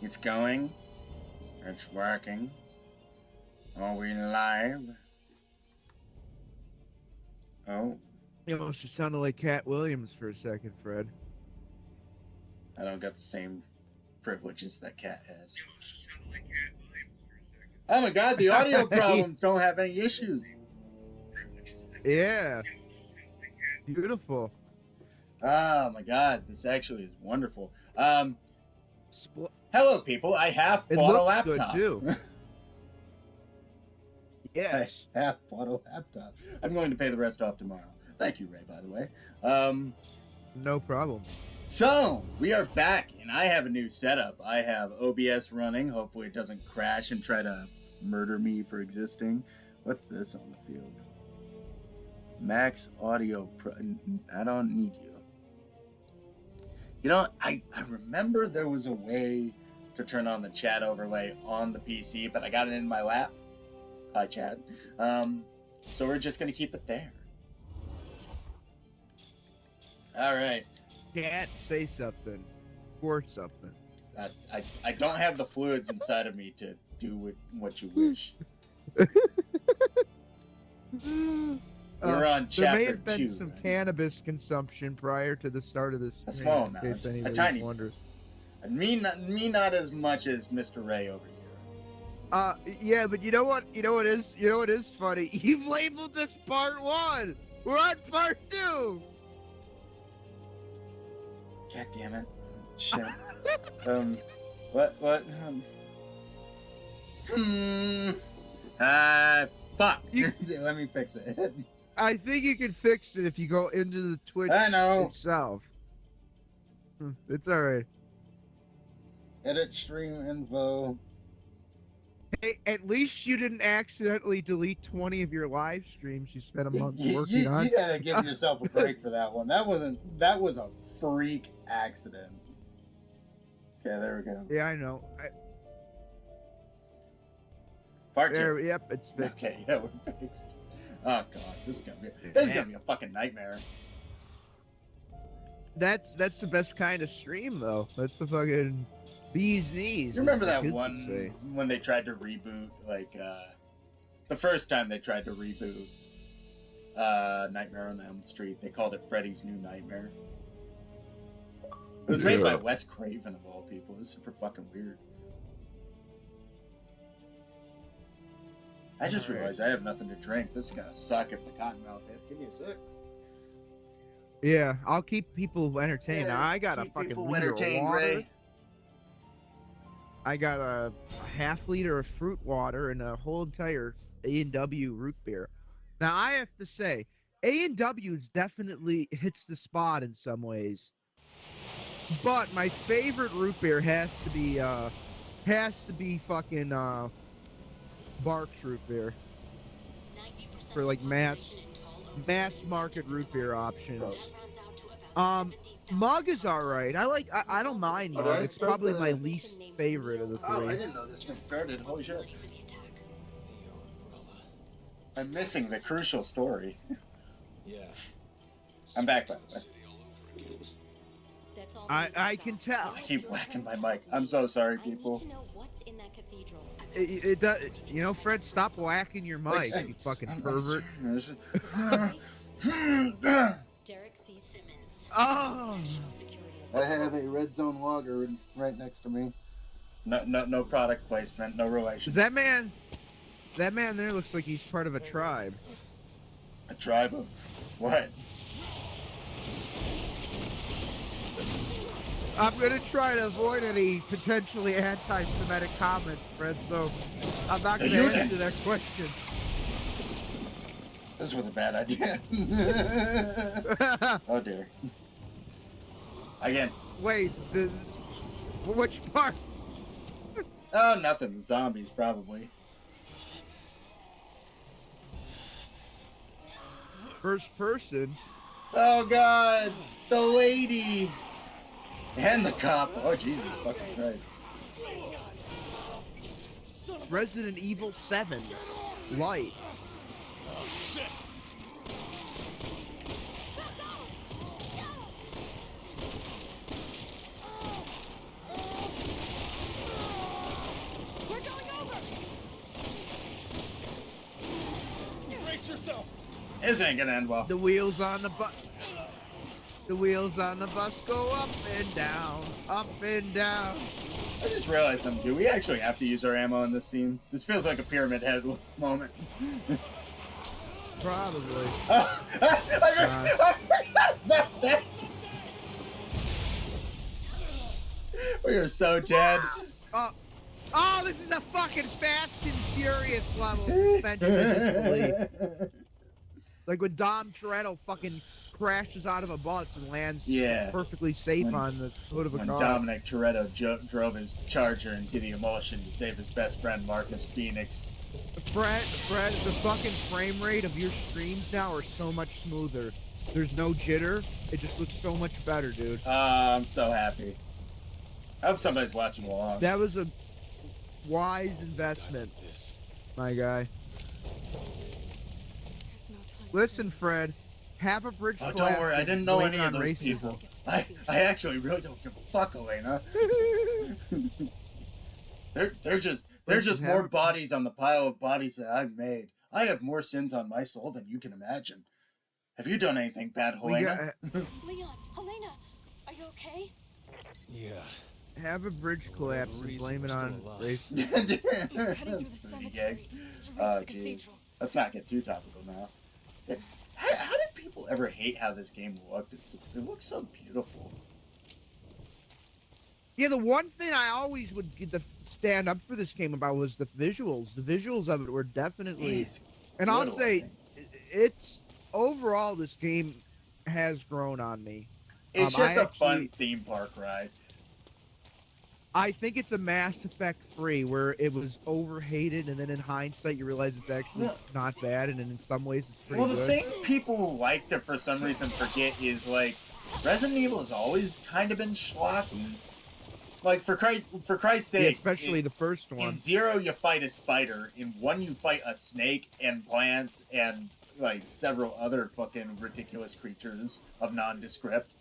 It's going. It's working. Are we live? Oh. You almost just sounded like Cat Williams for a second, Fred. I don't got the same privileges that Cat has. Oh my god, the audio problems don't have any issues. Yeah. Beautiful. Oh my god, this actually is wonderful. Spl Hello people, I have it bought a looks good laptop. too. Yes. I have bought a laptop. I'm going to pay the rest off tomorrow. Thank you, Ray, by the way. No problem. So, we are back, and I have a new setup. I have OBS running. Hopefully it doesn't crash and try to murder me for existing. What's this on the field? Max Audio Pro. I don't need you. You know, I remember there was a way to turn on the chat overlay on the PC, but I got it in my lap. Hi, chat. So we're just going to keep it there. All right. Can't say something. Or something. I don't have the fluids inside of me to do what you wish. We're on chapter 2. There may have been some right? cannabis consumption prior to the start of this. A small amount. A tiny wonders. Me not as much as Mr. Ray over here. Yeah, but you know what is funny? You've labeled this part 1. We're on part 2. God damn it! Shit. What? Fuck. Let me fix it. I think you can fix it if you go into the Twitch I know. itself. It's alright. Edit stream info. Hey, at least you didn't accidentally delete 20 of your live streams you spent a month working on. You gotta give yourself a break for that one. That was a freak accident. Okay, there we go. Yeah, I know. Part 2. There, yep, it's fixed. Okay, yeah, we're fixed. Oh god, this is gonna be a fucking nightmare. That's the best kind of stream though. That's the fucking bee's knees. You remember that one when they tried to reboot, like the first time they tried to reboot Nightmare on Elm Street? They called it Freddy's New Nightmare. It was made by Wes Craven of all people. It was super fucking weird. I just realized I have nothing to drink. This is gonna suck if the cottonmouth hits. Give me a sec. Yeah, I'll keep people entertained. Yeah, I got a fucking liter of water. Ray. I got a half liter of fruit water and a whole entire A&W root beer. Now I have to say, A&W definitely hits the spot in some ways. But my favorite root beer has to be fucking Barks root beer. For like mass market root beer options. Mug is alright. I don't mind Mug. It's probably my least favorite of the 3. Oh, I didn't know this thing started. Holy shit. I'm missing the crucial story. Yeah. I'm back, by the way. I can tell. I keep whacking my mic. I'm so sorry, people. It does. You know, Fred, stop whacking your mic, you fucking pervert. Derek C. Simmons. Oh. I have a red zone lager right next to me. No product placement, no relation. That man there looks like he's part of a tribe. A tribe of what? I'm gonna try to avoid any potentially anti-Semitic comments, Fred, so I'm not gonna answer that question. This was a bad idea. Oh dear. I can't. Wait, which part? Oh, nothing. The zombies, probably. First person? Oh god! The lady! And the cop. Oh, Jesus fucking Christ. Resident Evil 7. Light. This ain't gonna end well. The wheels on the bus. The wheels on the bus go up and down, up and down. I just realized something. Do we actually have to use our ammo in this scene? This feels like a Pyramid Head moment. Probably. I forgot about that. We are so dead. Oh, this is a fucking Fast and Furious level suspension of disbelief. Like when Dom Toretto fucking crashes out of a bus and lands perfectly safe on the hood of a car. When Dominic Toretto drove his Charger into the emulsion to save his best friend Marcus Phoenix. Fred, the fucking frame rate of your streams now are so much smoother. There's no jitter. It just looks so much better, dude. I'm so happy. I hope somebody's watching along. That was a wise investment, my guy. Listen, Fred, have a bridge collapse. Don't worry, I didn't know any of those racism. people. I actually really don't give a fuck, Elena. They're just more bodies on the pile of bodies that I've made. I have more sins on my soul than you can imagine. Have you done anything bad, Helena? Leon, Helena, are you okay? Yeah. Have a bridge collapse and blame it on racism. We're heading through the cemetery to reach the cathedral. Let's not get too topical now. How did people ever hate how this game looked? It looks so beautiful. Yeah, the one thing I always would stand up for this game about was the visuals. The visuals of it were definitely... And I'll say, it's... Overall, this game has grown on me. It's just a fun theme park ride. I think it's a Mass Effect 3 where it was overhated, and then in hindsight you realize it's actually not bad, and in some ways it's pretty good. Well, the thing people like to, for some reason, forget is, like, Resident Evil has always kind of been schlocky. Like, for Christ's sake, yeah, especially the first one. In 0, you fight a spider. In 1, you fight a snake and plants and, like, several other fucking ridiculous creatures of nondescript.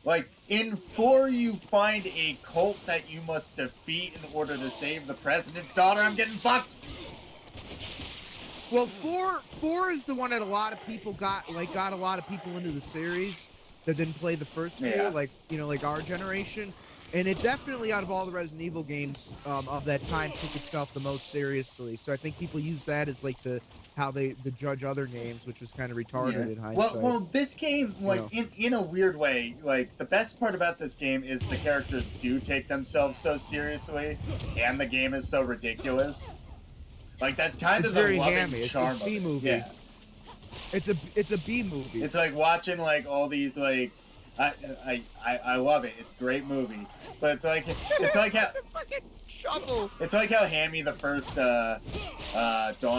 Like, in 4, you find a cult that you must defeat in order to save the president's daughter. I'm getting fucked! Well, 4 is the one that a lot of people got a lot of people into the series that didn't play the first two, like our generation. And it definitely, out of all the Resident Evil games of that time, took itself the most seriously. So I think people use that as like how they judge other games, which was kind of retarded in hindsight. Well, this game, like, in a weird way, like, the best part about this game is the characters do take themselves so seriously, and the game is so ridiculous. Like, that's kind of the loving charm of it. It's a B movie. Yeah. It's a B movie. It's like watching, like, all these, like, I love it. It's a great movie. But it's like how... fucking shovel. It's like how hammy the first Dawn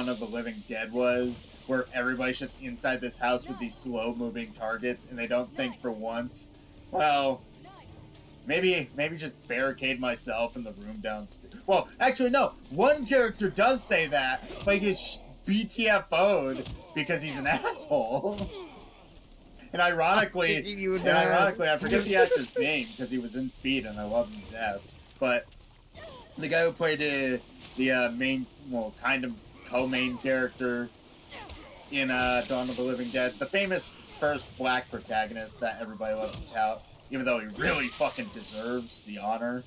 of the Living Dead was, where everybody's just inside this house with these slow-moving targets, and they don't think for once, well, maybe just barricade myself in the room downstairs. Well, actually, no. One character does say that, but he gets BTFO'd because he's an asshole. And ironically, I forget the actor's name because he was in Speed and I love him to death. But the guy who played the main, well, kind of co-main character in Dawn of the Living Dead, the famous first black protagonist that everybody loves to tout, even though he really fucking deserves the honor.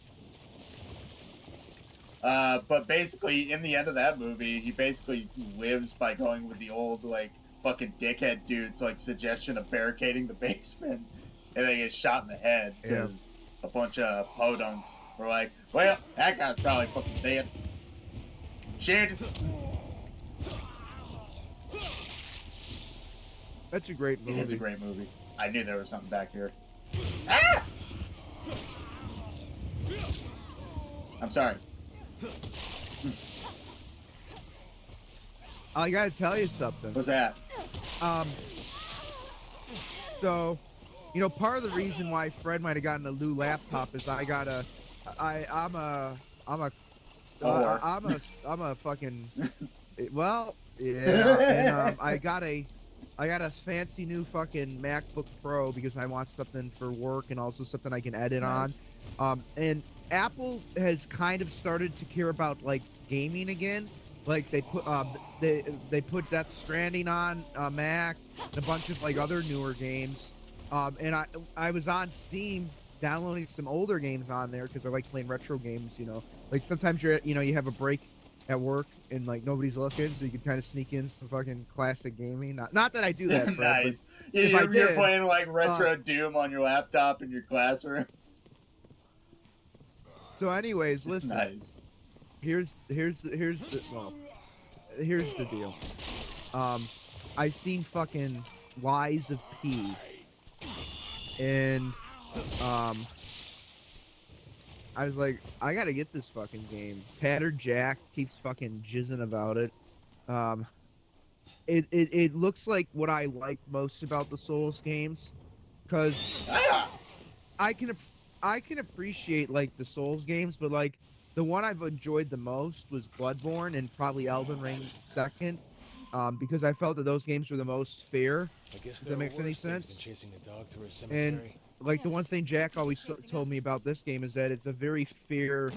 But basically, in the end of that movie, he basically lives by going with the old, like, fucking dickhead dude's, like, suggestion of barricading the basement, and then he gets shot in the head because a bunch of podunks were like, well, that guy's probably fucking dead. Shit. That's a great movie. It is a great movie. I knew there was something back here. Ah! I'm sorry. I gotta tell you something. What's that? So, part of the reason why Fred might have gotten a new laptop is I'm a fucking, well, yeah, and I got a fancy new fucking MacBook Pro because I want something for work and also something I can edit on. And Apple has kind of started to care about, like, gaming again. Like they put Death Stranding on Mac, and a bunch of like other newer games. And I was on Steam downloading some older games on there because I like playing retro games. You know, like sometimes you have a break at work and like nobody's looking, so you can kind of sneak in some fucking classic gaming. Not that I do that, Fred, Nice. but if I You're did, playing like retro Doom on your laptop in your classroom. so anyways, listen. Nice. Here's the deal. I seen fucking Lies of P, and I was like, I gotta get this fucking game. Tattered Jack keeps fucking jizzing about it. It looks like what I like most about the Souls games, because I can appreciate like the Souls games, but like the one I've enjoyed the most was Bloodborne and probably Elden Ring second, because I felt that those games were the most fair. I guess If that makes any sense. Than chasing a dog through a And cemetery. like the Yeah, one thing Jack always chasing told me us. about this game is that it's a very fair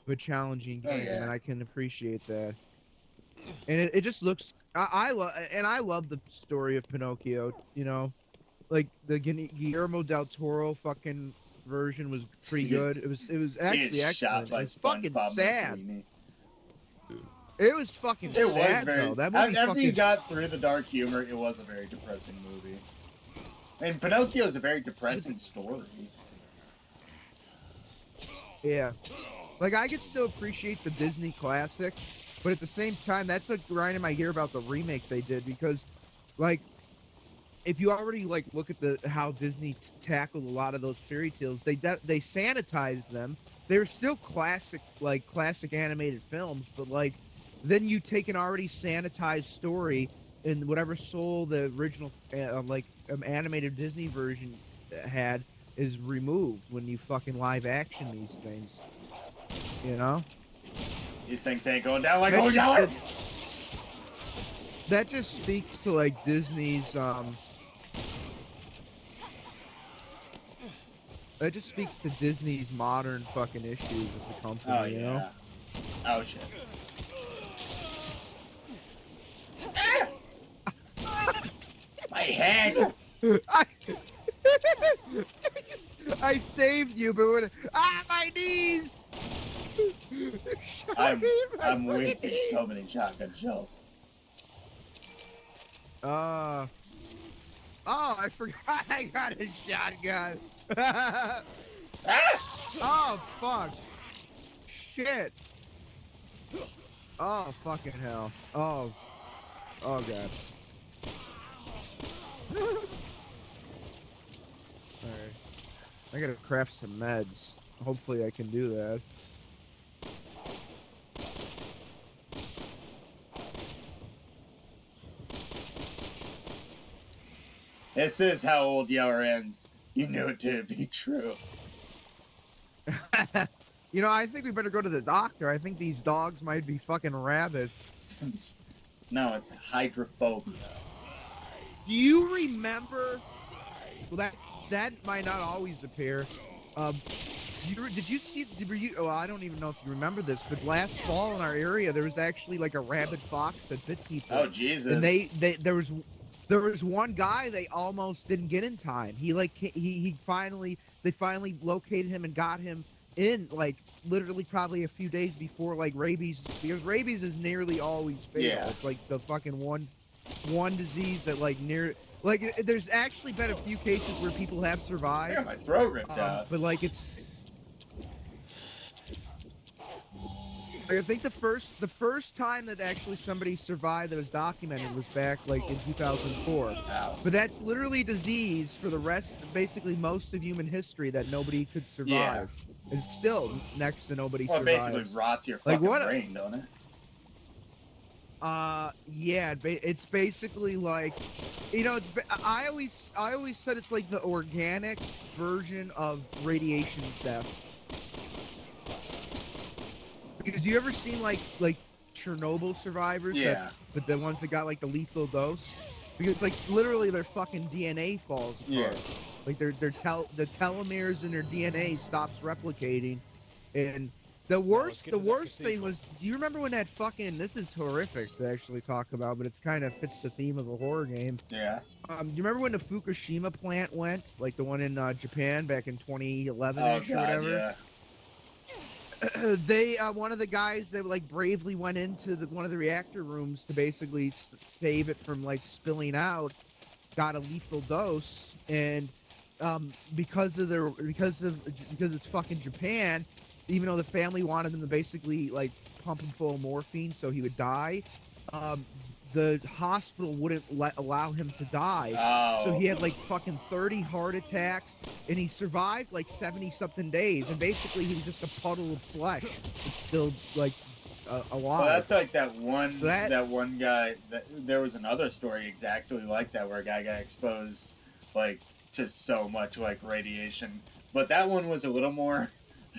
but challenging Oh, game, yeah. and I can appreciate that. And it just looks I love the story of Pinocchio. You know, like the Guillermo del Toro fucking version was pretty good. It was He actually is shot excellent. by It was fucking SpongeBob sad. Mussolini. It was fucking It was sad very. though. That movie After you fucking got through the dark humor, it was a very depressing movie. And Pinocchio is a very depressing story. yeah. Like I can still appreciate the Disney classic, but at the same time, that's like grinding my gear about the remake they did because, like, if you already like look at how Disney tackled a lot of those fairy tales, they sanitized them. They're still classic animated films, but like then you take an already sanitized story and whatever soul the original animated Disney version had is removed when you fucking live action these things. You know? These things ain't going down like That old just- yeller. That just speaks to like Disney's that just speaks to Disney's modern fucking issues as a company, Oh you yeah. know? Oh shit. My head. I saved you, but when my knees. I'm wasting so many shotgun shells. Oh, I forgot I got a shotgun. Oh, fuck. Shit. Oh, fucking hell. Oh, God. Alright. I gotta craft some meds. Hopefully I can do that. This is how old Yeller ends. You knew it to be true. You know, I think we better go to the doctor. I think these dogs might be fucking rabid. No, it's hydrophobia. Do you remember? Well, that might not always appear. Did you see? Oh, I don't even know if you remember this, but last fall in our area there was actually like a rabid fox that bit people. Oh Jesus! And there was one guy they almost didn't get in time. They finally located him and got him in like literally probably a few days before like rabies, because rabies is nearly always fatal. Yeah. It's like the fucking one disease that there's actually been a few cases where people have I survived. got my throat ripped out. But like I think the first time that actually somebody survived that was documented was back like in 2004. Ow. But that's literally a disease for the rest, basically most of human history that nobody could survive. Yeah. And still next to nobody Well, it survives. basically rots your Like, fucking what- brain, don't it? Yeah, it's basically like, you know, I always said it's like the organic version of radiation death. Because you ever seen like Chernobyl survivors? Yeah. But the ones that got like the lethal dose? Because like literally their fucking DNA falls apart. Yeah. Like the telomeres in their DNA stops replicating, and The let's worst, get the to that worst thing cathedral. was, do you remember when that fucking, this is horrific to actually talk about, but it's kind of fits the theme of a horror game. Yeah. Do you remember when the Fukushima plant went, like the one in Japan back in 2011 Oh or god, whatever? yeah. They, one of the guys that like bravely went into one of the reactor rooms to basically save it from like spilling out, got a lethal dose, and because it's fucking Japan, even though the family wanted them to basically like pump him full of morphine so he would die, the hospital wouldn't allow him to die. So Oh. he had like fucking 30 heart attacks, and he survived like 70 something days, and basically he was just a puddle of flesh, but still like alive. Well, that's like that one guy. There was another story exactly like that where a guy got exposed, like to so much like radiation. But that one was a little more.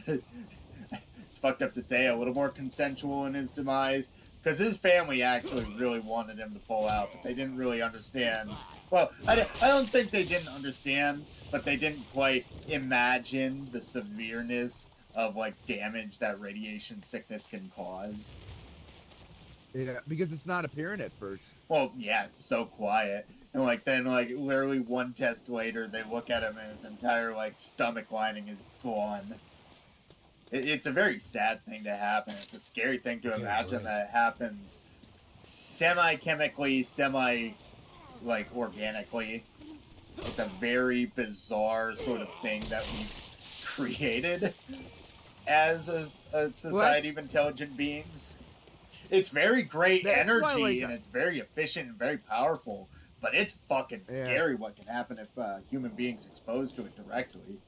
It's fucked up to say, a little more consensual in his demise, because his family actually really wanted him to pull out, but they didn't really understand. Well, I don't think they didn't understand, but they didn't quite imagine the severeness of like damage that radiation sickness can cause. Yeah, because it's not apparent at first. Well, yeah, it's so quiet. And like then like literally one test later they look at him and his entire like stomach lining is gone. It's a very sad thing to happen. It's a scary thing to imagine that it happens semi-chemically, like organically. It's a very bizarre sort of thing that we've created as a society of intelligent beings. It's very great energy and it's very efficient and very powerful, but it's fucking scary what can happen if human beings exposed to it directly.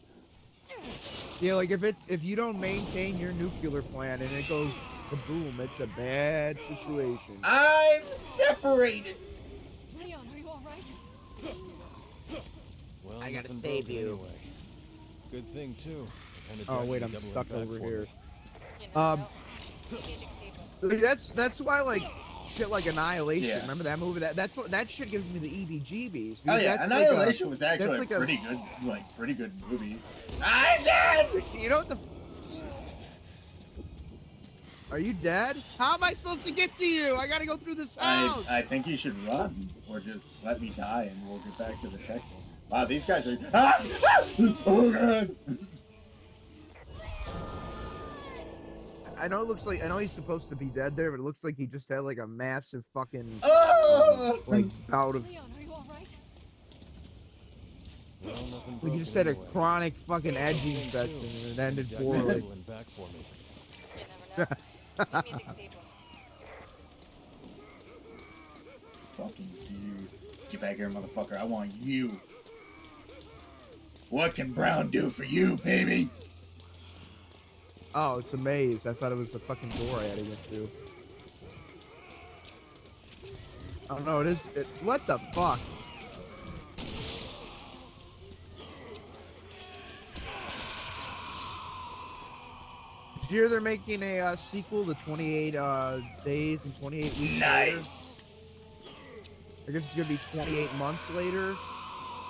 Yeah, like if you don't maintain your nuclear plant and it goes kaboom, it's a bad situation. I'm separated. Leon, are you all right? Well, I gotta nothing save broken you. Anyway. Good thing too. Oh wait, I'm stuck over here. Me. That's why like shit like Annihilation. Yeah. Remember that movie? That shit gives me the EBGBs. Oh yeah, that's Annihilation was actually like a pretty good movie. I'm dead. You know what the? Are you dead? How am I supposed to get to you? I gotta go through this house. I think you should run or just let me die and we'll get back to the checkpoint. Wow, these guys are. Ah! Oh god. I know he's supposed to be dead there, but it looks like he just had like a massive fucking like bout of. Leon, are you all right? Well, nothing Like he just had a chronic fucking edgy infection and it ended poorly. Back for me. You never know. Meet me at the cathedral. Fucking you. Get back here, motherfucker. I want you. What can Brown do for you, baby? Oh, it's a maze. I thought it was the fucking door I had to get through. Oh no, it is. What the fuck? Did you hear they're making a sequel to 28 Days and 28 Weeks Nice. Later? I guess it's gonna be 28 months later.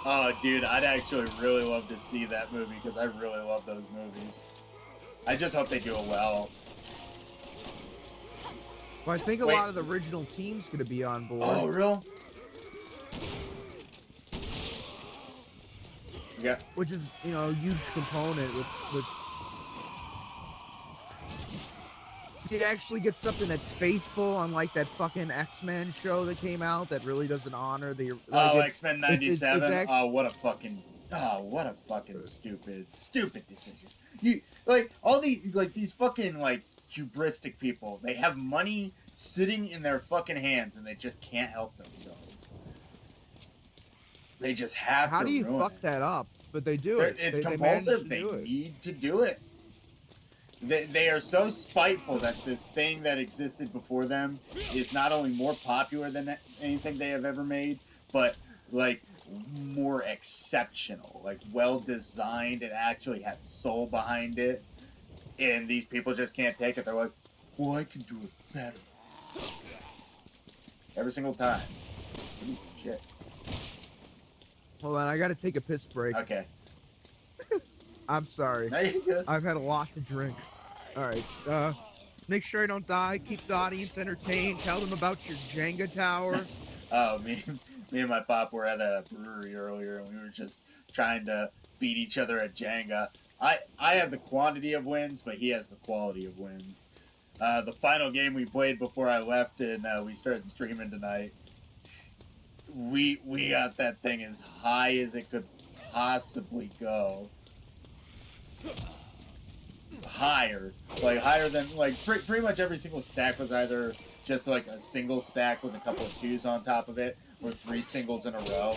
Oh, dude, I'd actually really love to see that movie because I really love those movies. I just hope they do it well. Well, I think a lot of the original team's gonna be on board. Oh, real? Yeah. Which is, you know, a huge component with you actually get something that's faithful, unlike that fucking X-Men show that came out that really doesn't honor the. Like X-Men '97. What a fucking stupid decision. You like all these fucking like hubristic people. They have money sitting in their fucking hands and they just can't help themselves. They just have to. How do you ruin fuck it. that up? But they do it. It's they compulsive. They need to do it. They are so spiteful that this thing that existed before them is not only more popular than anything they have ever made, but like more exceptional, like well designed and actually has soul behind it. And these people just can't take it. They're like, well, I can do it better. Every single time. Ooh, shit. Hold on, I gotta take a piss break. Okay. I'm sorry. No, you're good. I've had a lot to drink. All right. Make sure I don't die. Keep the audience entertained. Tell them about your Jenga tower. Oh, me and my pop were at a brewery earlier, and we were just trying to beat each other at Jenga. I have the quantity of wins, but he has the quality of wins. The final game we played before I left and we started streaming tonight, we got that thing as high as it could possibly go. Higher than pretty much every single stack was either just like a single stack with a couple of twos on top of it, or 3 singles in a row.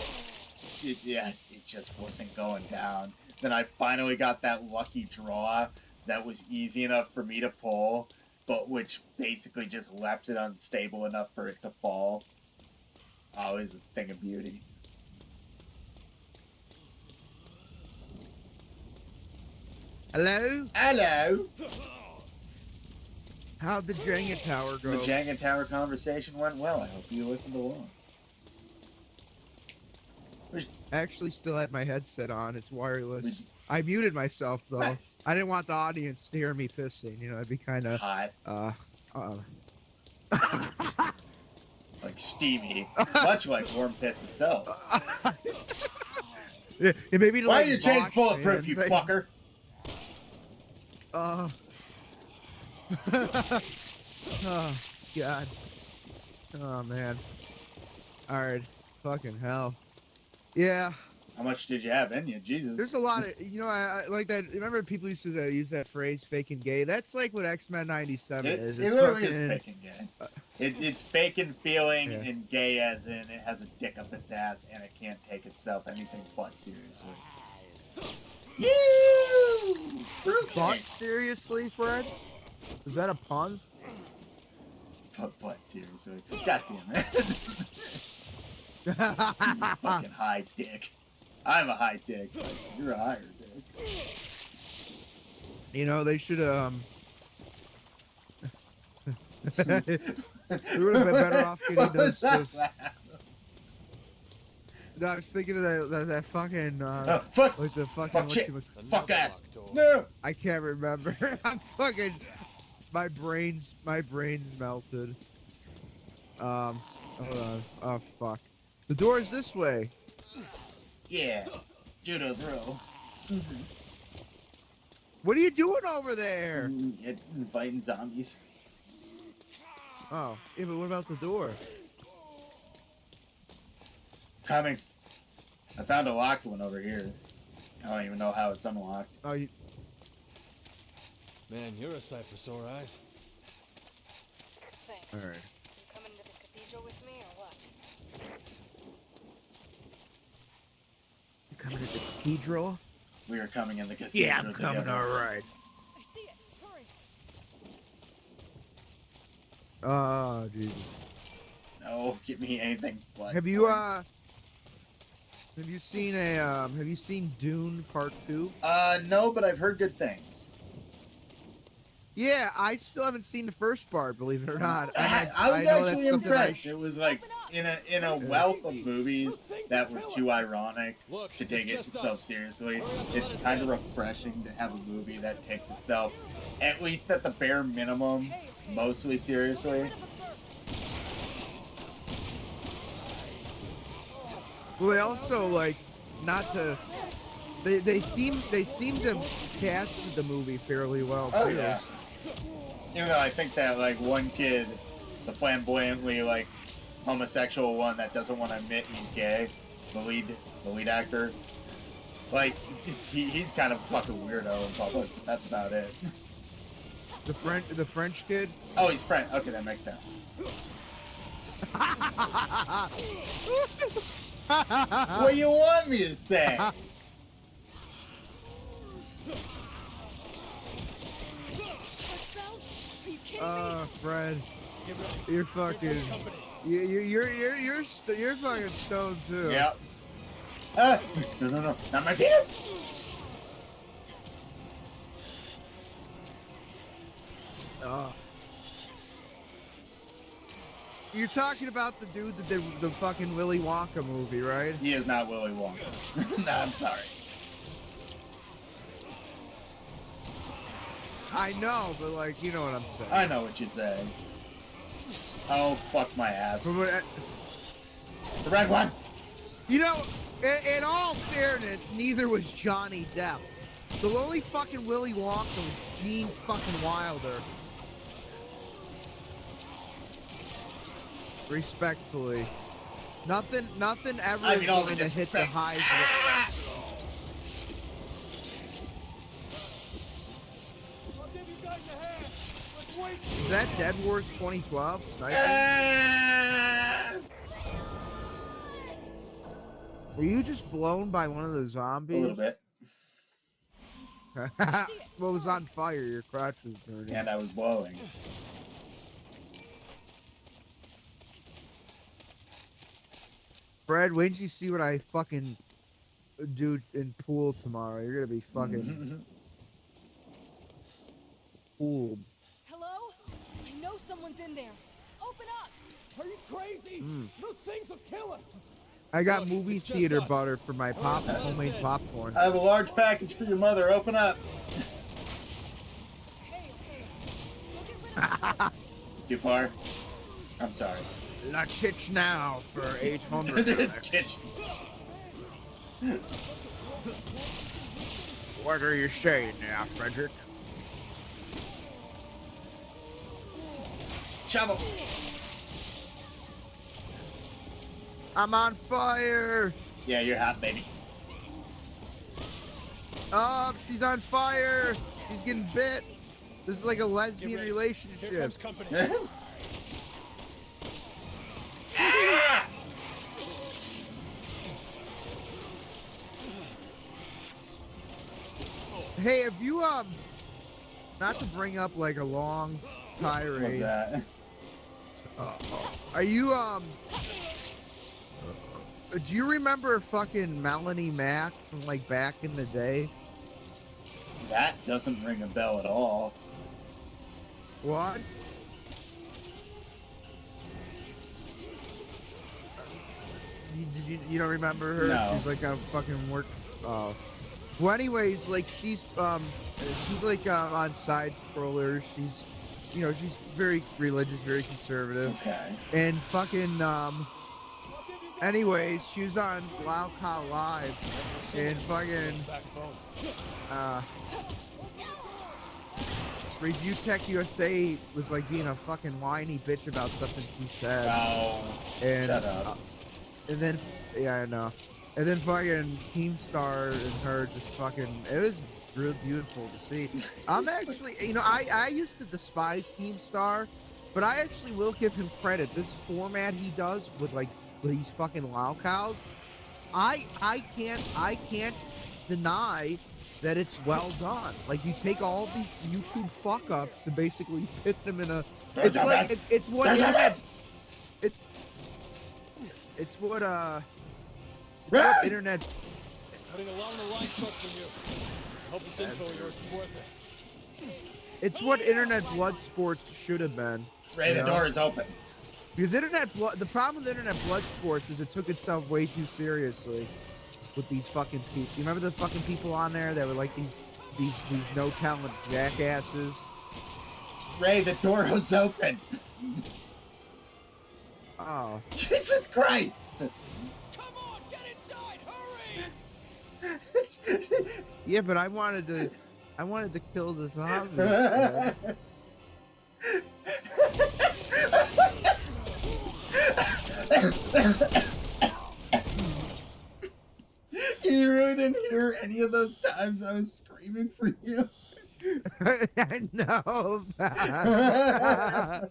It just wasn't going down. Then I finally got that lucky draw that was easy enough for me to pull, but which basically just left it unstable enough for it to fall. Oh, it was a thing of beauty. Hello? Hello! How'd the Jenga tower go? The Jenga Tower conversation went well. I hope you listened along. I actually still have my headset on. It's wireless. I muted myself, though. Nice. I didn't want the audience to hear me pissing. You know, it'd be kind of... Hot. Like steamy. Much like warm piss itself. Yeah, maybe to, Why like, are your chains wash bulletproof, you hands. fucker? Oh, God. Oh, man. Alright. Fucking hell. Yeah. How much did you have in you? Jesus. There's a lot of, you know, I like that. Remember people used to use that phrase, faking gay? That's like what X-Men 97 is. It It's literally is fucking- faking gay. It's faking feeling Yeah. and gay as in it has a dick up its ass and it can't take itself anything but seriously. You! But seriously, Fred? Is that a pun? But seriously. God damn it. You fucking high dick. I'm a high dick, but you're a higher dick. You know, they should we would have been better off getting What was those. that laugh? No, I was thinking of that fucking Oh, fuck! like the fucking Fuck shit! whatchamacallit- Fuck ass! Locked door. No! I can't remember. I'm fucking my brain's melted. Hold on. Oh fuck. The door is this way. Yeah. Judo throw. What are you doing over there? Inviting zombies. Oh, yeah, but what about the door? Coming. I found a locked one over here. I don't even know how it's unlocked. Oh, you. Man, you're a sight for sore eyes. Thanks. All right. You coming to this cathedral with me or what? You coming to the cathedral? We are coming in the cathedral Yeah, I'm coming. together. All right. I see it. Hurry. Oh, Jesus. No, give me anything but Have you points. have you seen Dune Part 2? No, but I've heard good things. Yeah, I still haven't seen the first part, believe it or not. And I was know that's actually something impressed. It was like in a wealth of movies that were too ironic Look, to take it's just itself us. seriously. It's kind of refreshing to have a movie that takes itself, at least at the bare minimum, mostly seriously. Rid of them first. Well, they also like not to. They seem to cast the movie fairly well. Oh too. yeah. Even though I think that like one kid, the flamboyantly like homosexual one that doesn't want to admit he's gay, the lead actor, like he's kind of a fucking weirdo in public. That's about it. The French kid. Oh, he's French. Okay, that makes sense. What do you want me to say? Footballs? Are you kidding me? Fred, Get ready. you're fucking. Company. You're fucking stoned too. Yep. No, not my penis. You're talking about the dude that did the fucking Willy Wonka movie, right? He is not Willy Wonka. No, I'm sorry. I know, but like, you know what I'm saying. I know what you're saying. Oh, fuck my ass. It's a red one. You know, in all fairness, neither was Johnny Depp. The only fucking Willy Wonka was Gene fucking Wilder. Respectfully. Nothing ever I is mean, all the going to hit the disrespect. highs. I'll give you guys a hand. Let's wait. Is that Dead Wars 2012? Were you just blown by one of the zombies? A little bit. What was on fire? Your crotch was burning. And I was blowing. Fred, wait till you see what I fucking do in pool tomorrow. You're gonna be fucking fooled. Hello? I know someone's in there. Open up! Are you crazy? Those things will kill us. I got Look, movie it's just theater us. butter for my homemade popcorn. I have a large package for your mother. Open up. Hey, look at what Too far? I'm sorry. Let's hitch now for 800. It's kitchen. What are you saying now, Frederick? Shovel. I'm on fire! Yeah, you're hot, baby. Oh, she's on fire! She's getting bit! This is like a Get lesbian ready. Here relationship. comes company. Hey, have you, not to bring up like a long tirade. What's that? Are you, do you remember fucking Melanie Mack from like back in the day? That doesn't ring a bell at all. What? You don't remember her? No. She's like a fucking work. Well, anyways, like she's like on side scrollers. She's, you know, she's very religious, very conservative, Okay. and fucking anyways, she was on Lao Cow Live, and fucking Review Tech USA was like being a fucking whiny bitch about something she said. Oh, And, shut up. And then, yeah, I know. And then fucking Keemstar and her just fucking, it was real beautiful to see. I'm actually, you know, I used to despise Keemstar, but I actually will give him credit. This format he does with like these fucking Lao cows, I can't deny that it's well done. Like you take all these YouTube fuck ups and basically put them in a. It's like it's what internet. It's what internet. Putting a long line truck from you. Hope this info of yours is worth it. It's what internet blood sports should have been. Ray, the door is open. Because the problem with internet blood sports is it took itself way too seriously with these fucking people. You remember the fucking people on there that were like these no talent jackasses? Ray, the door was open. Oh. Jesus Christ! Come on, get inside, hurry! Yeah, but I wanted to kill the zombie. You really didn't hear any of those times I was screaming for you. I know that.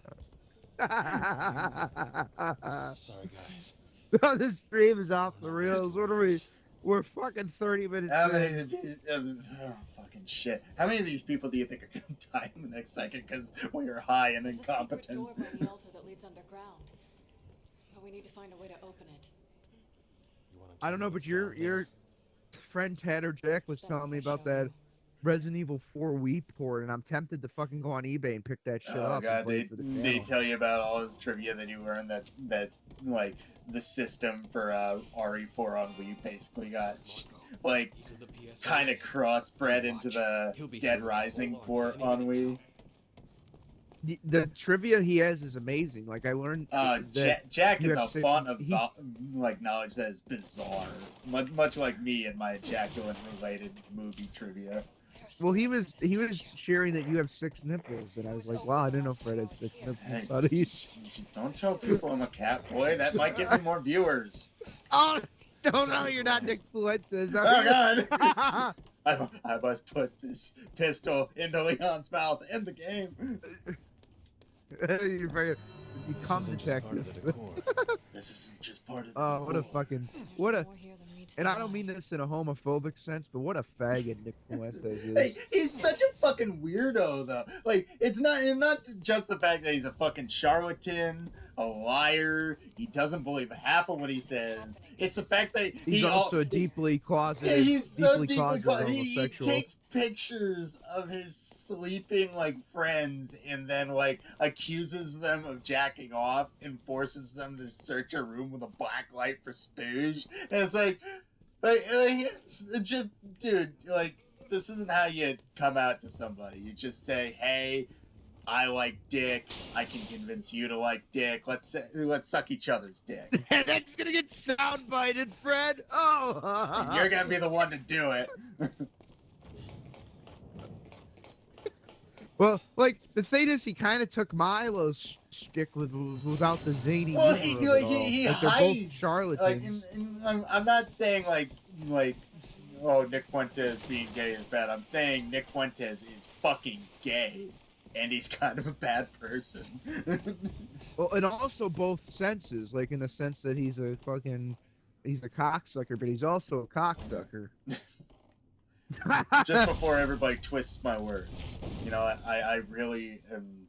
Sorry, guys. Oh, this stream is off the rails. What are we? We're fucking 30 minutes How many in. of these, oh, fucking shit. How many of these people do you think are going to die in the next second because we're high and There's a secret incompetent? door by the altar that leads underground. But we need to find a way to open it. You wanna I don't know, tell me but what's your down there? friend Tanner Jack was It's telling me beneficial. about that Resident Evil 4 Wii port, and I'm tempted to fucking go on eBay and pick that shit Oh up. god, and play they, it for the they channel. tell you about all this trivia that you learned that's like the system for RE4 on Wii basically got like He's in the PSA. kind of crossbred into the He'll be Dead here Rising before port long, any minute ennui. The trivia he has is amazing. Like I learned that Jack you is have a six- font of he- like knowledge that is bizarre, much like me and my ejaculate related movie trivia. well, he was sharing that you have 6 nipples, and I was like, wow, I didn't know Fred had 6 nipples, buddy. Don't tell people I'm a cat boy. That might get me more viewers. Oh, don't know you're not Nick Fuentes. Oh God! I must put this pistol into Leon's mouth in the game. You're very This become isn't just part of detective. the decor. This isn't just part of the Oh, what a decor. fucking There's what a more here than meets and the I don't eye. mean this in a homophobic sense, but what a faggot Nick Fuentes is. Hey, he's such a fucking weirdo, though. Like, it's not just the fact that he's a fucking charlatan, a liar. He doesn't believe half of what he says. It's the fact that He's also a deeply closeted, yeah, he's so deeply deeply closeted he homosexual. takes pictures of his sleeping like friends and then like accuses them of jacking off and forces them to search a room with a black light for spooge. And it's like it's just, dude, like, this isn't how you come out to somebody. You just say, hey, I like dick. I can convince you to like dick. Let's suck each other's dick. And that's gonna get soundbited, Fred. Oh, And you're gonna be the one to do it. Well, like the thing is, he kind of took Milo's shtick without the zany. Well, humor he of it like, all. he Like, they're hides. both charlatans. Like, I'm not saying like oh, Nick Fuentes being gay is bad. I'm saying Nick Fuentes is fucking gay, and he's kind of a bad person. Well, and also both senses, like in the sense that he's a cocksucker, but he's also a cocksucker. Just before everybody twists my words, you know, I really am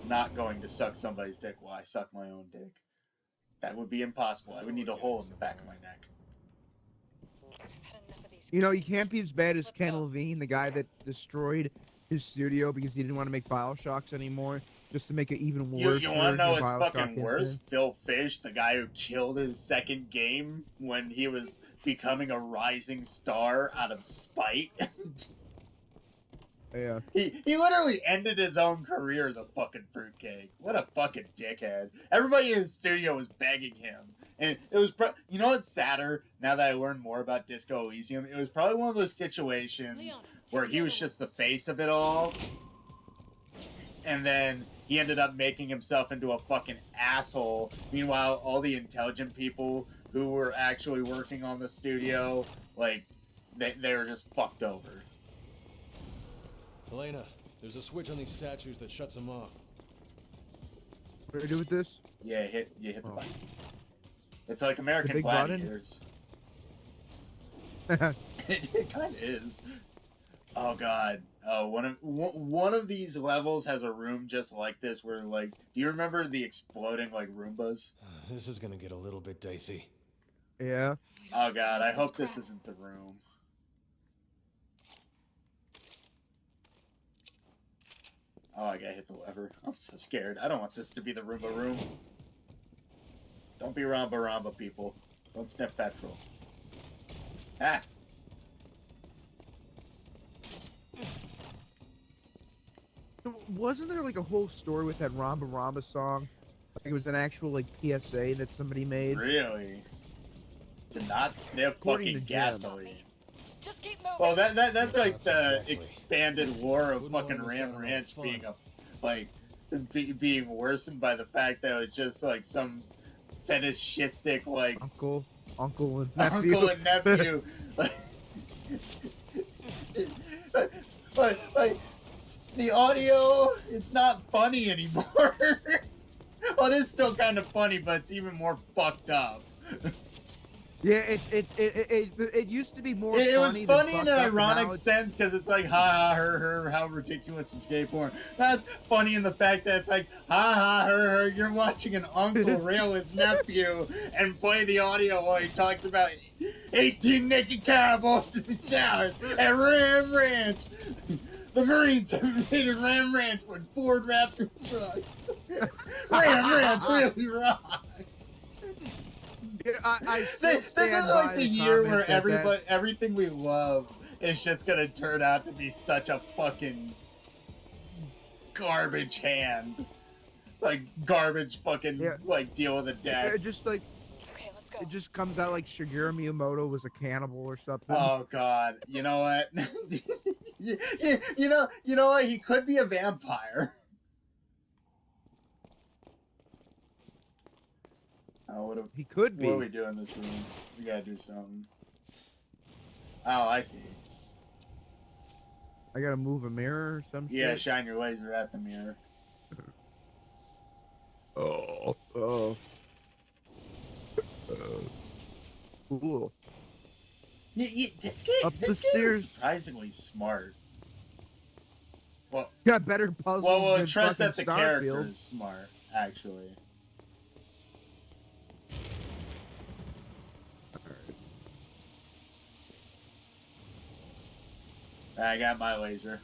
not going to suck somebody's dick while I suck my own dick. That would be impossible. I would need a hole in the back of my neck. I've had enough of these You know, you games. can't be as bad as Let's Ken go. Levine, the guy that destroyed his studio because he didn't want to make Bioshocks anymore, just to make it even worse. You want to know what's Bioshock fucking worse? Infinite. Phil Fish, the guy who killed his second game when he was becoming a rising star out of spite. Yeah. He literally ended his own career, the fucking fruitcake. What a fucking dickhead. Everybody in his studio was begging him. And it was, you know what's sadder, now that I learned more about Disco Elysium? It was probably one of those situations Leon, where take he the was other just the face of it all. And then he ended up making himself into a fucking asshole. Meanwhile, all the intelligent people who were actually working on the studio, like, they were just fucked over. Elena, there's a switch on these statues that shuts them off. What do I do with this? Yeah, you hit the Oh. button. It's like American big button? Gladiators. It kind of is. Oh god. One of these levels has a room just like this where, like, do you remember the exploding like Roombas? This is gonna get a little bit dicey. Yeah. Oh god, I hope Crap. this isn't the room. Oh, I gotta hit the lever. I'm so scared. I don't want this to be the Roomba room. Don't be Ramba Ramba, people. Don't sniff petrol. Ah! Wasn't there like a whole story with that Ramba Ramba song? Like it was an actual like PSA that somebody made. Really? To not sniff According fucking to Jim. gasoline. Just keep moving. Well, that's like That's the exactly. expanded lore of Wouldn't fucking want to Ram sound Ranch fun. being being worsened by the fact that it was just like some fetishistic like Uncle and nephew. uncle and nephew. but like the audio, it's not funny anymore. Well, it is still kind of funny, but it's even more fucked up. Yeah, it used to be more. It was funny funny than in an fucked up, and now ironic it's- sense because it's like, ha ha, her, how ridiculous is gay porn. That's funny in the fact that it's like, ha ha, her, you're watching an uncle rail his nephew and play the audio while he talks about 18 naked cowboys in the showers at Ram Ranch. The Marines have invaded Ram Ranch with Ford Raptor trucks. Ram Ranch really rocks. I still This stand is like by the year where comments that everything we love is just gonna turn out to be such a fucking garbage hand. Like garbage fucking Yeah. like deal with a deck. it just like Okay, let's go. it just comes out like Shigeru Miyamoto was a cannibal or something. Oh god, you know what? you know what? He could be a vampire. Oh, He could what are we be. doing in this room? We gotta do something. Oh, I see. I gotta move a mirror or some Yeah, shit. shine your laser at the mirror. Oh. Cool. This Up game, the this game stairs. is surprisingly smart. Well, Got better puzzles than trust fucking that the character Starfield. is smart, actually. I got my laser.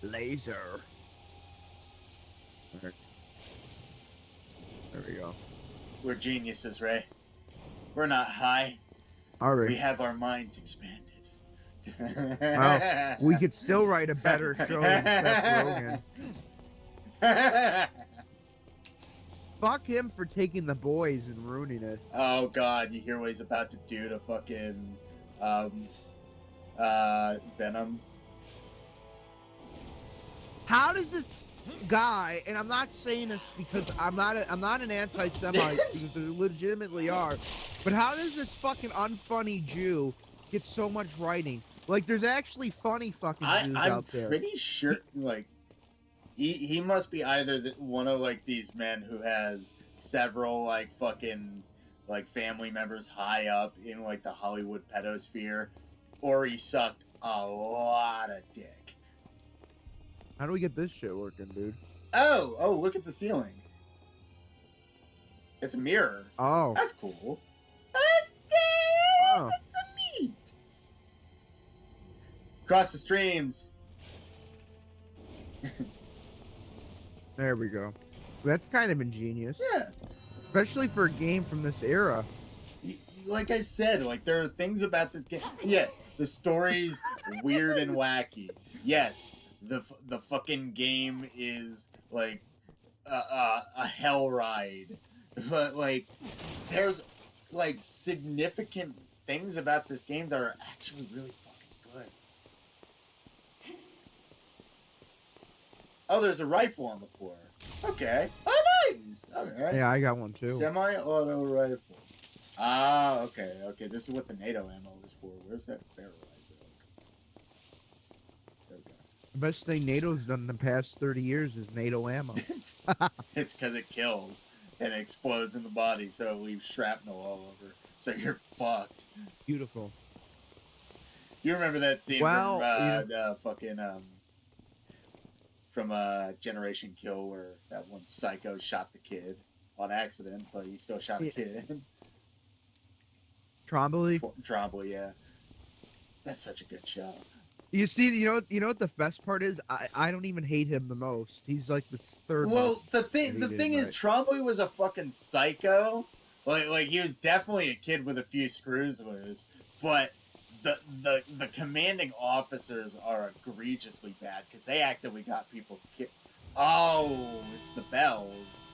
Laser. There we go. We're geniuses, Ray. We're not high. All We right. have our minds expanded. Well, we could still write a better show than Seth Rogen. Fuck him for taking The Boys and ruining it. Oh god, you hear what he's about to do to fucking Venom? How does this guy, and I'm not saying this because I'm not an anti-Semite because there legitimately are, but how does this fucking unfunny Jew get so much writing? Like, there's actually funny fucking Jews I'm out there. pretty sure, like, he must be either one of, like, these men who has several, like, fucking, like, family members high up in, like, the Hollywood pedosphere, or he sucked a lot of dick. How do we get this shit working, dude? Oh, look at the ceiling. It's a mirror. Oh. That's cool. Oh. That's a neat. Cross the streams. There we go. That's kind of ingenious. Yeah. Especially for a game from this era. Like I said, like there are things about this game. Yes, the story's weird and wacky. Yes, the fucking game is like a hell ride. But like there's like significant things about this game that are actually really fucking good. Oh, there's a rifle on the floor. Okay. Oh, nice. Okay. Yeah, I got one too. Semi-auto rifle. Ah, okay. This is what the NATO ammo is for. Where's that barrel? There we go. The best thing NATO's done in the past 30 years is NATO ammo. It's because it kills and it explodes in the body, so it leaves shrapnel all over. So you're fucked. Beautiful. You remember that scene Well, from Generation Kill where that one psycho shot the kid on accident, but he still shot a kid. Trombley? Trombley, yeah. That's such a good shot. You see, you know what the best part is? I don't even hate him the most. He's like the third. Well, the thing is, Trombley was a fucking psycho. Like he was definitely a kid with a few screws loose, but the commanding officers are egregiously bad because they actively got people killed. Oh, it's the bells.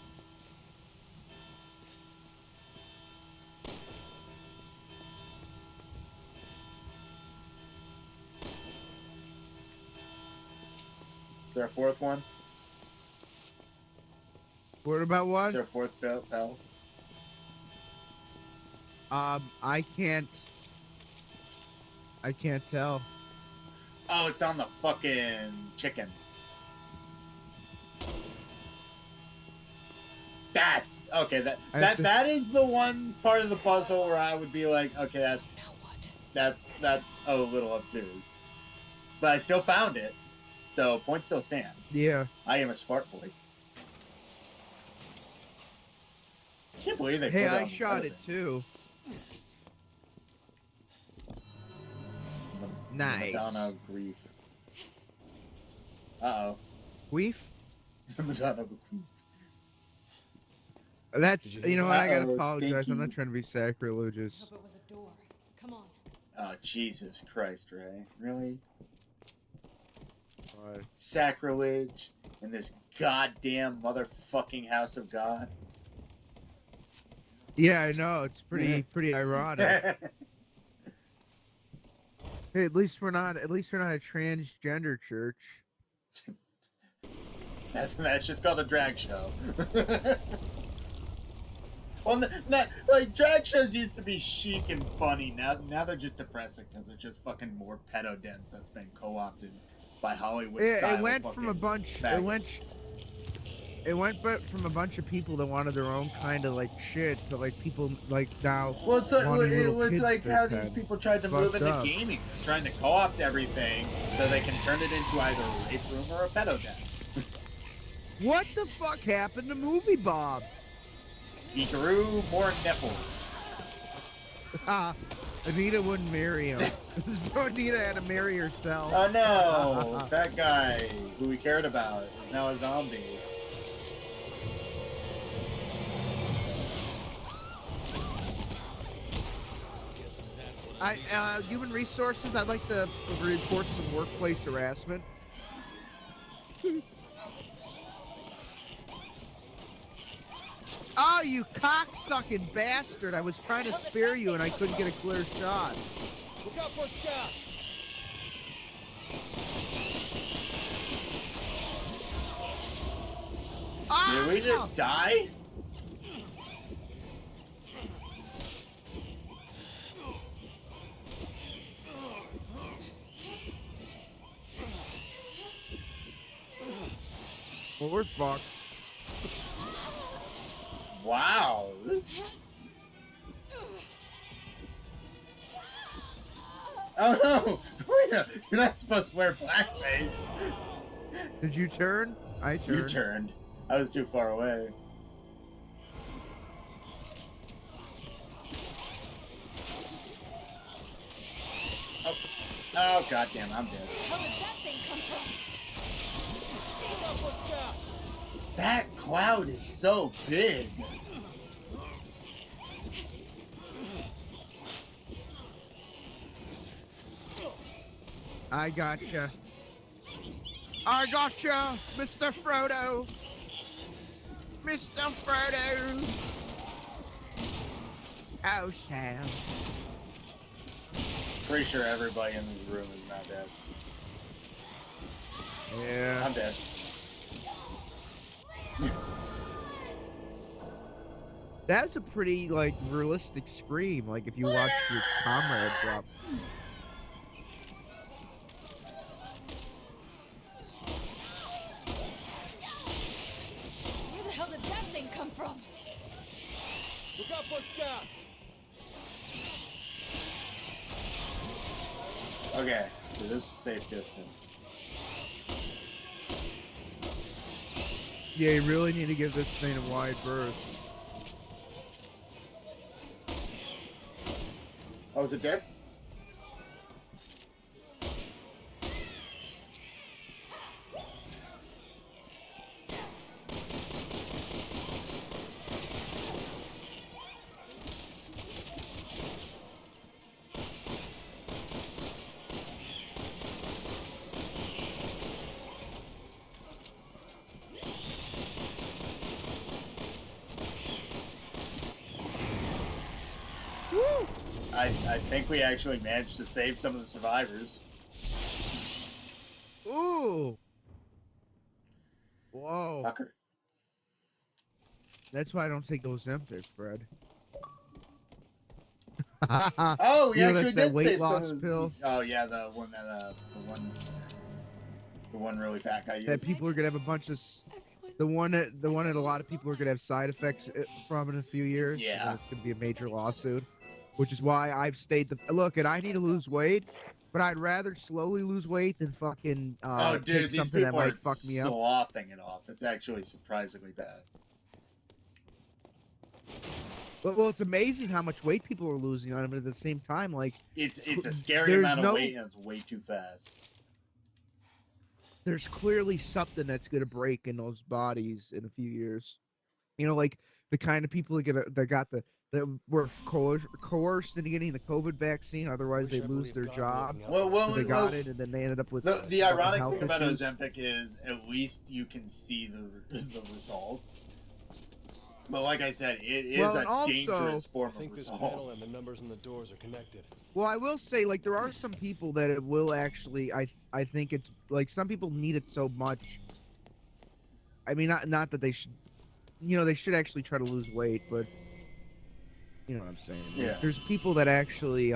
Is there a fourth one? What about what? Is there a fourth bell? I can't tell. Oh, it's on the fucking chicken. That's okay. That is the one part of the puzzle where I would be like, okay, Now what? that's a little obtuse, but I still found it, so point still stands. Yeah. I am a smart boy. I can't believe they. Hey, put it I on shot the it too. Nice. Madonna of grief. Uh-oh. Queef? The Madonna of grief. That's Did you you hear know that? what, I gotta Uh-oh, apologize. I'm not stinky. trying to be sacrilegious. Hope it was a door. Come on. Oh, Jesus Christ, Ray. Really? But Sacrilege in this goddamn motherfucking house of God. yeah, I know it's pretty ironic. Hey, at least we're not a transgender church. That's just called a drag show. Well, like drag shows used to be chic and funny. Now they're just depressing because they're just fucking more pedo dense. That's been co-opted by Hollywood style. It went fucking from a bunch. faggots. It went but from a bunch of people that wanted their own kind of like shit to like people like now Well, it's wanting little kids like to how these attend. people tried to move Fucked into up. gaming. They're trying to co-opt everything so they can turn it into either a rape room or a pedo den. What the fuck happened to Movie Bob? He grew more nipples. Anita wouldn't marry him. Anita had to marry herself. Oh no! That guy who we cared about is now a zombie. Human resources. I'd like to report some workplace harassment. Oh, you cocksucking bastard! I was trying to spare you and I couldn't get a clear shot. Look out for Scott! Ah! Did we just die? Well, we're fucked. Wow. This... Oh no! Wait a... You're not supposed to wear blackface. Did you turn? I turned. You turned. I was too far away. Oh goddamn! I'm dead. How did that thing come from? Look out for Scott! That cloud is so big. I gotcha. I gotcha, Mr. Frodo. Mr. Frodo. Oh, Sam. Pretty sure everybody in this room is not dead. Yeah. I'm dead. That's a pretty, like, realistic scream, like, if you watch your comrade drop. Where the hell did that thing come from? Look out for Scott! Okay, so this is safe distance. Yeah, you really need to give this thing a wide berth. Oh, is it dead? Woo! I think we actually managed to save some of the survivors. Ooh! Whoa. Tucker. That's why I don't take Ozempic, Fred. Oh, we You know, actually that's that did weight save some loss of the... pill Oh yeah, the one really fat guy used. that people are gonna have a bunch of. Everyone. The one that a lot of people are gonna have side effects from in a few years. Yeah. And it's gonna be a major lawsuit, which is why I've stayed the. Look, and I need to lose weight, but I'd rather slowly lose weight than fucking Oh, dude, take these something that people are might fuck me up. sloughing it off. It's actually surprisingly bad. Well, it's amazing how much weight people are losing on it, but at the same time, like It's a scary There's amount of no- weight, and it's way too fast. there's clearly something that's gonna break in those bodies in a few years. You know, like the kind of people that were coerced into getting the COVID vaccine, otherwise they lose their job. So they got it, and then they ended up with the fucking ironic health thing about issues. Ozempic is at least you can see the results. But like I said, it is Well, a and also, dangerous form I think of this panel results. and the numbers on the doors are connected. well, I will say, like, there are some people that it will actually. I think it's like some people need it so much. I mean, not that they should, they should actually try to lose weight, but you know what I'm saying. Like, Yeah. there's people that actually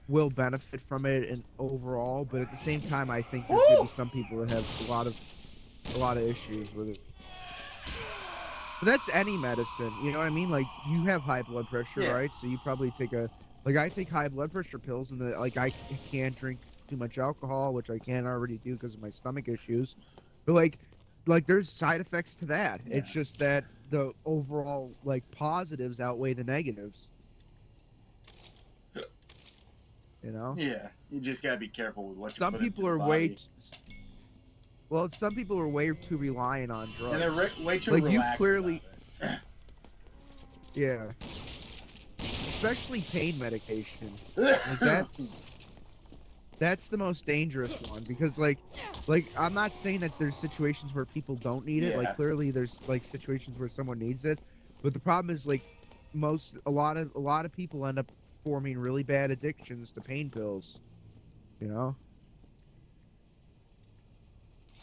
will benefit from it and overall, but at the same time, I think there's gonna be some people that have a lot of issues with it. But that's any medicine, you know what I mean? Like, you have high blood pressure, Yeah. right? So you probably take I take high blood pressure pills, and like I can't drink too much alcohol, which I can't already do because of my stomach issues. But like there's side effects to that. Yeah. It's just that the overall like positives outweigh the negatives. You know? Yeah, you just gotta be careful with what you Some put people into are the body. well, some people are way too reliant on drugs. And they're way too like, you relaxed clearly, about it. yeah. Especially pain medication. Like that's the most dangerous one because like I'm not saying that there's situations where people don't need it. Yeah. Like, clearly there's like situations where someone needs it, but the problem is like a lot of people end up forming really bad addictions to pain pills. You know?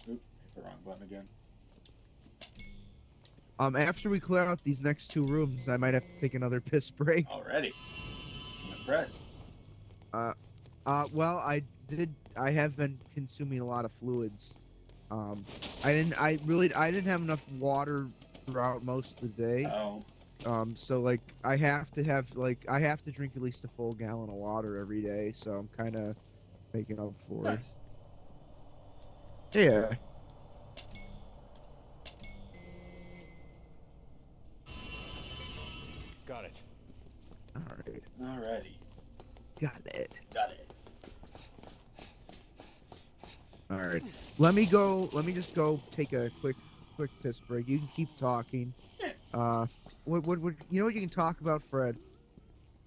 Oop, hit the wrong button again. After we clear out these next two rooms, I might have to take another piss break. Already. I'm impressed. Well, I have been consuming a lot of fluids. I didn't have enough water throughout most of the day. Oh. So like I have to drink at least a full gallon of water every day, so I'm kind of making up for Nice. it. Yeah. Got it. All right. Alrighty. Got it. Got it. All right. Let me just go take a quick piss break. You can keep talking. What you know what you can talk about, Fred?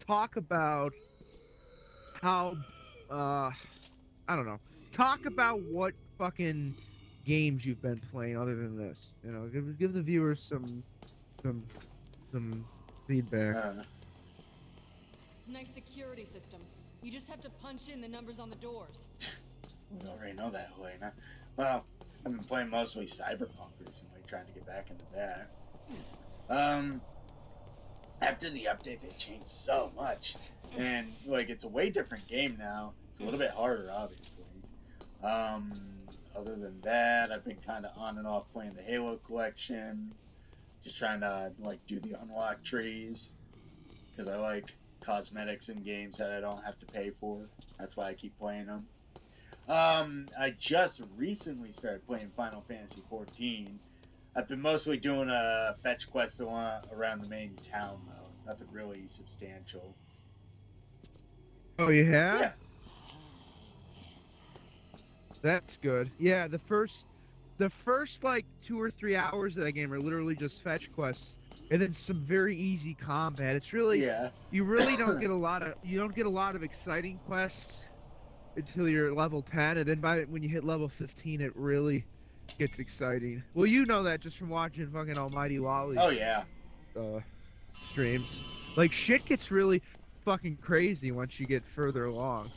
Talk about how I don't know. Talk about what fucking games you've been playing other than this. You know, give the viewers some feedback. Nice security system. You just have to punch in the numbers on the doors. We already know that, Helena. Well, I've been playing mostly Cyberpunk recently, trying to get back into that. After the update, they changed so much. And, like, it's a way different game now. It's a little bit harder, obviously. Other than that, I've been kind of on and off playing the Halo collection. Just trying to, like, do the unlock trees. Because I like cosmetics in games that I don't have to pay for. That's why I keep playing them. I just recently started playing Final Fantasy XIV. I've been mostly doing a fetch quest around the main town, though. Nothing really substantial. Oh, you have? Yeah. That's good. Yeah, the first like 2 or 3 hours of that game are literally just fetch quests, and then some very easy combat. It's really you really don't get a lot of exciting quests until you're level 10, and then when you hit level 15, it really gets exciting. Well, you know that just from watching fucking Almighty Lolly's Oh, yeah. streams. Like, shit gets really fucking crazy once you get further along.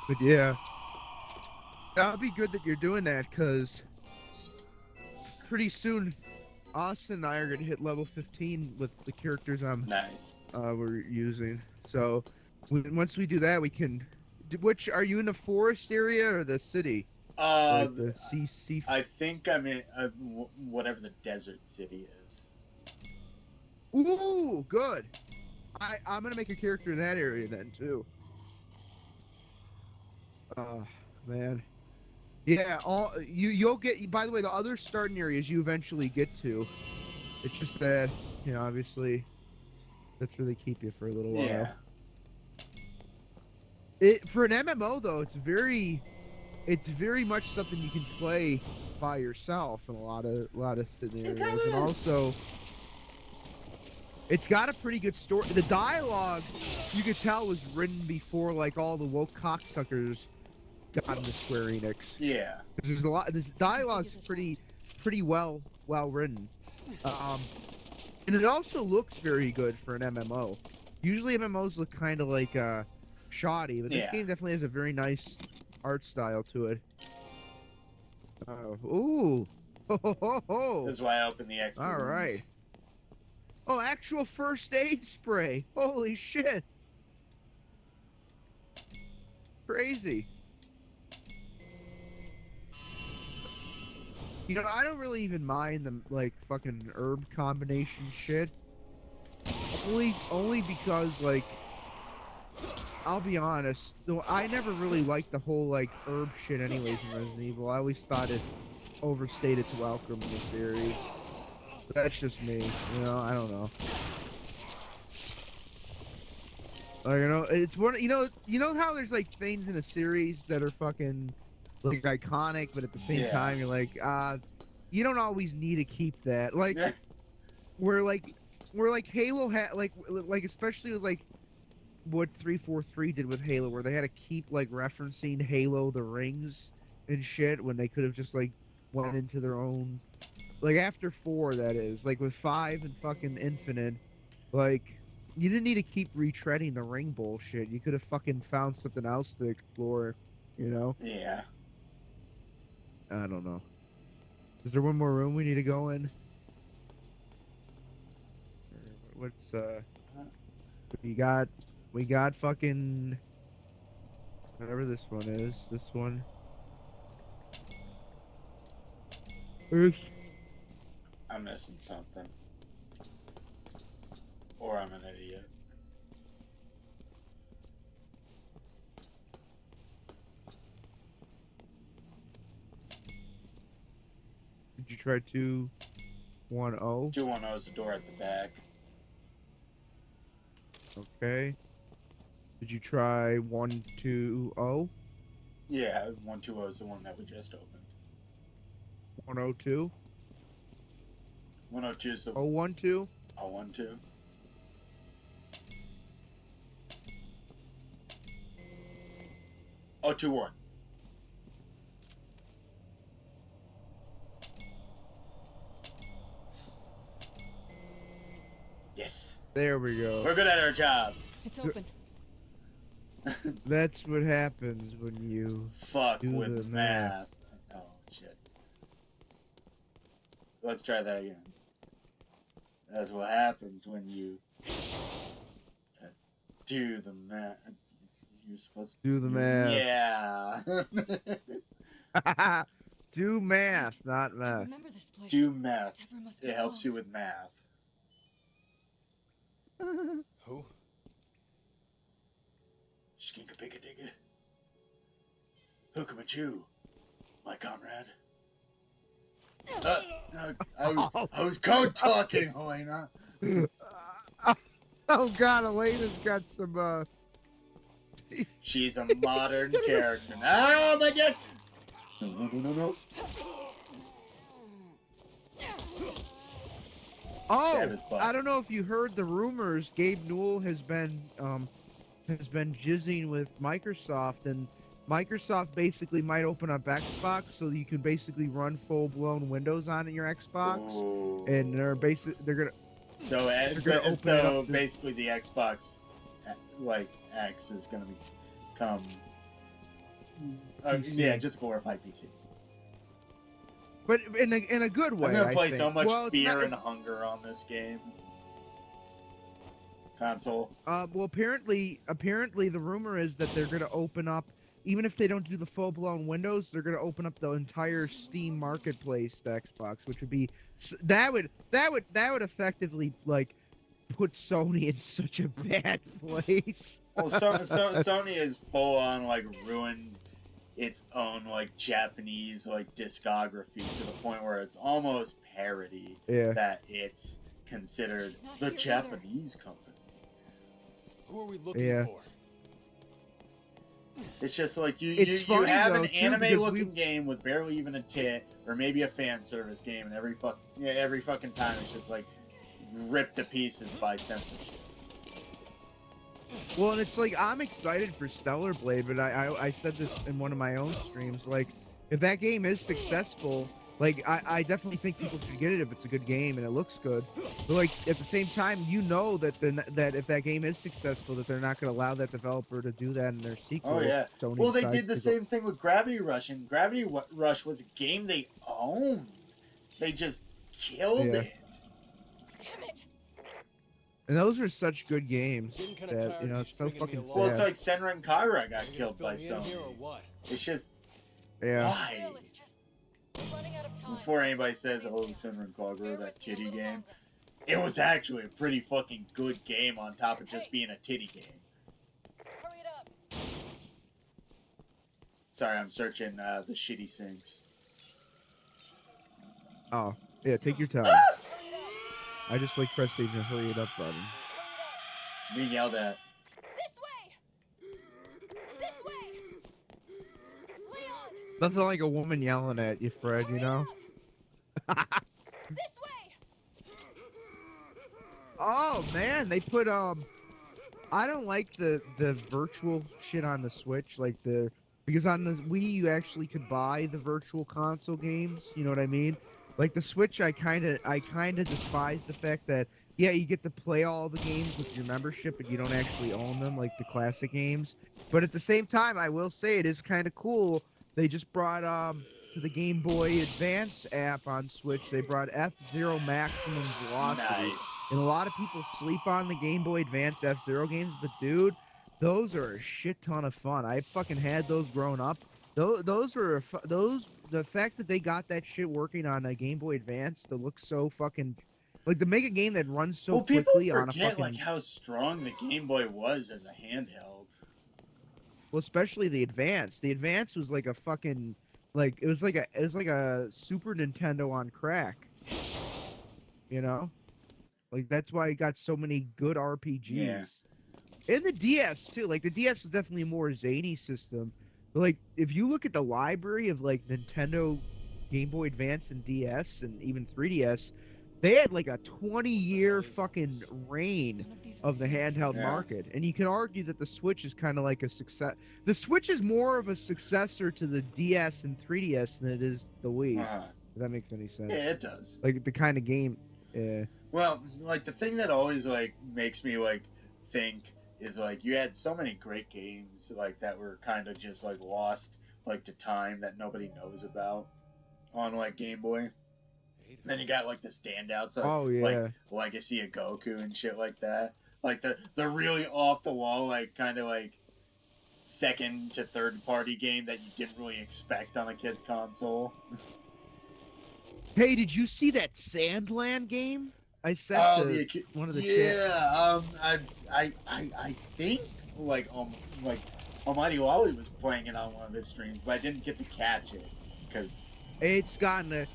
But yeah, that'll be good that you're doing that, because pretty soon Austin and I are gonna hit level 15 with the characters Nice. we're using. So once we do that, we can. Which are you in the forest area or the city? Like the sea. I think I'm in whatever the desert city is. Ooh, good. I'm gonna make a character in that area then too. Man. Yeah, you'll get. By the way, the other starting areas you eventually get to. It's just that, obviously, that's where they keep you for a little while. Yeah. For an MMO though, it's very much something you can play by yourself in a lot of scenarios, kinda and is. also it's got a pretty good story. The dialogue you could tell was written before like all the woke cocksuckers got into Square Enix. Yeah. There's a lot. This dialogue's pretty well written, and it also looks very good for an MMO. Usually MMOs look kind of like shoddy, but this Yeah. game definitely has a very nice art style to it. Ooh, ho ho ho ho! This is why I opened the extra All rooms. right. Oh, actual first aid spray! Holy shit! Crazy. You know, I don't really even mind the like fucking herb combination shit. Only because like I'll be honest, though I never really liked the whole like herb shit anyways in Resident Evil. I always thought it overstayed its welcome in the series. But that's just me, you know, I don't know. You know, it's one you know how there's like things in a series that are fucking like iconic, but at the same Yeah. time you're like, you don't always need to keep that. Like where Halo had like especially with like what 343 did with Halo, where they had to keep like referencing Halo the Rings and shit when they could have just like went into their own, like after 4 that is, like with 5 and fucking Infinite, like you didn't need to keep retreading the ring bullshit. You could have fucking found something else to explore, you know? Yeah. I don't know. Is there one more room we need to go in? What's we got fucking whatever this one is. This one. I'm missing something. Or I'm an idiot. Did you try 210? 210 is the door at the back. Okay. Did you try 120? Yeah, 120 is the one that we just opened. 102? 102 is the 012? 012. Oh, 21. Yes. There we go. We're good at our jobs. It's open. That's what happens when you Fuck do with the math. Oh, shit. Let's try that again. That's what happens when you do the math. You're supposed to do the math. Yeah. Do math, not I math. remember this place. Do math. Deborah must be It helps you close. with math. Who? Skinka pika digga. Hook'em a chew, my comrade. I was code talking, Helena. Oh god, Elena's got some She's a modern character. Oh my god! No. Oh, Stab his butt. I don't know if you heard the rumors. Gabe Newell has been jizzing with Microsoft, and Microsoft basically might open up Xbox so that you can basically run full-blown Windows on your Xbox. Ooh. And they're gonna So basically the Xbox like X is gonna become yeah, just a glorified PC. but in a good way. I'm gonna play I think. so much Well, it's fear not- and hunger on this game. Console. Well, apparently the rumor is that they're gonna open up, even if they don't do the full-blown Windows, they're gonna open up the entire Steam marketplace to Xbox, which would be that would effectively like put Sony in such a bad place. Well, Sony is full on like ruined its own like Japanese like discography to the point where it's almost parody Yeah. that it's considered He's not the here either. Japanese company. Who are we looking Yeah. for? It's just like you It's funny, have though, an too, anime because looking game with barely even a tit, or maybe a fan service game, and every fucking time it's just like ripped to pieces by censorship. Well, and it's like I'm excited for Stellar Blade, but I said this in one of my own streams. Like, if that game is successful, like I definitely think people should get it if it's a good game and it looks good. But like at the same time, you know that that if that game is successful, that they're not going to allow that developer to do that in their sequel. Oh yeah. Sony Well, they decides did the to go- same thing with Gravity Rush, and Gravity Rush was a game they owned. They just killed Yeah. it. Damn it! And those are such good games Getting kinda that tired of you it's so stringing me fucking along. Well, it's sad. like Senran Kagura got You gonna killed fill by me in here or Sony. what? It's just Yeah. why? Will, it's just we're running out of time. Before anybody says, Please "Oh, stay on. Senran Kagura, Bear that with me a titty little game," longer. it was actually a pretty fucking good game on top of just Hey. being a titty game. Hurry it up. Sorry, I'm searching the shitty sinks. Oh, yeah. Take your time. Hurry it up. I just like pressing the hurry it up button. Hurry it Being yelled at. up. This way. This way. Leon. Nothing like a woman yelling at you, Fred. You Hurry it know. up. This way. Oh man, they put I don't like the virtual shit on the Switch, like because on the Wii you actually could buy the virtual console games, you know what I mean? Like the Switch I kinda despise the fact that yeah, you get to play all the games with your membership but you don't actually own them like the classic games. But at the same time I will say it is kinda cool. They just brought to the Game Boy Advance app on Switch, they brought F-Zero Maximum Velocity. Nice. And a lot of people sleep on the Game Boy Advance F-Zero games, but dude, those are a shit ton of fun. I fucking had those growing up. Those were the fact that they got that shit working on a Game Boy Advance that looks so fucking like to make a game that runs so Well, people quickly on a forget fucking like how strong the Game Boy was as a handheld. well, especially the Advance. The Advance was like a fucking like it was like a Super Nintendo on crack. You know? Like that's why it got so many good RPGs. Yeah. And the DS too. Like the DS was definitely a more zany system. But like if you look at the library of like Nintendo Game Boy Advance and DS and even 3DS, they had like a 20-year fucking reign None of these of the were here. handheld Yeah. market. And you can argue that the Switch is kind of like a success. The Switch is more of a successor to the DS and 3DS than it is the Wii. If that makes any sense. Yeah, it does. Like the kind of game. Yeah. Well, like the thing that always like makes me like think is like you had so many great games like that were kind of just like lost like to time that nobody knows about on like Game Boy. Then you got like the standouts like, Oh yeah. like Legacy of Goku and shit like that. Like the really off the wall like kind of like second to third party game that you didn't really expect on a kid's console. Hey, did you see that Sandland game? I sent Oh, to one of the chat. yeah. I think like Almighty Wally was playing it on one of his streams, but I didn't get to catch it because It's gotten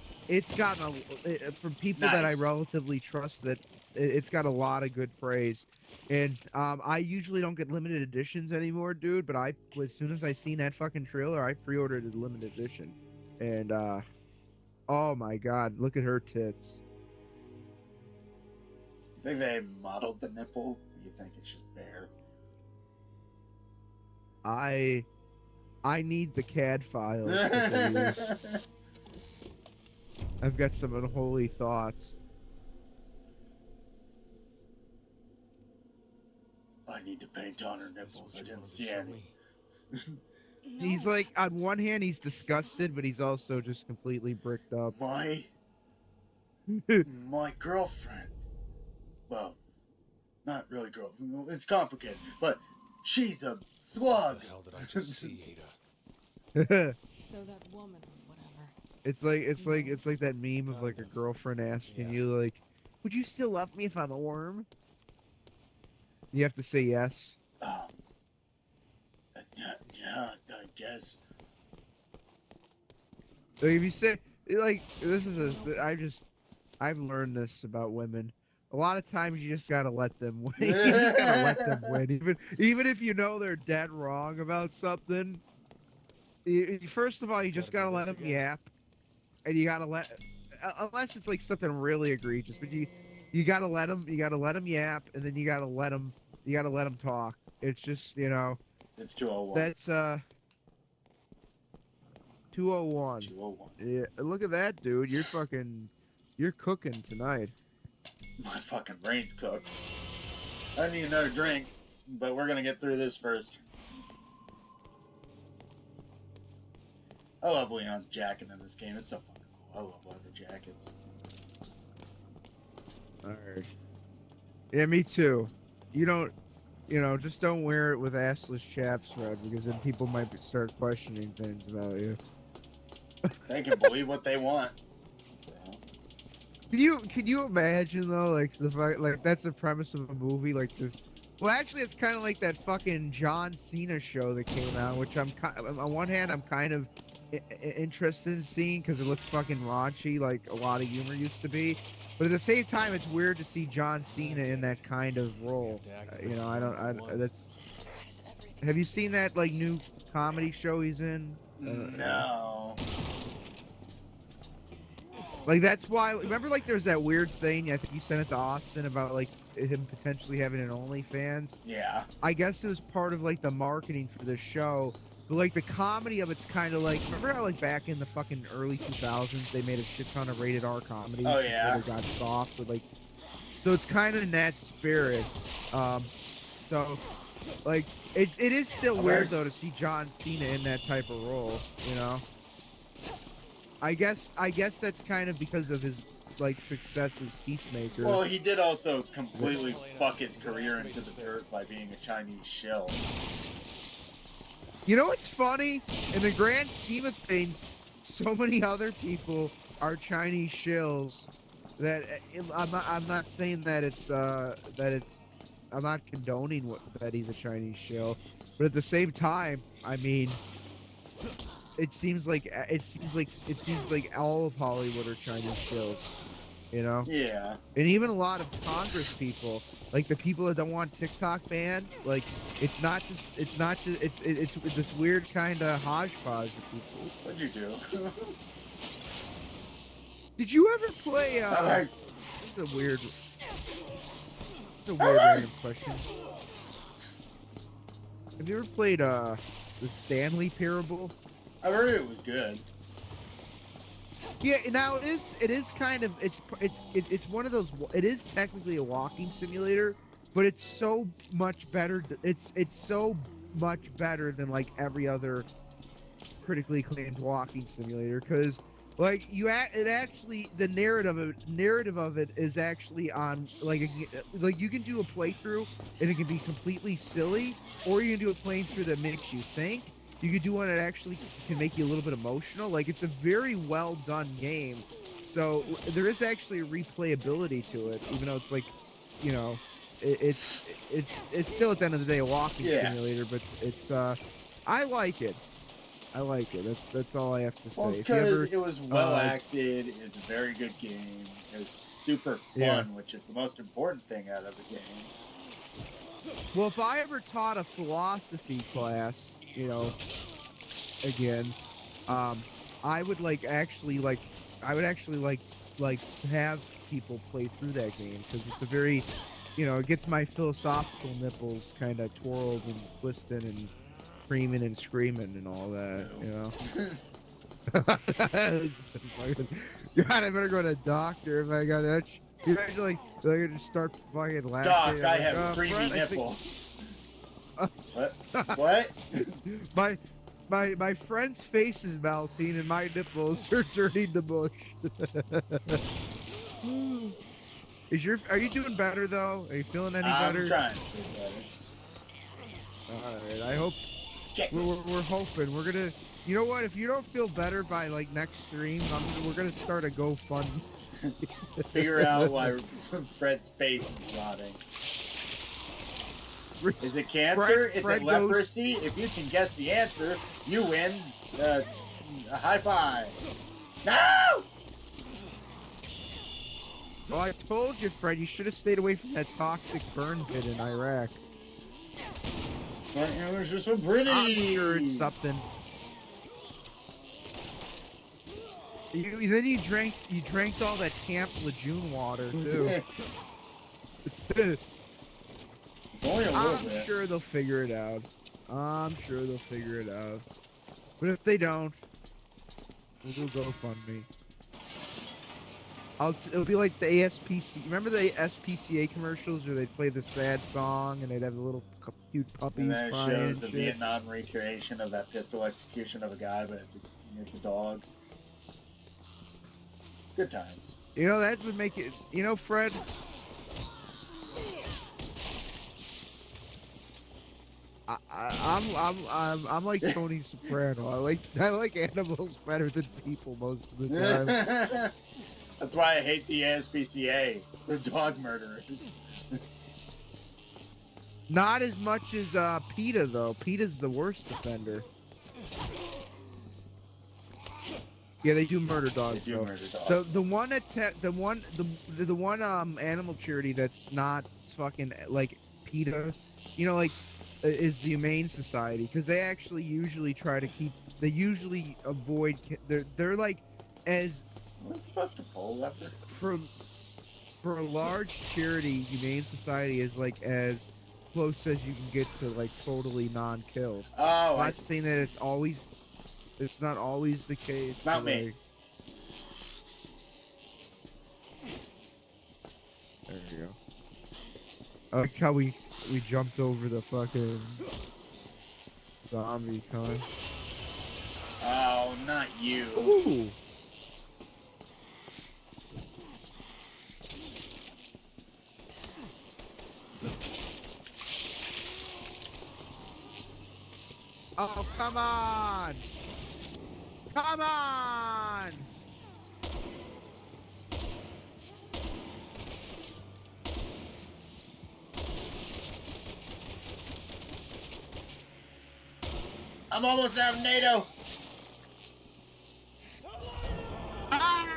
from people that I Nice. relatively trust that it's got a lot of good praise. And I usually don't get limited editions anymore, dude. But as soon as I seen that fucking trailer, I pre-ordered the limited edition. And oh my god, look at her tits. you think they modeled the nipple. Or you think it's just bare? I need the CAD files. that they use. I've got some unholy thoughts. I need to paint on her nipples. I didn't see any. He's No. like, on one hand, he's disgusted, but he's also just completely bricked up. My girlfriend. Well, not really girlfriend. It's complicated, but she's a slug. What the hell did I just see, Ada? So that woman or whatever. It's like that meme of like a girlfriend asking you like, "Would you still love me if I'm a worm?" You have to say yes. Yeah, I guess. Like if you say like this is I've learned this about women. a lot of times you just gotta let them win. You just gotta let them win, even if you know they're dead wrong about something. First of all, you just gotta let them yap, and you gotta let, unless it's like something really egregious, but you gotta let them yap, and then you gotta let them talk. It's just It's 201. that's 201. 201. Yeah, look at that, dude. You're cooking tonight. My fucking brain's cooked. I need another drink, but we're gonna get through this first. I love Leon's jacket in this game. It's so fucking cool. I love leather jackets. Alright. Yeah, me too. Just don't wear it with assless chaps, Fred, because then people might start questioning things about you. They can believe what they want. Can you imagine though, like that's the premise of a movie, well, actually, it's kind of like that fucking John Cena show that came out, which on one hand I'm kind of interested in seeing because it looks fucking raunchy, like a lot of humor used to be. But at the same time, it's weird to see John Cena in that kind of role. Have you seen that like new comedy show he's in? No. Like that's why. Remember, like there's that weird thing. I think you sent it to Austin about like him potentially having an OnlyFans. Yeah. I guess it was part of like the marketing for this show. But like the comedy of it's kind of like, remember how like back in the fucking early 2000s they made a shit ton of rated R comedy? Oh yeah. They got soft with like, so it's kind of in that spirit. So like it is still weird though to see John Cena in that type of role, I guess that's kind of because of his like success as Peacemaker. Well, he did also completely fuck his career into the dirt by being a Chinese shill. You know what's funny? In the grand scheme of things, so many other people are Chinese shills that I'm not saying that it's I'm not condoning that he's a Chinese shill, but at the same time, I mean, it seems like all of Hollywood are Chinese shills, Yeah. And even a lot of Congress people, like the people that don't want TikTok banned, like it's this weird kind of hodgepodge of people. What'd you do? Did you ever play? Alright. This is a weird random question. Have you ever played the Stanley Parable? I heard it was good. Yeah, now it is kind of it's one of those. It is technically a walking simulator, but it's so much better. It's so much better than like every other critically acclaimed walking simulator, because like it actually, the narrative of it is actually on like you can do a playthrough and it can be completely silly, or you can do a playthrough that makes you think. You could do one that actually can make you a little bit emotional. Like, it's a very well done game. So there is actually a replayability to it, even though it's like, it's still at the end of the day a walking simulator. But it's I like it. That's all I have to say. Well, it's because it was well acted. It's a very good game. It was super fun, which is the most important thing out of the game. Well, if I ever taught a philosophy class, again, I would actually have people play through that game, because it's a very, it gets my philosophical nipples kind of twirled and twisted and creaming and screaming and all that, God, I better go to a doctor if I got that. You actually like just start fucking laughing. Doc, I have creamy nipples. What? My friend's face is melting and my nipples are turning to mush. Are you doing better though? Are you feeling any better? I'm trying to feel better. Alright, I hope we're hoping. We're gonna, you know what, if you don't feel better by like next stream, we're gonna start a GoFundMe. Figure out why Fred's face is rotting. Is it cancer? Is it leprosy? If you can guess the answer, you win a high five. No! Oh, I told you, Fred, you should have stayed away from that toxic burn pit in Iraq. But it was just so pretty. I'm sure it's something. Then you drank all that Camp Lejeune water too. It's only a little I'm bit. sure they'll figure it out. I'm sure they'll figure it out. But if they don't, we'll do GoFundMe. It'll be like the ASPC. Remember the SPCA commercials where they'd play the sad song and they'd have the little cute puppies And then it crying shows the and shit? Vietnam recreation of that pistol execution of a guy, but it's a dog. Good times. You know, that would make it. You know, Fred. I'm like Tony Soprano. I like animals better than people most of the time. That's why I hate the ASPCA. They're dog murderers. Not as much as PETA though. PETA's the worst offender. Yeah, they do murder dogs. They do murder dogs. So the one animal charity that's not fucking like PETA, you know, like is the Humane Society, because they actually usually try to keep. They usually avoid. They're like as. Am I supposed to pull left? For a large charity, Humane Society is like as close as you can get to like totally non-kill. Oh, I'm I not see. saying that it's not always the case. Not but, me. like, there you go. I like how we jumped over the fucking zombie con. Oh, not you. Ooh. Oh, come on! Come on! I'm almost out of NATO. Ah!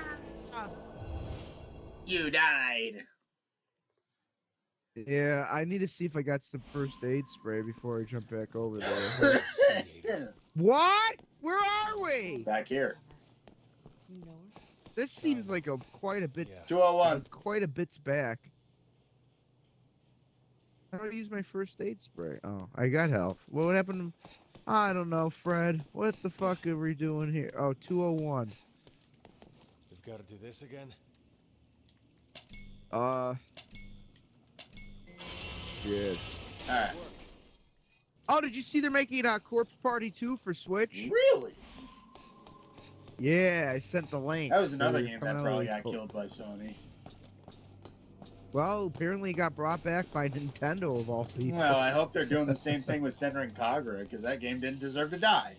You died. Yeah, I need to see if I got some first aid spray before I jump back over there. What? Where are we? Back here. North? This seems like quite a bit. Yeah. 201. Quite a bit's back. How do I use my first aid spray? Oh, I got health. What happened? I don't know, Fred. What the fuck are we doing here? Oh, 201. We've got to do this again. Shit. Alright. Oh, did you see they're making a Corpse Party 2 for Switch? Really? Yeah, I sent the link. That was another They're game that coming out probably like- got killed by Sony. Well, apparently it got brought back by Nintendo of all people. Well, I hope they're doing the same thing with Senran Kagura, because that game didn't deserve to die.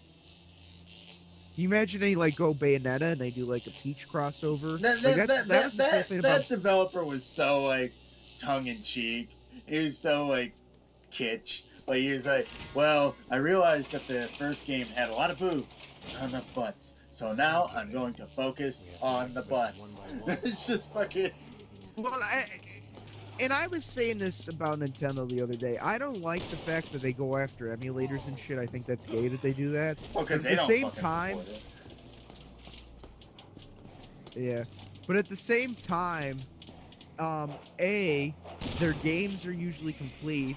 Can you imagine they like go Bayonetta and they do like a Peach crossover? That, Like, that, that's- that, was the that, cool that, thing that about- developer was so, like, tongue-in-cheek. He was so, like, kitsch. Like, he was like, well, I realized that the first game had a lot of boobs, not enough butts. So now I'm going to focus on the butts. It's just fucking... Well, I was saying this about Nintendo the other day. I don't like the fact that they go after emulators and shit. I think that's gay that they do that. Well, because At they the don't same fucking time- support it. Yeah, but at the same time, A, their games are usually complete.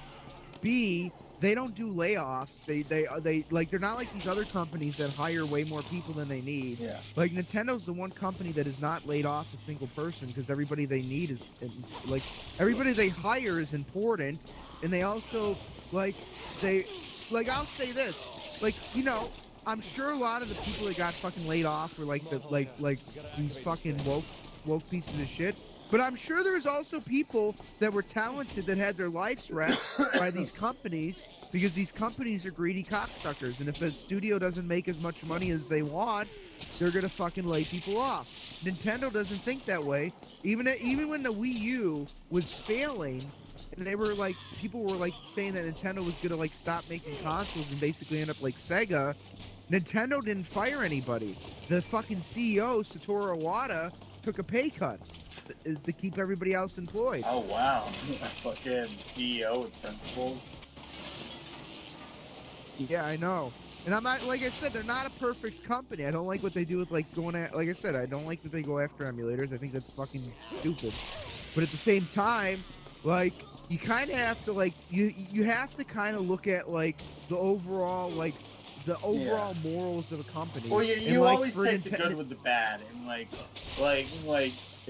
B, they don't do layoffs. They like they're not like these other companies that hire way more people than they need. Yeah. Like Nintendo's the one company that has not laid off a single person because everybody they need is like everybody they hire is important, and they also like I'll say this, like, you know, I'm sure a lot of the people that got fucking laid off were like these fucking woke pieces of shit. But I'm sure there's also people that were talented that had their lives wrecked by these companies because these companies are greedy cocksuckers. And if a studio doesn't make as much money as they want, they're gonna fucking lay people off. Nintendo doesn't think that way. Even when the Wii U was failing, and they were like, people were like saying that Nintendo was gonna like stop making consoles and basically end up like Sega. Nintendo didn't fire anybody. The fucking CEO, Satoru Iwata, took a pay cut. to keep everybody else employed. Oh wow, a fucking CEO with principles. Yeah, I know. And I'm not, like I said, they're not a perfect company. I don't like what they do with, like, going at, like I said, I don't like that they go after emulators. I think that's fucking stupid. But at the same time, like, you kind of have to, like, you have to kind of look at, like, the overall morals of a company. Well, And, you like, always for take the good with the bad, and like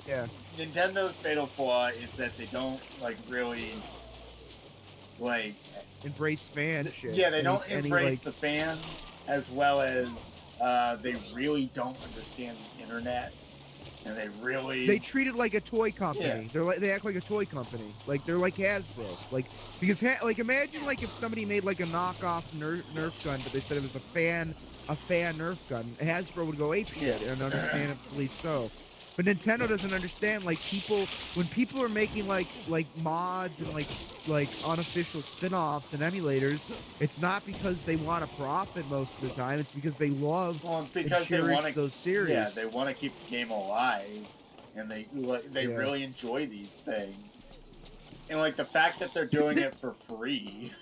yeah, Nintendo's fatal flaw is that they don't like really like embrace fan shit. yeah, they Any- don't any, embrace like, the fans as well as they really don't understand the internet, and they really they treat it like a toy company. Yeah. They're like, they act like a toy company. Like, they're like Hasbro. Like, because like, imagine like if somebody made like a knockoff Nerf gun, but they said it was a fan Nerf gun. Hasbro would go ape shit, and understandably so. But Nintendo doesn't understand. Like, when people are making like mods and like unofficial spin-offs and emulators, it's not because they want to profit most of the time. It's because they love well, it's because they and cherish want to those series. Yeah, they want to keep the game alive, and they Yeah. really enjoy these things, and like the fact that they're doing it for free.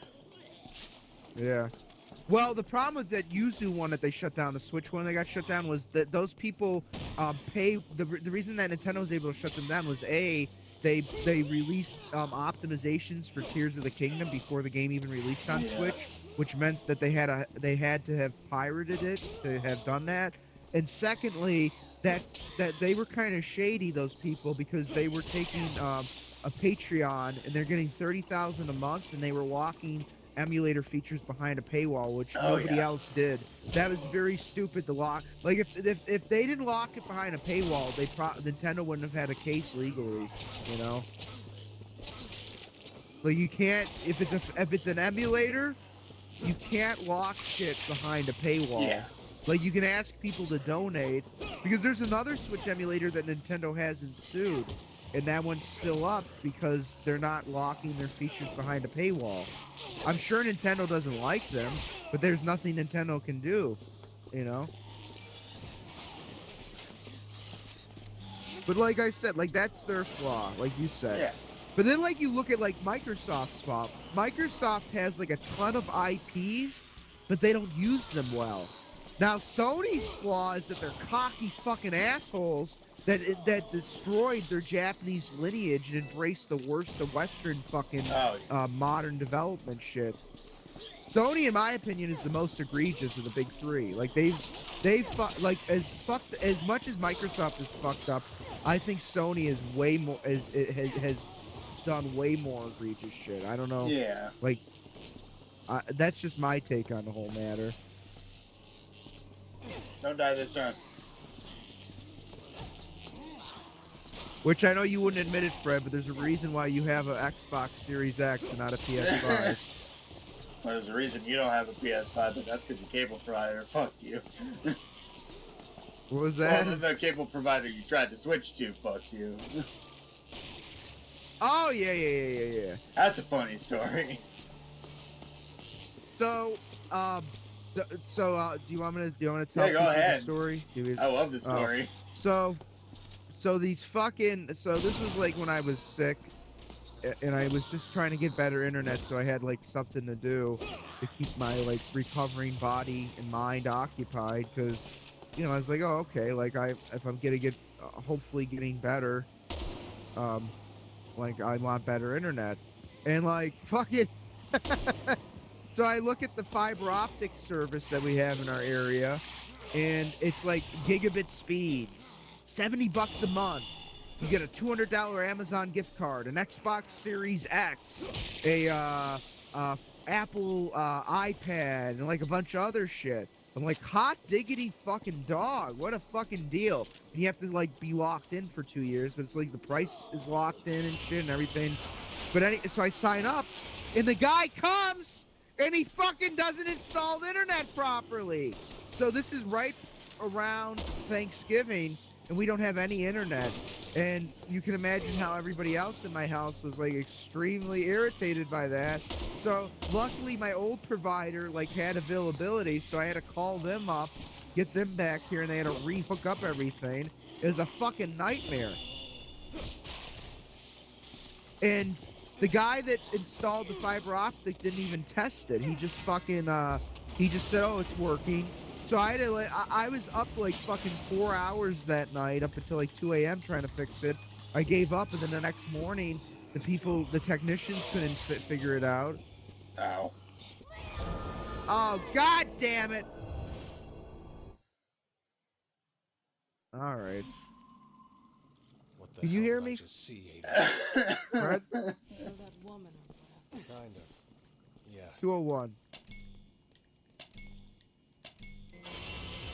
Yeah. Well, the problem with that Yuzu one that they shut down, the Switch one that got shut down, was that those people pay. The reason that Nintendo was able to shut them down was they released optimizations for Tears of the Kingdom before the game even released on Yeah. Switch, which meant that they had to have pirated it to have done that. And secondly, that they were kind of shady, those people, because they were taking a Patreon and they're getting 30,000 a month, and they were locking emulator features behind a paywall, which nobody else did. That was very stupid to lock. Like, if they didn't lock it behind a paywall, Nintendo wouldn't have had a case legally, you know. Like, you can't, if it's an emulator, you can't lock shit behind a paywall. Yeah. Like, you can ask people to donate, because there's another Switch emulator that Nintendo hasn't sued, and that one's still up because they're not locking their features behind a paywall. I'm sure Nintendo doesn't like them, but there's nothing Nintendo can do, you know? But like I said, like, that's their flaw, like you said. Yeah. But then, like, you look at, like, Microsoft's flaw. Microsoft has, like, a ton of IPs, but they don't use them well. Now, Sony's flaw is that they're cocky fucking assholes that destroyed their Japanese lineage and embraced the worst of Western fucking modern development shit. Sony, in my opinion, is the most egregious of the big three. Like, as much as Microsoft is fucked up, I think Sony is way more has done way more egregious shit. I don't know. Yeah. Like, that's just my take on the whole matter. Don't die this time. Which I know you wouldn't admit it, Fred, but there's a reason why you have an Xbox Series X and not a PS5. Well, there's a reason you don't have a PS5, but that's because your cable provider fucked you. What was that? Well, the cable provider you tried to switch to fucked you. Oh, yeah. That's a funny story. So, do you want me to tell Yeah, go people ahead. the story? I love the story. So this was like when I was sick, and I was just trying to get better internet, so I had like something to do to keep my like recovering body and mind occupied, because, you know, I was like, oh, okay, like if I'm gonna get hopefully getting better, like, I want better internet, and like fucking. So I look at the fiber optic service that we have in our area, and it's like gigabit speeds, $70 a month. You get a $200 Amazon gift card, an Xbox Series X, a Apple iPad, and like a bunch of other shit. I'm like, hot diggity fucking dog, what a fucking deal. And you have to like be locked in for 2 years, but it's like the price is locked in and shit and everything. But so I sign up, and the guy comes, and he fucking doesn't install the internet properly. So this is right around Thanksgiving, and we don't have any internet. And you can imagine how everybody else in my house was like extremely irritated by that. So luckily my old provider like had availability, so I had to call them up, get them back here, and they had to re-hook up everything. It was a fucking nightmare. And the guy that installed the fiber optic didn't even test it. He just fucking he just said, "Oh, it's working." So I had to like I was up like fucking 4 hours that night up until like 2 a.m. trying to fix it. I gave up, and then the next morning, the technicians couldn't figure it out. Ow. Oh, god damn it! All right. What the Can you hell hear did I me? just see, Fred? So that woman or whatever. Kinda. Yeah. 201.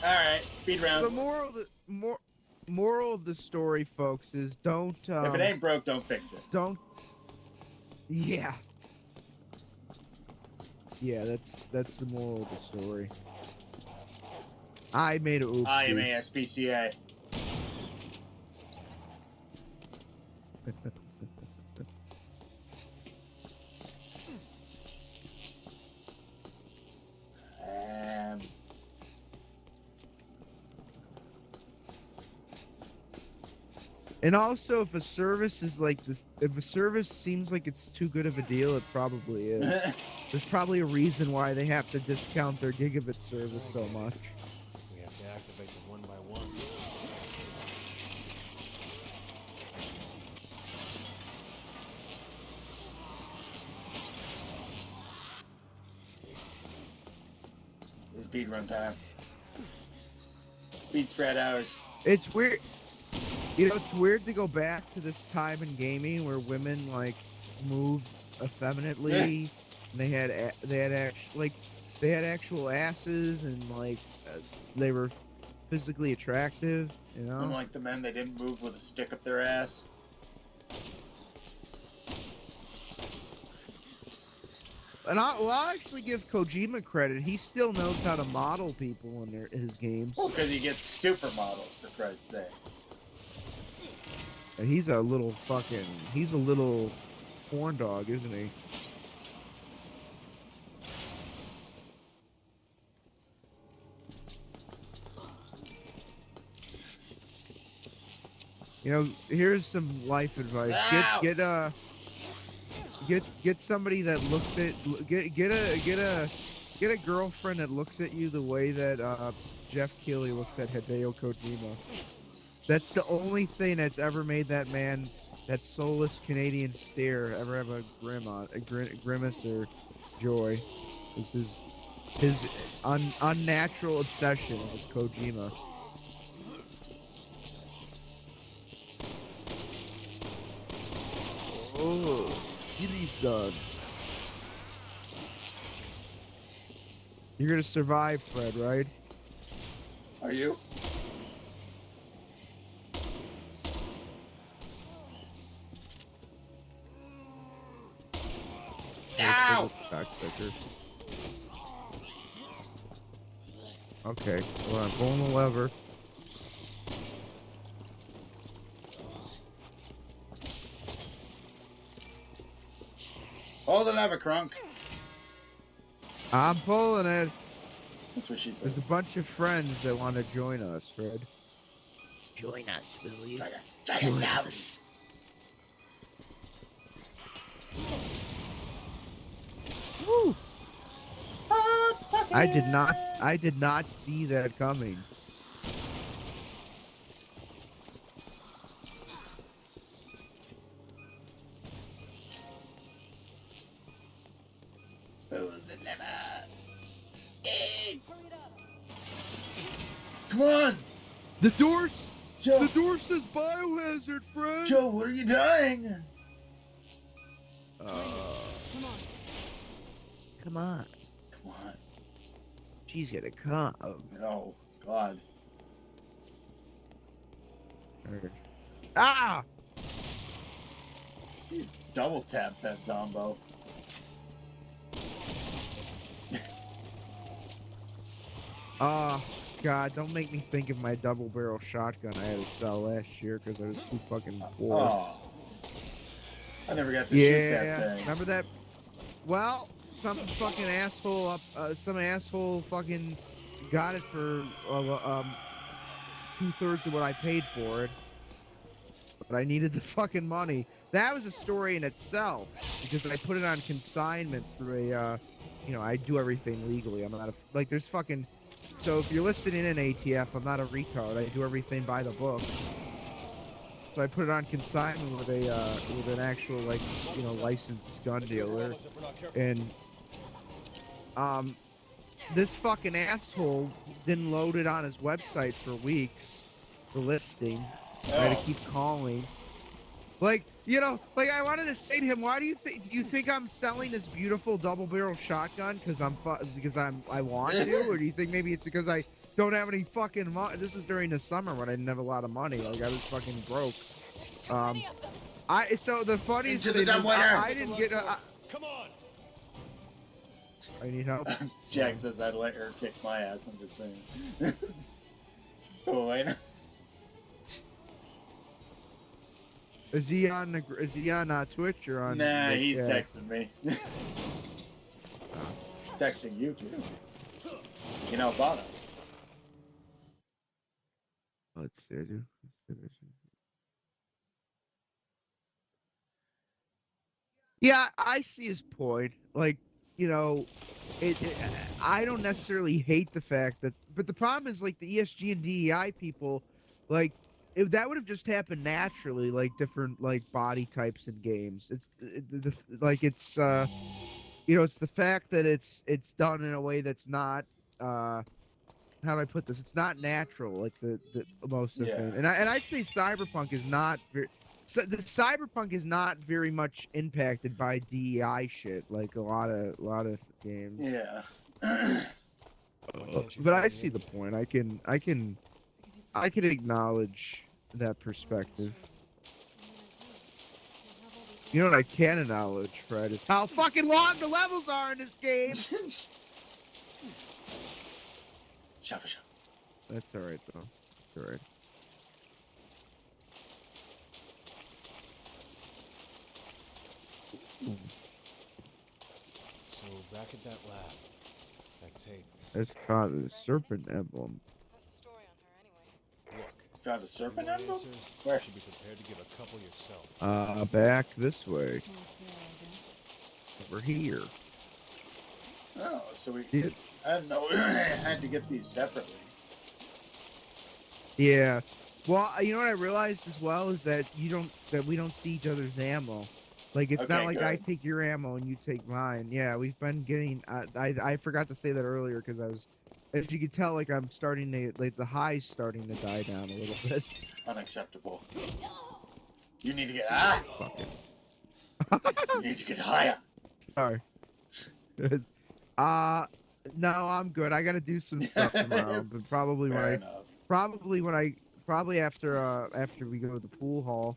All right, speed round. The moral of the story, folks, is don't If it ain't broke, don't fix it. don't. Yeah. Yeah, that's the moral of the story. I made it. I am ASPCA. And also, if a service is like this, if a service seems like it's too good of a deal, it probably is. There's probably a reason why they have to discount their gigabit service so much. We have to activate them one by one. Speed run time. Speed strat hours. It's weird. You know, it's weird to go back to this time in gaming where women like moved effeminately. And they had actual asses and like they were physically attractive. You know. Unlike the men, they didn't move with a stick up their ass. And I'll actually give Kojima credit. He still knows how to model people in his games. Well, because he gets supermodels, for Christ's sake. And he's a little porn dog, isn't he? You know, here's some life advice. Ow! Get somebody that looks at get a girlfriend that looks at you the way that Jeff Keighley looks at Hideo Kojima. That's the only thing that's ever made that man, that soulless Canadian stare, ever have a grimace or joy. Is his unnatural obsession with Kojima. Oh. Get these done. You're gonna survive, Fred, right? Are you? Ow! Okay, hold on, pulling the lever. Hold the lever, Crunk. I'm pulling it. That's what she said. There's a bunch of friends that want to join us, Fred. Join us, will you? Join us. Join us now. Woo! I did not see that coming. Pull the lever. In. Hurry it up. Come on, The door Joe. says biohazard, Fred. Joe, what are you dying? Come on. Come on. Come on. She's gonna come. Oh, God. Ah! You double tap that zombo. Oh, God, don't make me think of my double barrel shotgun I had to sell last year because I was too fucking poor. Oh. I never got to shoot that thing. Remember that? Well, some fucking asshole fucking got it for 2/3 of what I paid for it. But I needed the fucking money. that was a story in itself because I put it on consignment through a, you know, I do everything legally. I'm not a, like, there's fucking, so if you're listening in ATF, I'm not a retard. I do everything by the book. So I put it on consignment with an actual, like, you know, licensed gun dealer, and this fucking asshole didn't load it on his website for weeks, the listing. I had to keep calling. Like, you know, like I wanted to say to him, why do you think I'm selling this beautiful double-barrel shotgun because I want to, or do you think maybe it's because I don't have any fucking money? This is during the summer when I didn't have a lot of money. Like I was fucking broke. There's too many of them. So the funniest Into the thing is dumbwaiter. I didn't get. Come on. I need help. Jack says I'd let her kick my ass. I'm just saying. Cool, ain't it? Is he on Twitch or on? Nah, like, he's texting me. Texting you too. You know about it. Let's see. I do. Yeah, I see his point. Like, you know, I don't necessarily hate the fact that, but the problem is like the ESG and DEI people, like, if that would have just happened naturally, like different like body types in games. Like it's you know, it's the fact that it's done in a way that's not how do I put this? It's not natural, like the most of the things. And I'd say Cyberpunk is not very. So the Cyberpunk is not very much impacted by DEI shit, like a lot of games. Yeah. But I see the point. I can acknowledge that perspective. You know what I can acknowledge, Fred, is how fucking long the levels are in this game. Shove. That's alright though. That's alright. So back at that lab, that tape. That's called the serpent emblem. What's the story on her anyway? Look, Found a serpent you want emblem? answers? Where? You should be prepared to give a couple yourself. Back this way. Not fair, I guess. Over here. Oh, so we. Yeah. I didn't know we had to get these separately. Yeah. Well, you know what I realized as well is that we don't see each other's ammo. Like it's not Okay, like I good. take your ammo and you take mine. Yeah, we've been getting. I forgot to say that earlier because I was, as you can tell, like I'm starting to like the high's starting to die down a little bit. Unacceptable. You need to get Fuck it. You need to get higher. Sorry. No, I'm good. I gotta do some stuff tomorrow, but probably Fair when enough. probably after we go to the pool hall.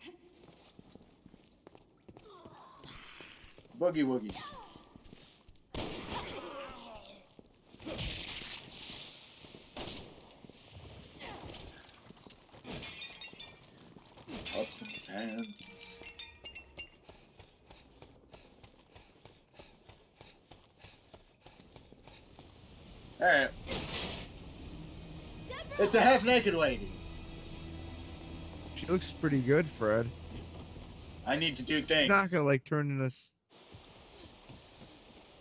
It's boogie woogie. Ups and downs. Alright. It's a half-naked lady. She looks pretty good, Fred. I need to do She's things. not gonna like turn in us.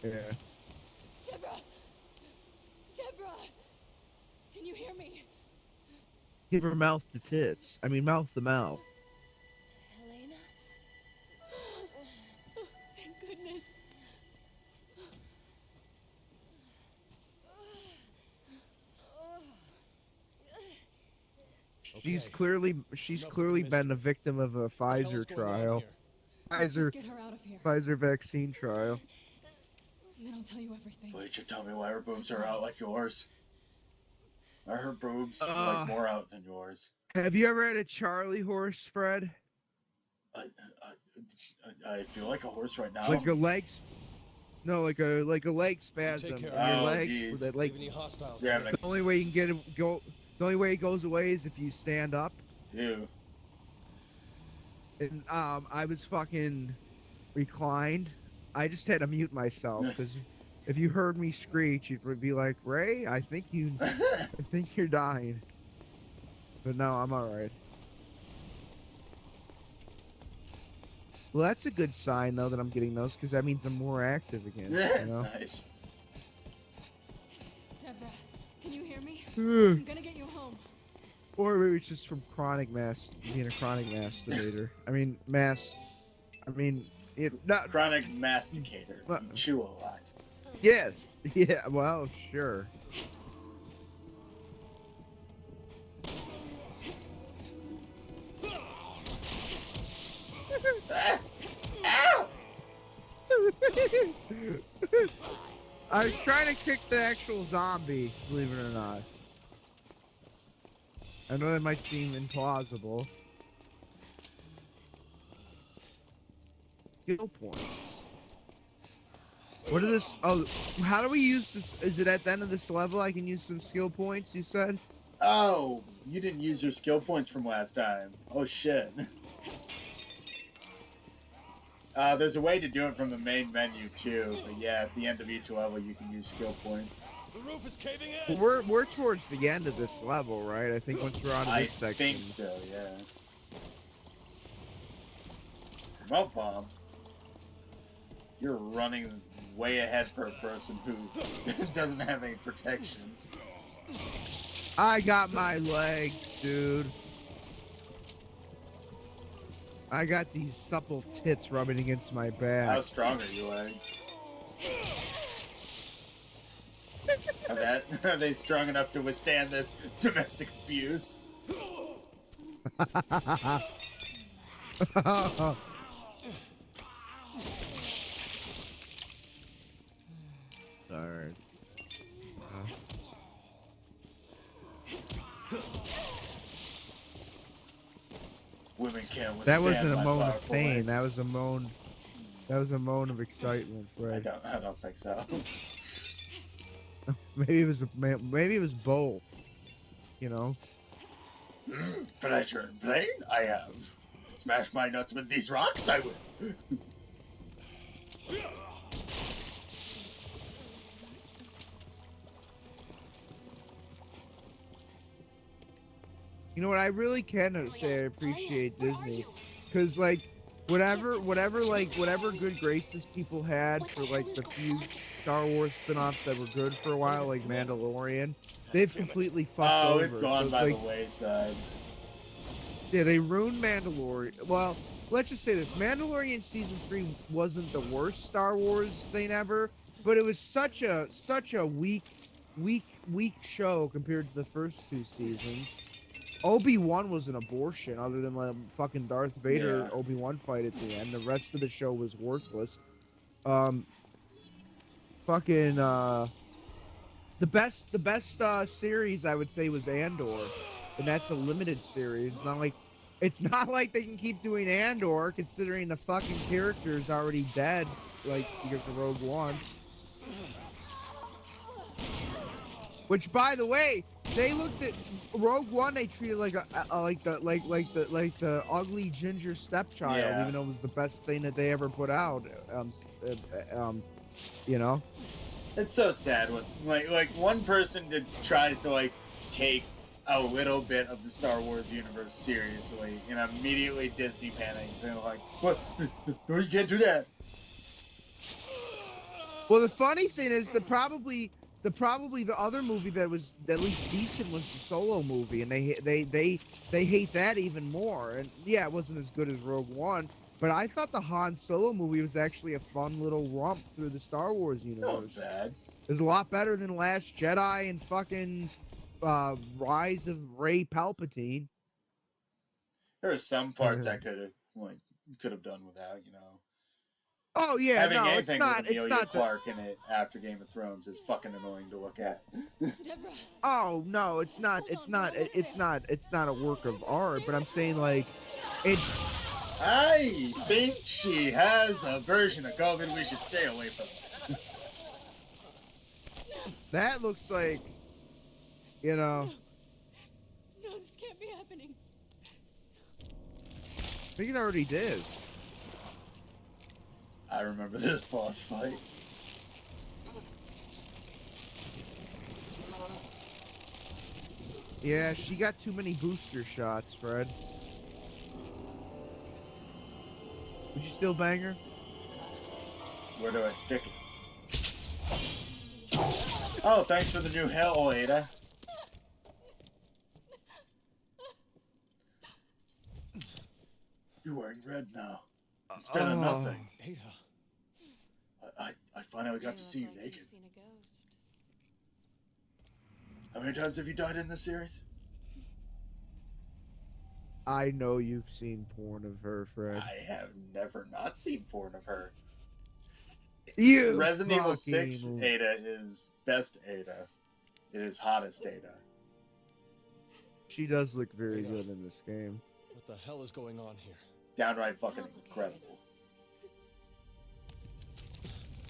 Yeah. Deborah! Deborah! Can you hear me? Give her mouth to tits. I mean, mouth to mouth. Helena? Thank goodness. She's Okay. clearly been a victim of a What the hell Pfizer is going on trial. here? Let's just get her out of here. Pfizer vaccine trial. And then I'll tell you everything. Please, you tell me why her boobs are out like yours. Are her boobs Uh. like more out than yours? Have you ever had a Charlie horse, Fred? I feel like a horse right now. Like a legs? No, like a leg spasm. care in of your it. Oh, leg. geez. With that, like, Leave any hostiles Yeah, there. but- the only way you can get it go. The only way it goes away is if you stand up. Ew. And I was fucking reclined. I just had to mute myself because if you heard me screech, it would be like, Ray, I think you're dying. But no, I'm all right. Well, that's a good sign though that I'm getting those because that means I'm more active again. You know. Nice. Deborah, can you hear me? Ugh. I'm gonna get you home. Or maybe it's just from being a chronic masturbator. I mean, not. Chronic masticator. What? You chew a lot. Yes. Yeah. Well, sure. Ah! Ow! I was trying to kick the actual zombie, believe it or not. I know that might seem implausible. Skill points. What is this? Oh, how do we use this? Is it at the end of this level I can use some skill points, you said? Oh, you didn't use your skill points from last time. Oh, shit. There's a way to do it from the main menu, too. But yeah, at the end of each level, you can use skill points. The roof is caving in. We're towards the end of this level, right? I think once we're on I this section. think so, yeah. Well, Palm, you're running way ahead for a person who doesn't have any protection. I got my legs, dude. I got these supple tits rubbing against my back. How strong are your legs? Are they strong enough to withstand this domestic abuse? Alright. Women can't withstand That wasn't a my moan of powerful pain. legs. That was a moan. That was a moan of excitement, Fred. I don't think so. Maybe it was both. You know. Pleasure and pain I have. Smash my nuts with these rocks, I will. You know what? I really can say I appreciate Disney, because like whatever good graces people had for like the few Star Wars spin-offs that were good for a while, like Mandalorian, they've completely fucked over. Oh, it's gone So, by like, the wayside. yeah, they ruined Mandalorian. Well, let's just say this: Mandalorian season 3 wasn't the worst Star Wars thing ever, but it was such a weak show compared to the first 2 seasons. Obi-Wan was an abortion, other than like fucking Darth Vader Yeah. Obi-Wan fight at the end. The rest of the show was worthless. The best series I would say was Andor, and that's a limited series. It's not like they can keep doing Andor, considering the fucking character's already dead, like because of Rogue One. Which, by the way, they looked at Rogue One. They treated like the ugly ginger stepchild, Yeah. even though it was the best thing that they ever put out. You know. It's so sad when like one person tries to like take a little bit of the Star Wars universe seriously, and immediately Disney panics and like, what? No, you can't do that. Well, the funny thing is that probably the other movie that was at least decent was the Solo movie, and they hate that even more. And yeah, it wasn't as good as Rogue One, but I thought the Han Solo movie was actually a fun little romp through the Star Wars universe. Not bad. It was a lot better than Last Jedi and fucking Rise of Rey Palpatine. There are some parts I could have done without, you know. Oh yeah, Having no, anything with it's Amelia not Clark in it after Game of Thrones is fucking annoying to look at. Deborah, Oh no, it's not a work of art. But I'm saying like, it. I think she has a version of COVID we should stay away from. That looks like, you know. no, this can't be happening. I think it already did. I remember this boss fight. Yeah, she got too many booster shots, Fred. Would you still bang her? Where do I stick it? Oh, thanks for the new hell, Ada. You're wearing red now. Instead of nothing. Ada. I finally got to see you Like naked. you've seen a ghost. How many times have you died in this series? I know you've seen porn of her, Fred. I have never not seen porn of her. You Resident Evil 6 fucking- Ada is best Ada. It is hottest Ada. She does look very Ada. good in this game. What the hell is going on here? Downright fucking Complicated. incredible.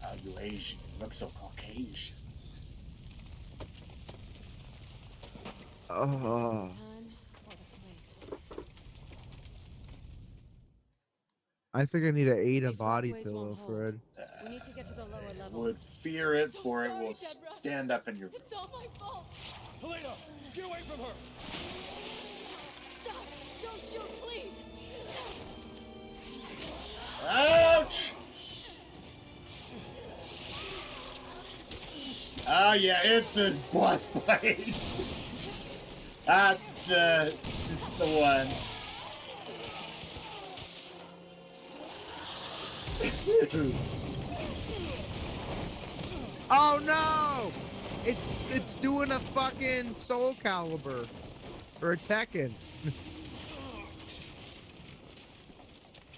Oh, you Asian. You look so Caucasian. Oh. This is the time or the place. I think I need to aid a These body walkways pillow, won't hold. Fred. We need to get to the lower I would levels. fear it, So for it sorry, will Deborah. stand up in your room. It's all my fault. Helena, get away from her! Stop! Don't shoot, please! Ouch! Oh yeah, it's this boss fight. It's the one. Oh no! It's doing a fucking Soul Calibur. Or a Tekken.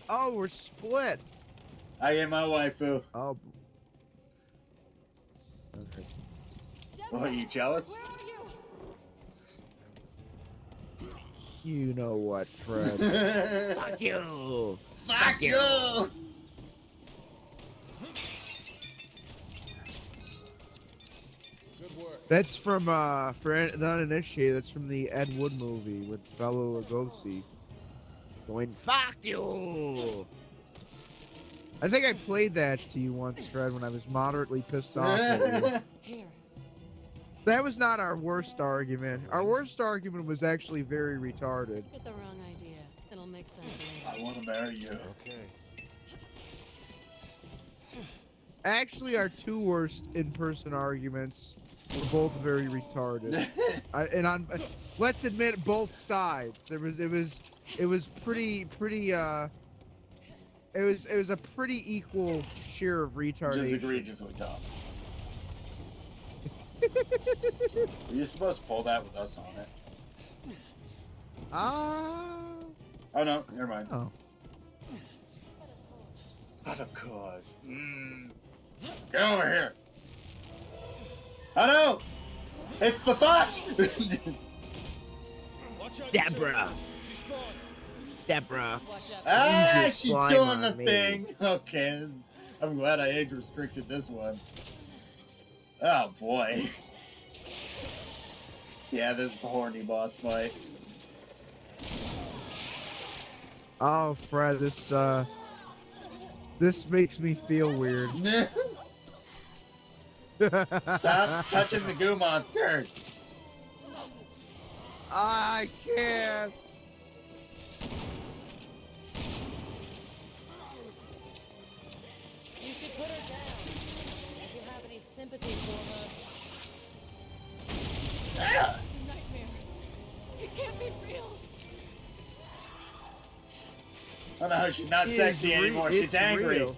Oh, we're split. I am my waifu. Oh. Okay. Oh, are you jealous? Where are you? You know what, Fred? Fuck you! Fuck you! Good work. That's from, for the uninitiated, that's from the Ed Wood movie with Bela Lugosi. Going, fuck you! I think I played that to you once, Fred, when I was moderately pissed off at you. Here. That was not our worst argument. Our worst argument was actually very retarded. Get the wrong idea. It'll make sense I later. want to marry you. Okay. Actually, our two worst in-person arguments were both very retarded. Let's admit both sides. It was pretty it was a pretty equal share of retardation. Just egregiously dumb. Were you supposed to pull that with us on it? Oh no, never mind. Oh. But of course. Get over here. Oh no! It's the thought! Watch out, Deborah. She's strong. Deborah. Watch out. Ah, just she's climb doing on the me. thing. Okay, I'm glad I age restricted this one. Oh boy. Yeah, this is the horny boss fight. Oh, Fred, this makes me feel weird. Stop touching the goo monster. I can't. You should put her down. If you have any sympathy for her. Ah! It's a nightmare. It can't be real. Oh no, she's not It's sexy re- anymore. She's it's angry. real.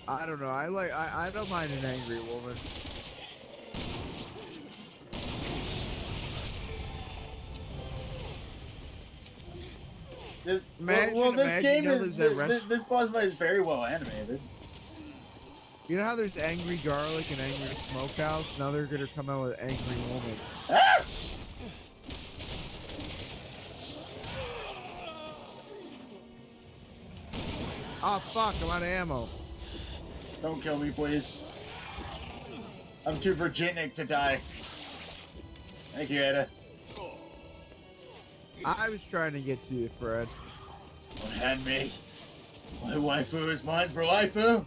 I don't know. I don't mind an angry woman. This, Imagine- well, this imagine, game you know, is there's that this boss fight is very well animated. You know how there's angry garlic and angry smokehouse? Now they're gonna come out with angry woman. Ah! Oh fuck! I'm out of ammo. Don't kill me, please. I'm too virginic to die. Thank you, Ada. I was trying to get to you, Fred. Don't hand me. My waifu is mine for waifu.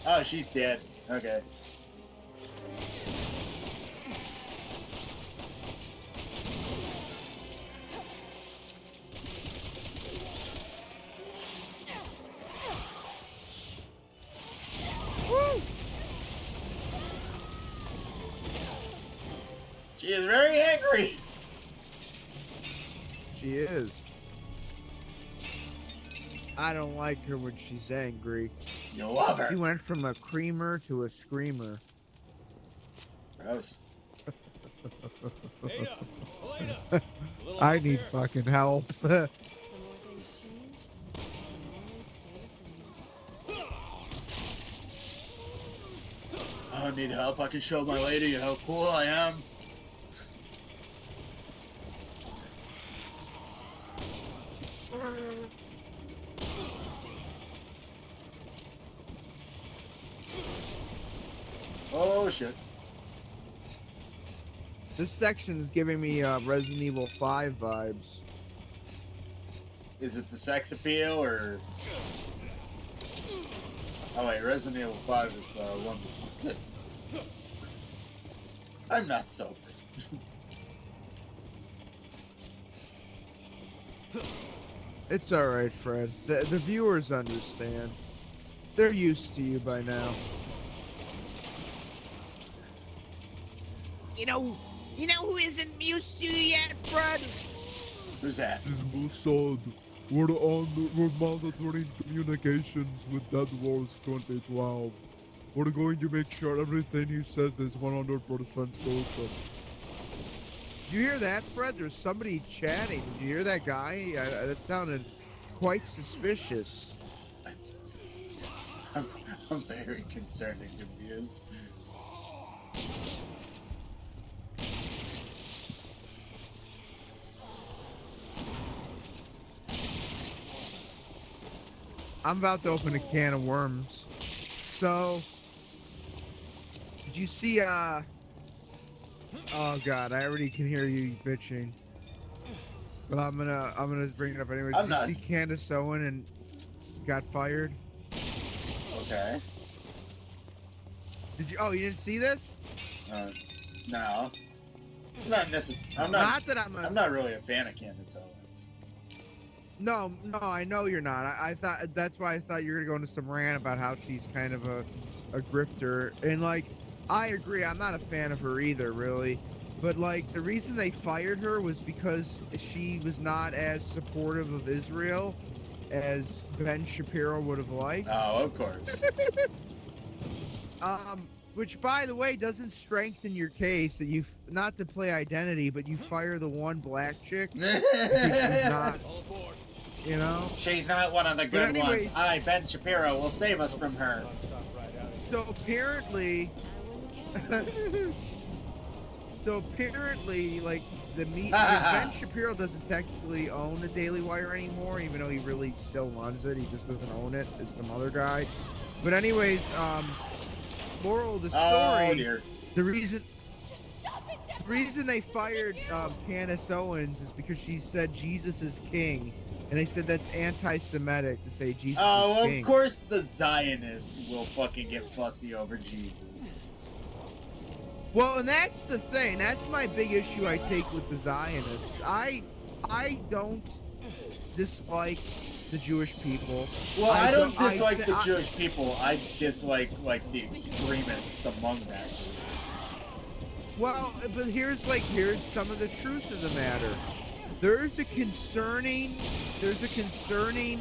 Oh, she's dead. Okay. She is very angry. She is. I don't like her when she's angry. You love her. She went from a creamer to a screamer. Gross. Ada, Elena, a little I help need here? fucking help. The more things change, the more they stay the same. I don't need help. I can show my lady how cool I am. Oh shit. This section is giving me Resident Evil 5 vibes. Is it the sex appeal or? Oh wait, Resident Evil 5 is the one before this. I'm not sober. It's alright, Fred. The viewers understand. They're used to you by now. You know who isn't used to you yet, Fred? Who's that? This is Mossad. We're monitoring communications with Dead Wars 2012. We're going to make sure everything he says is 100% kosher. Did you hear that, Fred? There's somebody chatting. Did you hear that guy? That sounded quite suspicious. I'm very concerned and confused. I'm about to open a can of worms. So, did you see, oh god, I already can hear you bitching. But I'm gonna bring it up anyways. I'm Did you not. see Candace Owen and got fired? Okay. Did you, oh, you didn't see this? No. Not necessarily. I'm not really a fan of Candace Owens. No, I know you're not. I thought that's why I thought you were gonna go into some rant about how she's kind of a grifter. And like, I agree. I'm not a fan of her either, really. But like, the reason they fired her was because she was not as supportive of Israel as Ben Shapiro would have liked. Oh, of course. Which, by the way, doesn't strengthen your case that you, not to play identity, but you fire the one black chick. She's not, All aboard. you know? She's not one of the good anyways- ones. I, Ben Shapiro, will save us from her. Non-stop ride out of here. So apparently, I wouldn't care. like, the meat, Ben Shapiro doesn't technically own the Daily Wire anymore, even though he really still runs it. He just doesn't own it. It's some other guy. But anyways, moral of the story, Oh dear. the reason they fired Candace Owens is because she said Jesus is king, and they said that's anti-Semitic to say Jesus is Oh, king. of course the Zionist will fucking get fussy over Jesus. Well, and that's the thing. That's my big issue I take with the Zionists. I don't dislike the Jewish people. Well, I don't I- dislike the I- Jewish people. I dislike, like, the extremists among that group. Well, but here's some of the truth of the matter. There's a concerning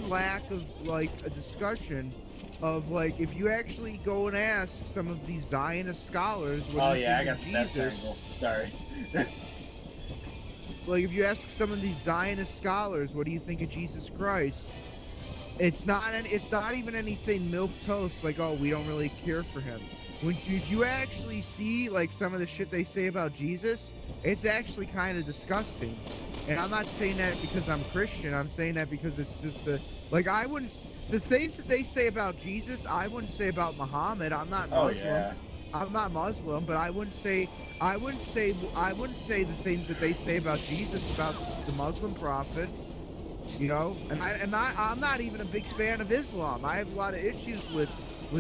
lack of like a discussion of like if you actually go and ask some of these Zionist scholars what Oh do you yeah, I think got of the best Jesus, angle. Sorry. like if you ask some of these Zionist scholars what do you think of Jesus Christ, it's not even anything milquetoast like, oh, we don't really care for him. When you actually see like some of the shit they say about Jesus, it's actually kind of disgusting. And I'm not saying that because I'm Christian. I'm saying that because it's just the things that they say about Jesus, I wouldn't say about Muhammad. I'm not Oh Muslim. yeah. I'm not Muslim, but I wouldn't say the things that they say about Jesus about the Muslim prophet. You know, and I'm not even a big fan of Islam. I have a lot of issues with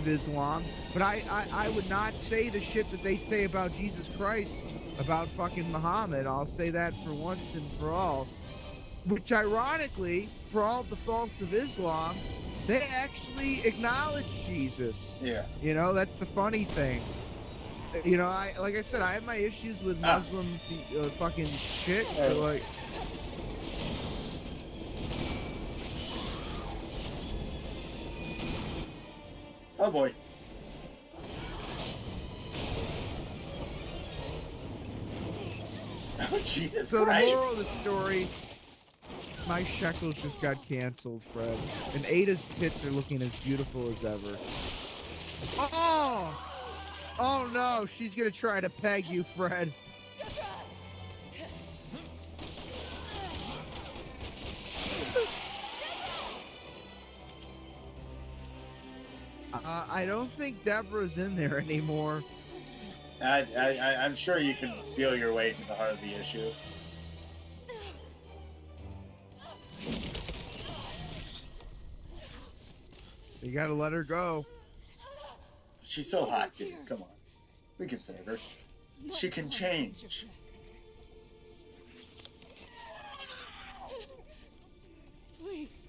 Islam, but I would not say the shit that they say about Jesus Christ about fucking Muhammad. I'll say that for once and for all. Which ironically, for all the faults of Islam, they actually acknowledge Jesus. Yeah. You know, that's the funny thing. You know, like I said, I have my issues with Muslim fucking shit, but like. Oh boy. Oh, Jesus So Christ. the moral of the story, my shekels just got canceled, Fred. And Ada's tits are looking as beautiful as ever. Oh! Oh no, she's gonna try to peg you, Fred. I don't think Deborah's in there anymore. I'm sure you can feel your way to the heart of the issue. You gotta let her go. She's so hot, dude. Come on. We can save her. She can change. Please.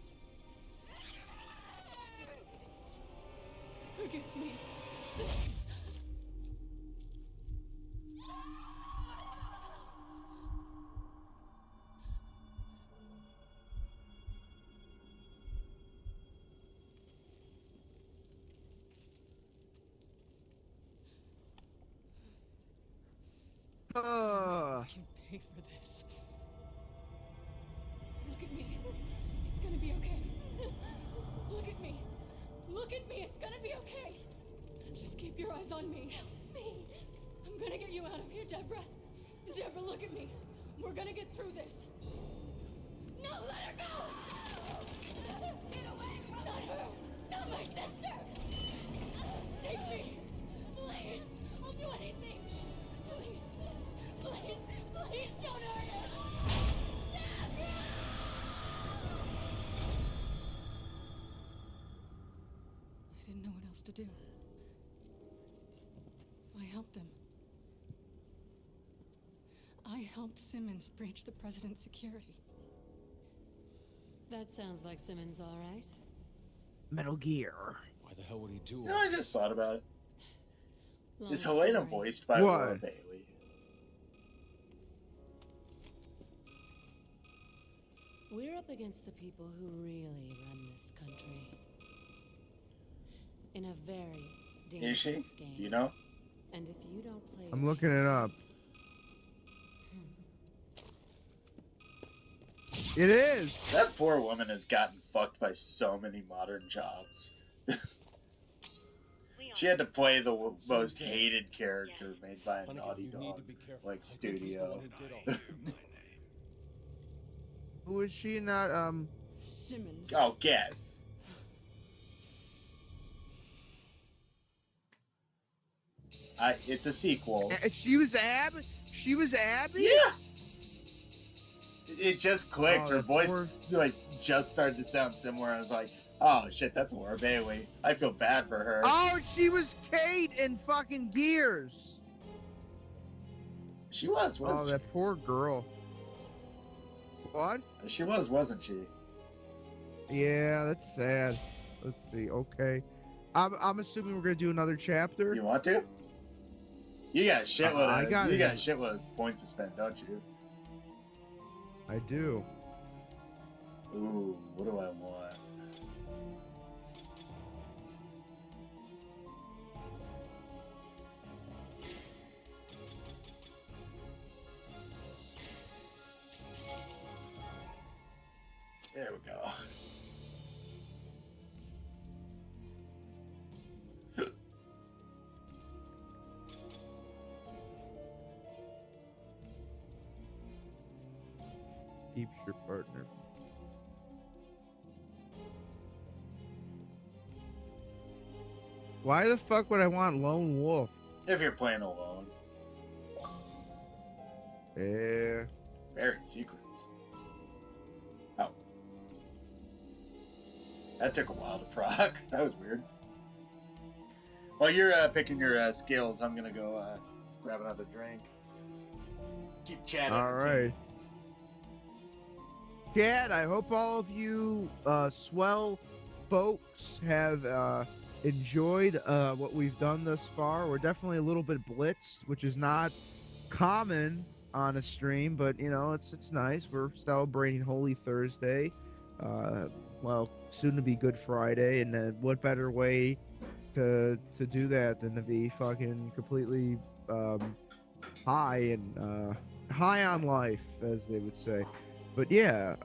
Forgive me. I can pay for this. Look at me. It's gonna be okay. Look at me. Look at me. It's gonna be okay. Just keep your eyes on me. Help me. I'm gonna get you out of here, Deborah. Deborah, look at me. We're gonna get through this. No, let her go! Get away from Not her! Not my sister! Take me! Please! I'll do anything! Please! Please! Please don't hurt her! Deborah! I didn't know what else to do. So I helped him. I helped Simmons breach the president's security. That sounds like Simmons, all right. Metal Gear. Why the hell would he do You know, I just thought about it. Long Is Helena story. voiced by What? Laura Bailey? We're up against the people who really run this country. In a very Is she? dangerous game. Do you know? And if you don't play I'm your looking it up. It is. That poor woman has gotten fucked by so many modern jobs. She had to play the most hated character made by a Honey, Naughty you need Dog to be careful. like I think he's the studio. one who did all this. Who is she not? Simmons. Oh, guess. It's a sequel. She was Abby. She was Abby. Yeah. It just clicked. Oh, Her that voice poor- like just started to sound similar. I was like, oh shit, that's Laura Bailey. I feel bad for her. Oh, she was Kate in fucking Gears. She was, Oh, wasn't that poor girl. What? she? She was, wasn't she? Yeah, that's sad. Let's see. Okay, I'm assuming we're gonna do another chapter. You want to? You got shitload I of got you it. got shitload of points to spend, don't you? I do. Ooh, what do I want? There we go. Keeps your partner. Why the fuck would I want Lone Wolf? If you're playing alone, Yeah. buried secrets. Oh, that took a while to proc. That was weird. While you're picking your skills, I'm gonna go grab another drink. Keep chatting. All right. Chad, I hope all of you swell folks have enjoyed what we've done thus far. We're definitely a little bit blitzed, which is not common on a stream, but you know, it's nice. We're celebrating Holy Thursday. Well, soon to be Good Friday, and what better way to do that than to be fucking completely high and high on life, as they would say. But yeah,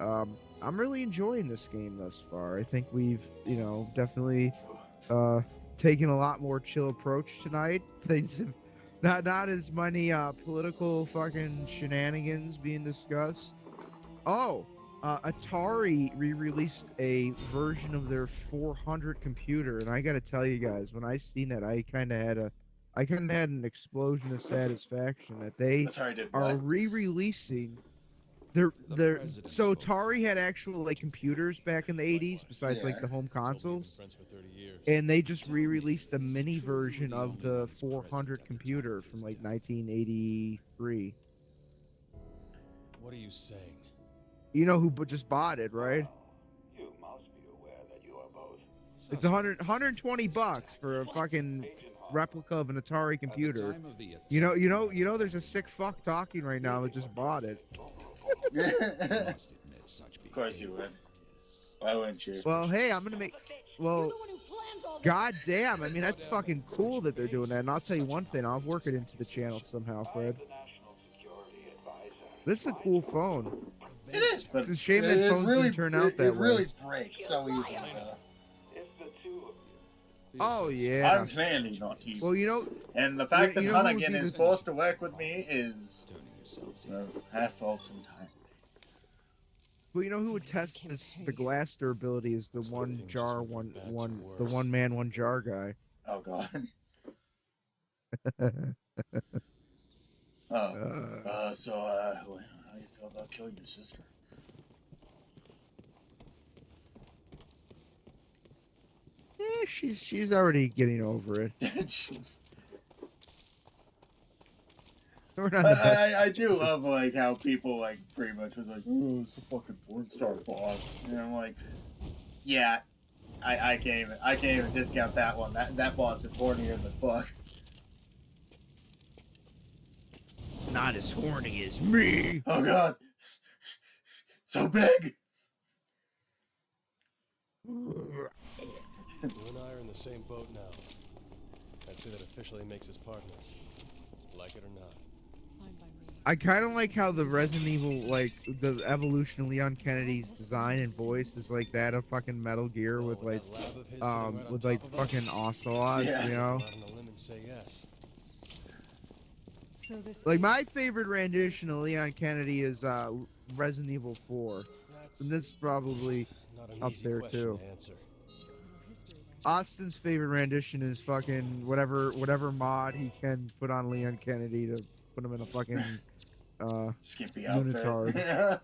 I'm really enjoying this game thus far. I think we've, you know, definitely taken a lot more chill approach tonight. Things have not as many political fucking shenanigans being discussed. Oh, Atari re-released a version of their 400 computer, and I gotta tell you guys, when I seen that, I kind of had an explosion of satisfaction that they Atari did are what? re-releasing. So Atari had actual like computers back in the 80s, besides like Yeah. the home consoles, Friends for 30 years. and they just re-released a mini version of the 400 computer from like 1983. What are you saying? You know who just bought it, right? You must be aware that you are both It's 120 bucks for a fucking replica of an Atari computer. You know. There's a sick fuck talking right now that just bought it. Of course you would. Why wouldn't you? Well, hey, I'm gonna make. Well, You're the one who planned all this. god damn. I mean, that's fucking cool that they're doing that. And I'll tell you one thing. I'll work it into the channel somehow, Fred. the National Security Advisor. This is a cool phone. It is, but It's a shame that phones didn't turn out that it really way. breaks so easily, though. If the two of you Oh yeah. I'm clearly not evil. Well, you know, And the fact that you know who Hunnigan would be is the- forced to work with me is half fault entirely. well, you know who would test the glass durability is the one jar, the one man, one jar guy. Oh god. So how do you feel about killing your sister? Yeah, she's already getting over it. We're not the best. I do love like how people like pretty much was like, oh, it's a fucking porn star boss, and I'm like, yeah, I can't even discount that one. That boss is hornier than fuck. Not as horny as me. Oh god, so big. You and I are in the same boat now. I'd say that officially makes us partners. Like it or not. Fine by me. I kind of like how the Resident Evil, like the evolution of Leon Kennedy's design and voice is like that of fucking Metal Gear with like, that lab of his sitting right on with top like of us, fucking ocelots, Yeah. you know. go out on a limb and say yes. So this Like my favorite rendition of Leon Kennedy is Resident Evil 4, That's and this is probably not an up easy there, question too. to answer. history then. Austin's favorite rendition is fucking whatever mod he can put on Leon Kennedy to put him in a fucking Skimpy outfit. Unitard.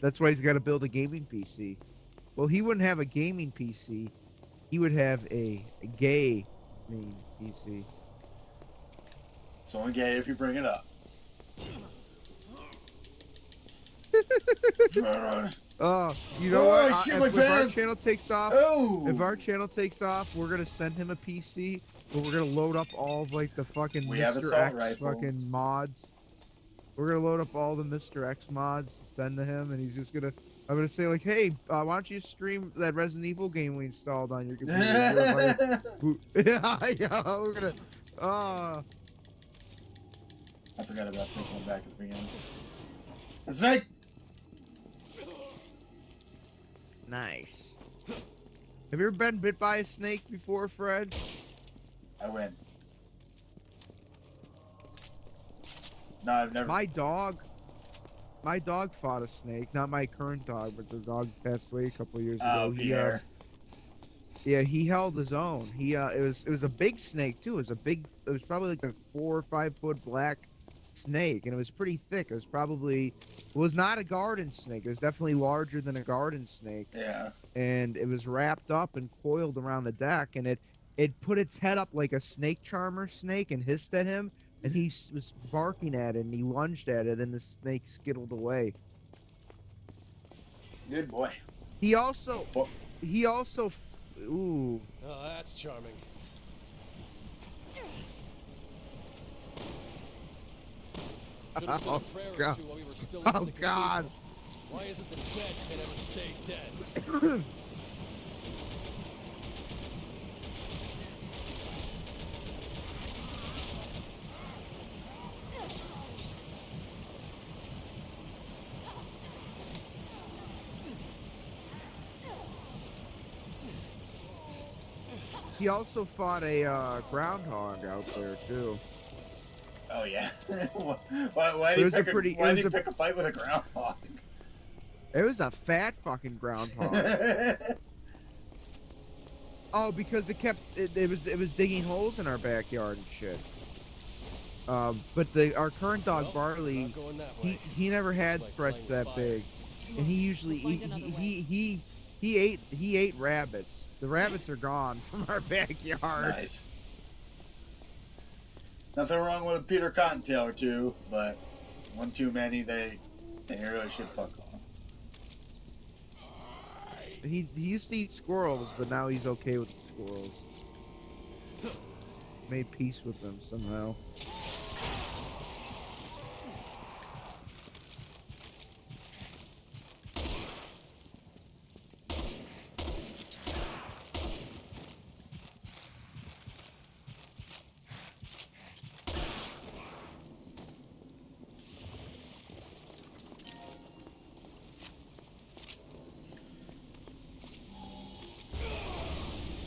That's why he's got to build a gaming PC. Well, he wouldn't have a gaming PC. He would have a gay main PC. It's only gay if you bring it up. Oh, you know Oh, what? shit, my If our pants! channel takes off, Oh! if our channel takes off, we're gonna send him a PC, but we're gonna load up all of like the fucking We have Mr. assault X rifle. fucking mods. We're gonna load up all the Mr. X mods, send to him, and he's just gonna. I'm gonna say like, hey, why don't you stream that Resident Evil game we installed on your computer? Yeah, we're gonna. I forgot about this one back at the beginning. A snake! Nice. Have you ever been bit by a snake before, Fred? I win. No, I've never. My dog fought a snake. Not my current dog, but the dog passed away a couple of years Oh, ago. Pierre. Yeah, he held his own. It was a big snake too. It was probably like a 4 or 5 foot black snake, and it was pretty thick. It was not a garden snake. It was definitely larger than a garden snake. Yeah. And it was wrapped up and coiled around the deck, and it put its head up like a snake charmer snake and hissed at him, and he was barking at it, and he lunged at it, and the snake skittled away. Good boy. He also, Fo- ooh. Oh, that's charming. Could have said a prayer or God. two while we were still Oh, in the God. cathedral. Why isn't the dead can ever stay dead? He also fought a groundhog out there too. Oh yeah. Why did he pick a fight with a groundhog? It was a fat fucking groundhog. Oh, because it was digging holes in our backyard and shit. But our current dog Well, Barley, not going that way. he never had Looks like threats playing that with big, and he usually We'll find another way. he ate rabbits. The rabbits are gone from our backyard. Nice. Nothing wrong with a Peter Cottontail or two, but one too many, they really should fuck off. He used to eat squirrels, but now he's okay with the squirrels. Made peace with them somehow.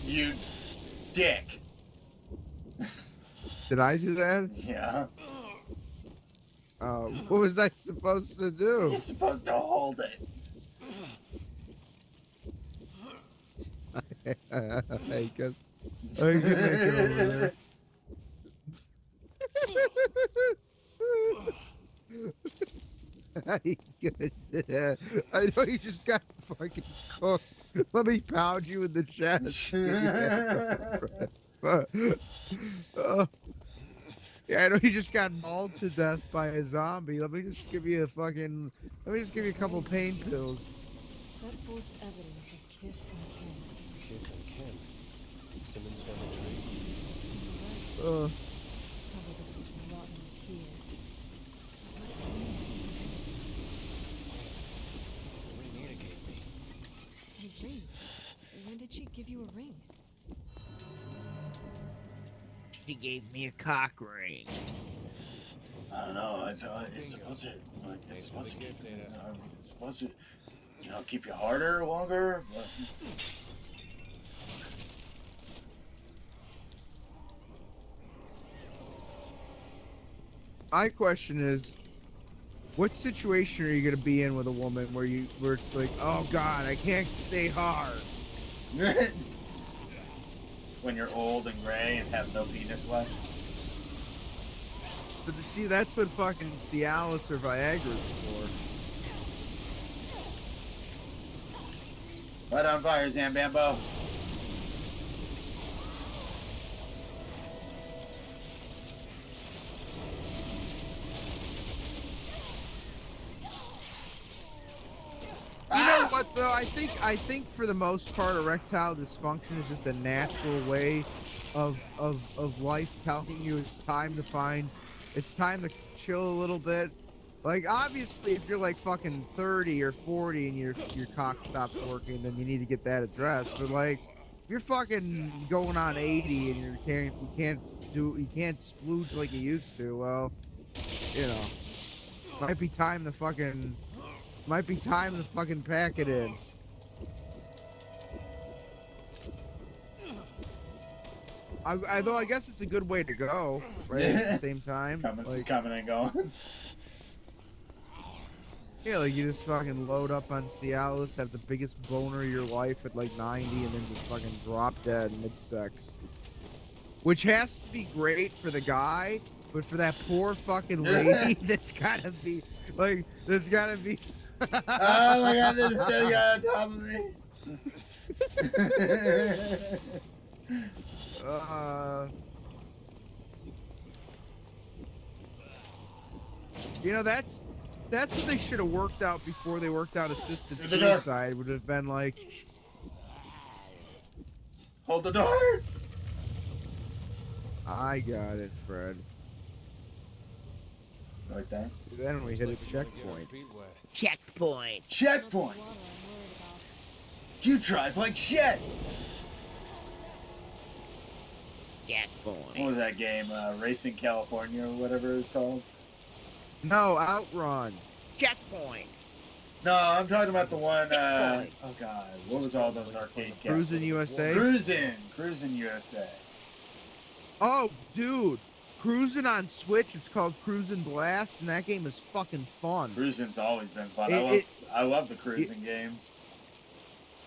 You dick. Did I do that? Yeah. What was I supposed to do? You're supposed to hold it. I guess I can make it over there. I know you just got fucking cooked. Let me pound you in the chest. Yeah, I know you just got mauled to death by a zombie. Let me just give you a couple pain pills. Set forth evidence of kith and kin. Kith and kin. Simmons family tree. Right. Probably just as rotten as he is. But what does it mean? Renita gave me. A ring? When did she give you a ring? She gave me a cock ring. I don't know. I thought it's supposed to, keep you harder longer. But... My question is, what situation are you gonna be in with a woman where it's like, oh God, I can't stay hard? When you're old and gray and have no penis left. But see, that's what fucking Cialis or Viagra's for. Right on fire, Zambambo. You know what though? I think for the most part, erectile dysfunction is just a natural way of life telling you it's time to chill a little bit. Like obviously, if you're like fucking 30 or 40 and your cock stops working, then you need to get that addressed. But like, if you're fucking going on 80 and you can't splooge like you used to, well, you know, might be time to fucking pack it in. Though I guess it's a good way to go, right? At the same time, coming and going. Yeah, like you just fucking load up on Cialis, have the biggest boner of your life at like 90, and then just fucking drop dead mid-sex. Which has to be great for the guy, but for that poor fucking lady, that's gotta be. Oh my God, this thing got on top of me. You know, that's what they should have worked out before they worked out assisted There's a door. suicide. Would have been like, Hold the door. I got it, Fred. Like that. Then we hit a checkpoint. Checkpoint. Checkpoint. Water I'm worried about. You drive like shit. Checkpoint. What was that game? Racing California or whatever it was called. No, Outrun. Checkpoint. No, I'm talking about the one. Oh God, what was all those arcade games? Cruising USA. Cruising USA. Oh, dude. Cruising on Switch, it's called Cruising Blast, and that game is fucking fun. Cruising's always been fun. I love the cruising games.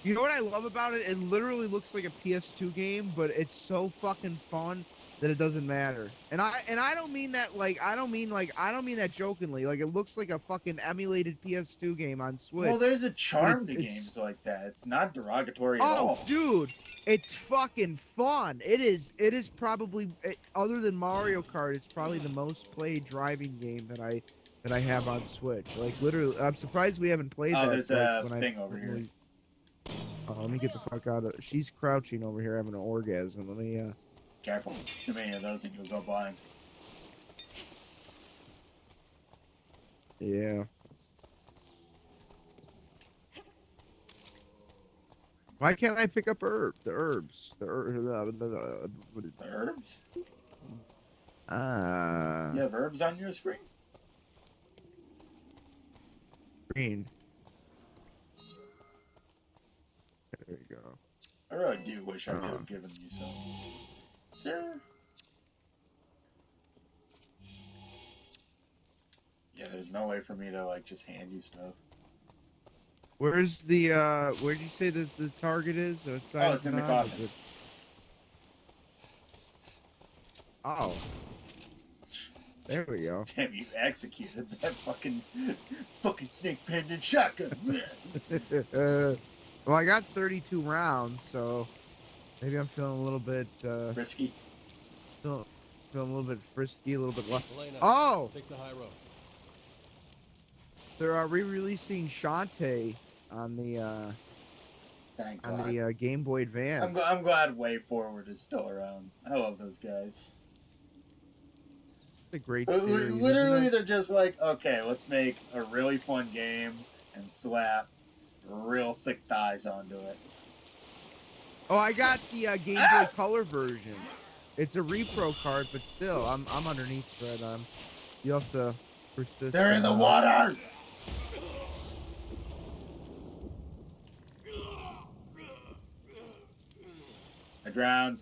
You know what I love about it? It literally looks like a PS2 game, but it's so fucking fun that it doesn't matter. And I don't mean that I don't mean that jokingly. Like, it looks like a fucking emulated PS2 game on Switch. Well, there's a charm to It's- games like that. It's not derogatory at all. Oh, dude, it's fucking fun. It is probably, other than Mario Kart, it's probably the most played driving game that I have on Switch. Like, literally, I'm surprised we haven't played that. Oh, there's a thing over here. Oh, let me get the fuck out of. She's crouching over here having an orgasm. Let me. Careful. Too many of those and you'll go blind. Yeah. Why can't I pick up herbs? The herbs. The Herbs? Ah. You have herbs on your screen? Green. There you go. I really do wish I could have given you some. Sir? Yeah, there's no way for me to, like, just hand you stuff. Where's the, where'd you say that the target is? Oh, it's in the coffin. Oh. There we go. Damn, you executed that fucking snake pendant shotgun. Well, I got 32 rounds, so maybe I'm feeling a little bit, Risky. feeling a little bit frisky, a little bit left. Elena, Oh! take the high road. They're re-releasing Shantae on the, Thank on God. the Game Boy Advance. I'm glad Way Forward is still around. I love those guys. It's a great series. Literally, isn't it? they're just like, okay, let's make a really fun game and slap real thick thighs onto it. Oh, I got the Game Boy Color version. It's a repro card, but still, I'm underneath, Fred. You have to persist. They're in the water! I drowned.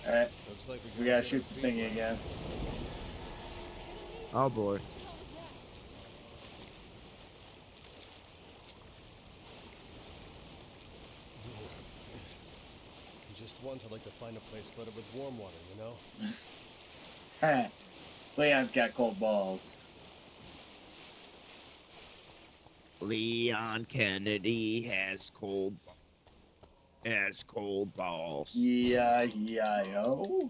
Alright, Looks like we gotta shoot the thingy again. Oh boy. Just once, I'd like to find a place flooded with warm water, you know? Leon's got cold balls. Leon Kennedy has cold balls. E-I-E-I-O.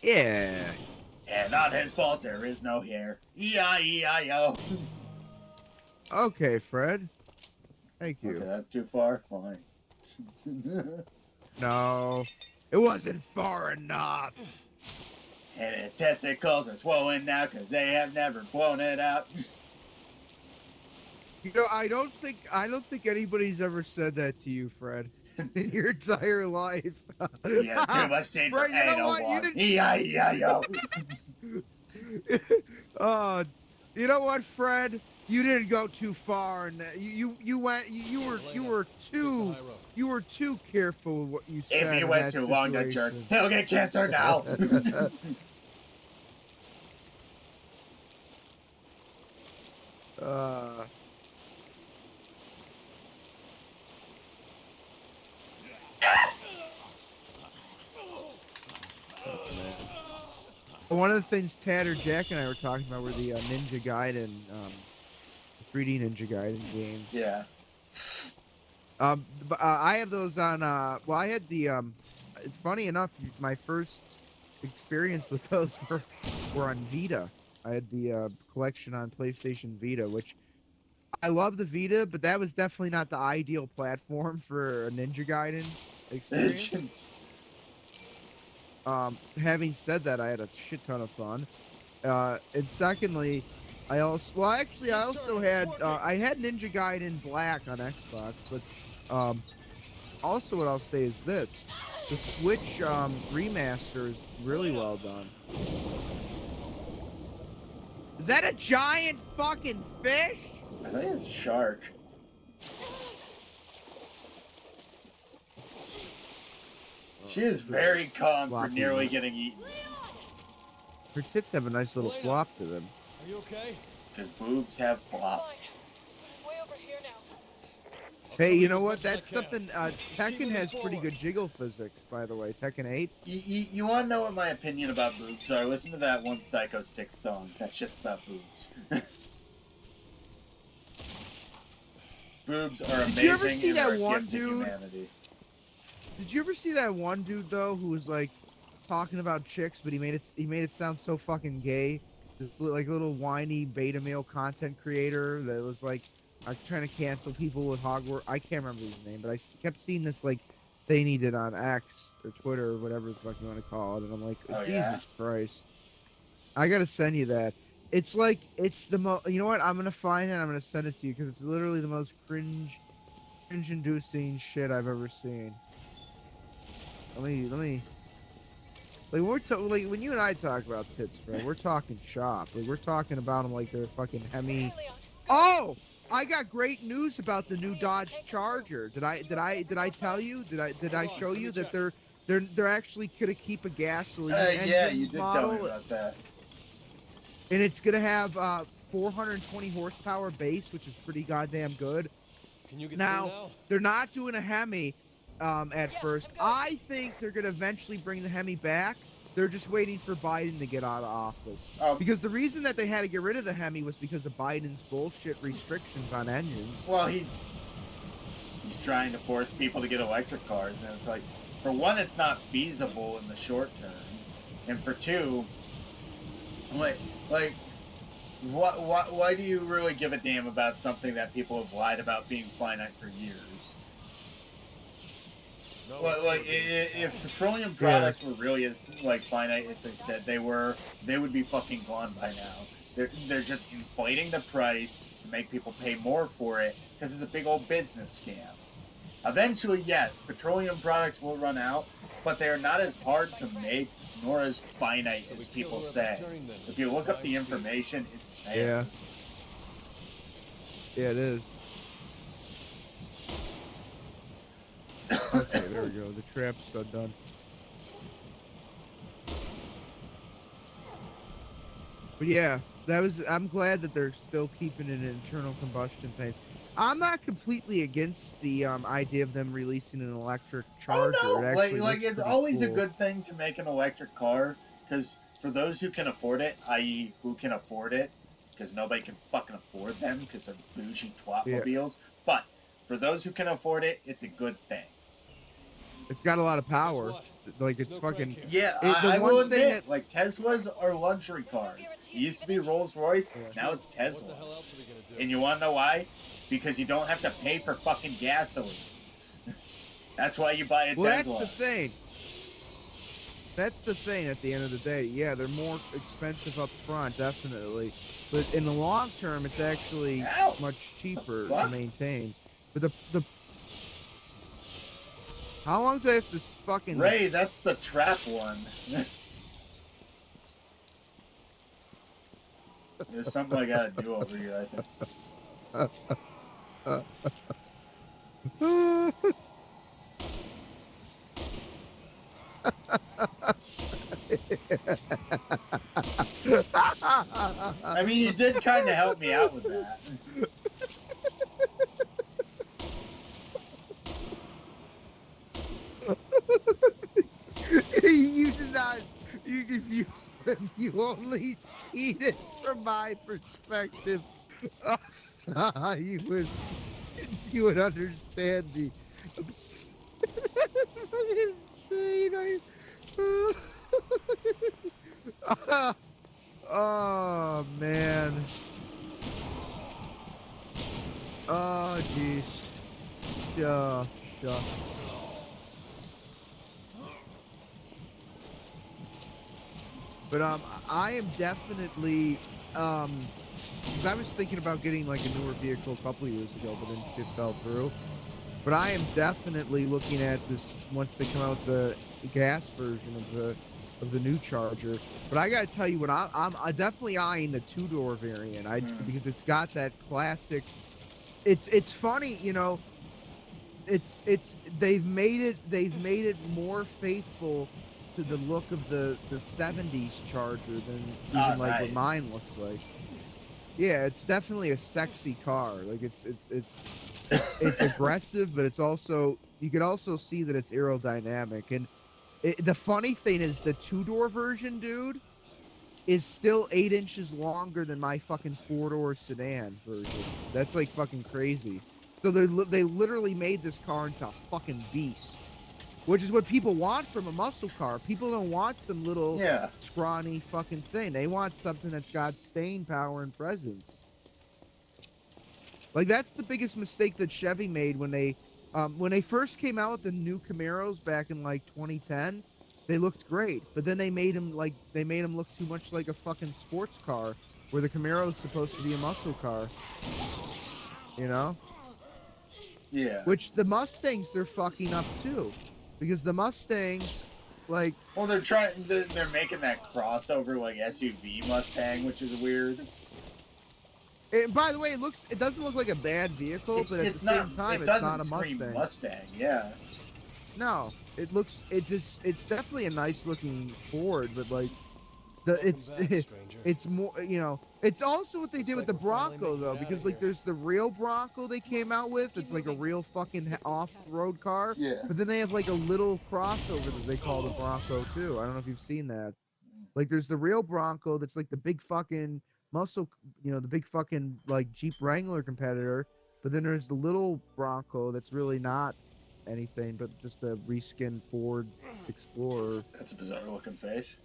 Yeah. And on his balls there is no hair. E-I-E-I-O. Okay, Fred. Thank you. Okay, that's too far. Fine. No, it wasn't far enough. And his testicles are swollen now because they have never blown it out. You know, I don't think anybody's ever said that to you, Fred, in your entire life. You have too much seen for Fred, you know anal what? You one. didn't- E-I-E-I-O. You know what, Fred? You didn't go too far, and you were too careful with what you said. If you in went that too long, that jerk, situation. he'll get cancer now. One of the things Tatter Jack and I were talking about were the Ninja Gaiden, 3D Ninja Gaiden games. Yeah. I have those on. Well, I had the. It's funny enough. My first experience with those were on Vita. I had the collection on PlayStation Vita, which I love the Vita, but that was definitely not the ideal platform for a Ninja Gaiden experience. Having said that, I had a shit ton of fun. And secondly, I also had I had Ninja Gaiden Black on Xbox, but also what I'll say is this: the Switch remaster is really well done. Is that a giant fucking fish? I think it's a shark. She is very calm for nearly getting eaten. Her tits have a nice little flop to them. Are you okay? Because boobs have flop. Fine. I'm way over here now. Hey, you know what? That's something. Tekken has pretty good jiggle physics, by the way. Tekken 8. You want to know what my opinion about boobs are? Listen to that one Psycho Stick song. That's just about boobs. Boobs are amazing. Did you ever see and are that a one gift to dude? humanity. Did you ever see that one dude though, who was like talking about chicks, but he made it sound so fucking gay? This like little whiny beta male content creator that was like trying to cancel people with Hogwarts. I can't remember his name, but I kept seeing this like thing he did on X or Twitter or whatever the fuck you want to call it, and I'm like, Oh, Jesus yeah? Christ! I gotta send you that. It's like it's the most. You know what? I'm gonna find it. And I'm gonna send it to you because it's literally the most cringe-inducing shit I've ever seen. Let me. Like like when you and I talk about tits, bro, we're talking shop. Like we're talking about them like they're fucking Hemi. Hey, Leon. Oh, I got great news about the new Dodge Charger. Did I tell you? Did I show you that they're actually gonna keep a gasoline engine Yeah, you did model, tell me about that. and it's gonna have 420 horsepower base, which is pretty goddamn good. Can you get Now they're not doing a Hemi at first. I think they're gonna eventually bring the Hemi back. They're just waiting for Biden to get out of office. Because the reason that they had to get rid of the Hemi was because of Biden's bullshit restrictions on engines. Well, he's trying to force people to get electric cars, and it's like, for one, it's not feasible in the short term, and for two, why do you really give a damn about something that people have lied about being finite for years? If petroleum products were really as finite as they said they were, they would be fucking gone by now. They're just inflating the price to make people pay more for it because it's a big old business scam. Eventually, yes, petroleum products will run out, but they are not as hard to make nor as finite as people say. If you look up the information, it's there. Yeah, it is. Okay, there we go. The trap's done. But yeah, I'm glad that they're still keeping it an internal combustion thing. I'm not completely against the idea of them releasing an electric Charger. Oh no! It It's always a good thing to make an electric car, because for those who can afford it, i.e. who can afford it, because nobody can fucking afford them because of bougie twatmobiles, but for those who can afford it, it's a good thing. It's got a lot of power. Like, it's fucking... Yeah, I will admit, Teslas are luxury cars. It used to be Rolls-Royce, now it's Tesla. And you want to know why? Because you don't have to pay for fucking gasoline. That's why you buy a Tesla. That's the thing. That's the thing at the end of the day. Yeah, they're more expensive up front, definitely. But in the long term, it's actually much cheaper to maintain. But the how long do I have to fucking... Ray, that's the trap one. There's something I gotta do over here, I think. I mean, you did kind of help me out with that. You did not. You only seen it from my perspective. You was you would understand the insane. Oh man. Oh jeez. Yeah. But I am definitely 'cause I was thinking about getting like a newer vehicle a couple of years ago, but then shit fell through. But I am definitely looking at this once they come out with the gas version of the new Charger. But I gotta tell you what I'm definitely eyeing the two-door variant. Because it's got that classic. It's funny, you know. It's they've made it more faithful to the look of the 70s Charger than even like what nice. mine looks like. Yeah, it's definitely a sexy car. Like it's aggressive, but it's also you can also see that it's aerodynamic. And the funny thing is the two-door version, dude, is still 8 inches longer than my fucking four-door sedan version. That's like fucking crazy. So they literally made this car into a fucking beast, which is what people want from a muscle car. People don't want some little scrawny fucking thing. They want something that's got staying power and presence. Like that's the biggest mistake that Chevy made when they first came out with the new Camaros back in like 2010. They looked great, but then they made them look too much like a fucking sports car, where the Camaro's supposed to be a muscle car. You know? Yeah. Which the Mustangs they're fucking up too, because the Mustangs, like, well, they're making that crossover like SUV Mustang, which is weird. And by the way, it doesn't look like a bad vehicle, but at the same time, it's not a Mustang. Mustang, yeah. No, it's definitely a nice looking Ford, but like, it's more, you know, it's also what they did with the Bronco though, because like there's the real Bronco they came out with, it's like a real fucking off-road car. Yeah. But then they have like a little crossover that they call the Bronco too. I don't know if you've seen that. Like there's the real Bronco that's like the big fucking muscle, you know, the big fucking like Jeep Wrangler competitor. But then there's the little Bronco that's really not anything but just a reskinned Ford Explorer. That's a bizarre looking face.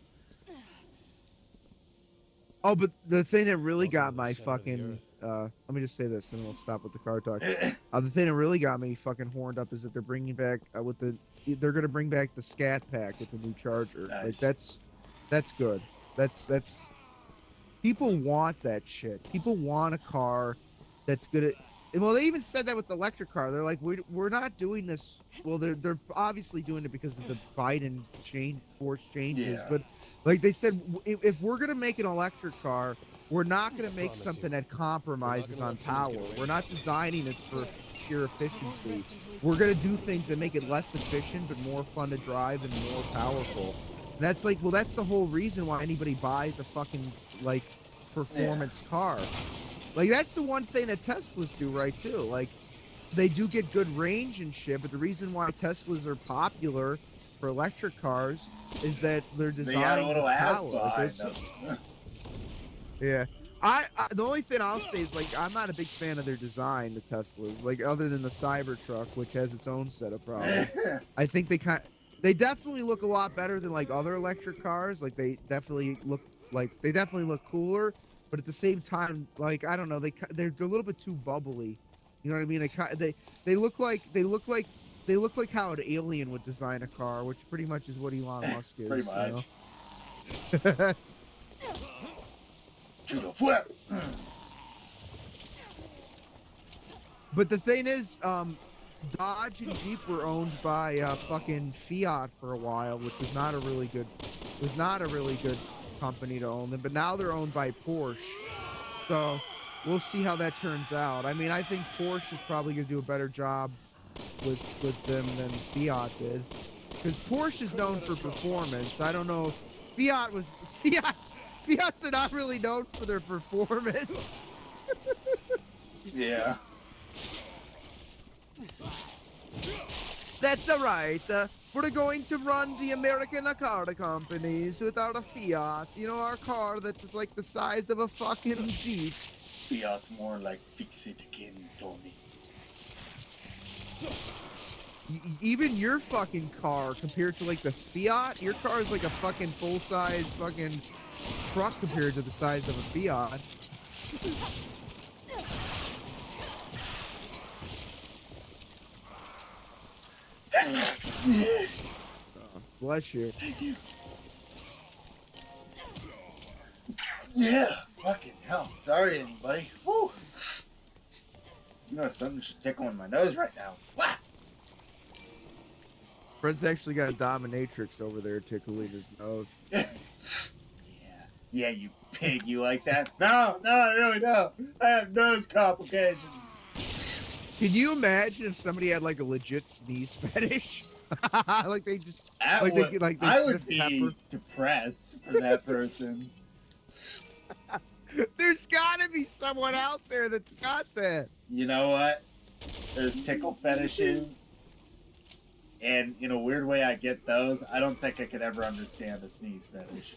Oh, but the thing that really got my fucking let me just say this and we'll stop with the car talk. The thing that really got me fucking horned up is that they're bringing back they're gonna bring back the Scat Pack with the new Charger. Nice. Like that's good. That's people want that shit. People want a car that's good at. Well, they even said that with the electric car. They're like, we're not doing this. Well, they're obviously doing it because of the Biden force changes. Yeah. But like they said, if we're gonna make an electric car, we're not gonna make something that compromises on power. We're not designing it for sheer efficiency. We're gonna do things that make it less efficient but more fun to drive and more powerful. And that's like, well, that's the whole reason why anybody buys a fucking like performance car. Like that's the one thing that Teslas do right too. Like they do get good range and shit, but the reason why Teslas are popular for electric cars is that they're designed. They got a little ass power. behind them. Yeah. I the only thing I'll say is like I'm not a big fan of their design, the Teslas. Like other than the Cybertruck, which has its own set of problems. I think they definitely look a lot better than like other electric cars. Like they definitely look cooler. But at the same time, like I don't know, they're a little bit too bubbly. You know what I mean? They look like how an alien would design a car, which pretty much is what Elon Musk is. Pretty much. You know? Judo flip. But the thing is, Dodge and Jeep were owned by fucking Fiat for a while, which was not a really good company to own them. But now they're owned by Porsche, so we'll see how that turns out. I mean, I think Porsche is probably gonna do a better job with them than Fiat did, because Porsche is known for performance. I don't know if Fiats are not really known for their performance. Yeah. That's alright. We're going to run the American car companies with our Fiat. You know, our car that is like the size of a fucking Jeep. Fiat more like fix it again, Tony. Even your fucking car, compared to like the Fiat, your car is like a fucking full-size fucking truck compared to the size of a Fiat. Oh, bless you. Yeah, fucking hell. Sorry, anybody. Woo. You know, something should tickle in my nose right now. Wah! Fred's actually got a dominatrix over there tickling his nose. Yeah, you pig. You like that? No, I really don't. I have nose complications. Can you imagine if somebody had like a legit sneeze fetish? Like they just That like would, they like they I would sniff be pepper. depressed for that person. There's gotta be someone out there that's got that. You know what? There's tickle fetishes, and in a weird way, I get those. I don't think I could ever understand a sneeze fetish.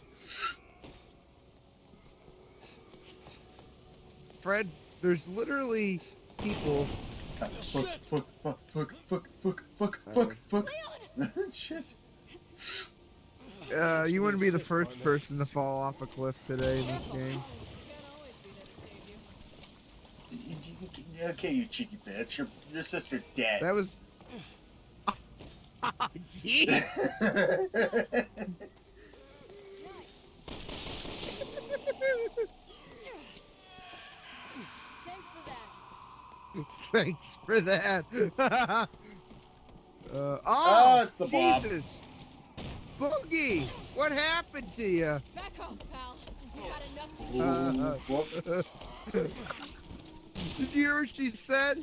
Fred, there's literally people. Fuck. Shit. You wouldn't be the first person to fall off a cliff today in this game. Okay, you cheeky bitch. Your sister's dead. That was. Jeez. Thanks for that. Thanks for that. Oh, it's the Bob. Jesus. Boogie, what happened to you? Back off, pal. You had enough to Whoop. Did you hear what she said? I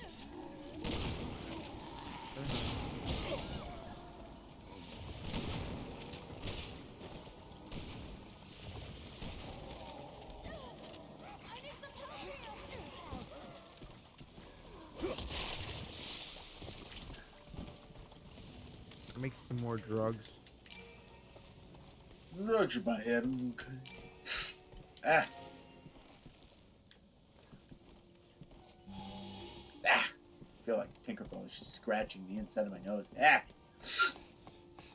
need some help here. Make some more drugs. Drugs are my head. I'm okay. Ah. I feel like Tinkerbell is just scratching the inside of my nose. Ah.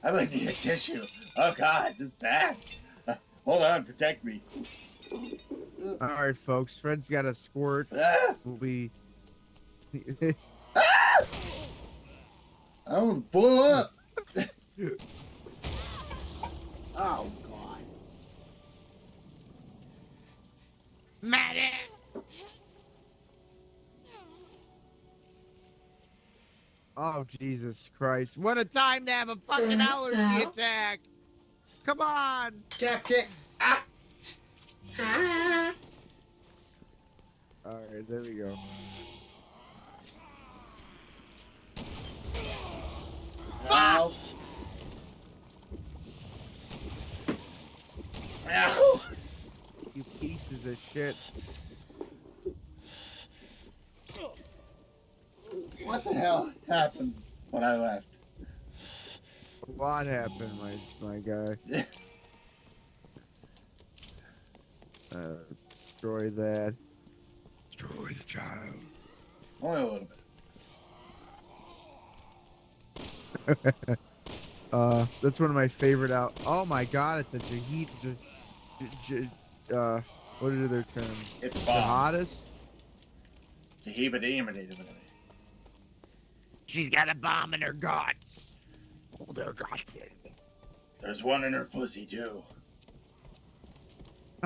I might need a tissue. Oh God, this is bad. Hold on, protect me. Alright, folks. Fred's got a squirt. Ah. We'll be. Ah. I almost blew up. Oh God. Maddie! Oh, Jesus Christ. What a time to have a fucking allergy attack! Come on! Captain. Ah. Alright, there we go. Ow. Ow. You pieces of shit. What the hell happened when I left? What happened, my guy? Destroy that. Destroy the child. Only a little bit. That's one of my favorite out. Oh my God, it's a Jahid. What are their terms? It's bomb. Jihadist? Jahibadimidimidimidi. She's got a bomb in her guts. Hold her guts in. There's one in her pussy too.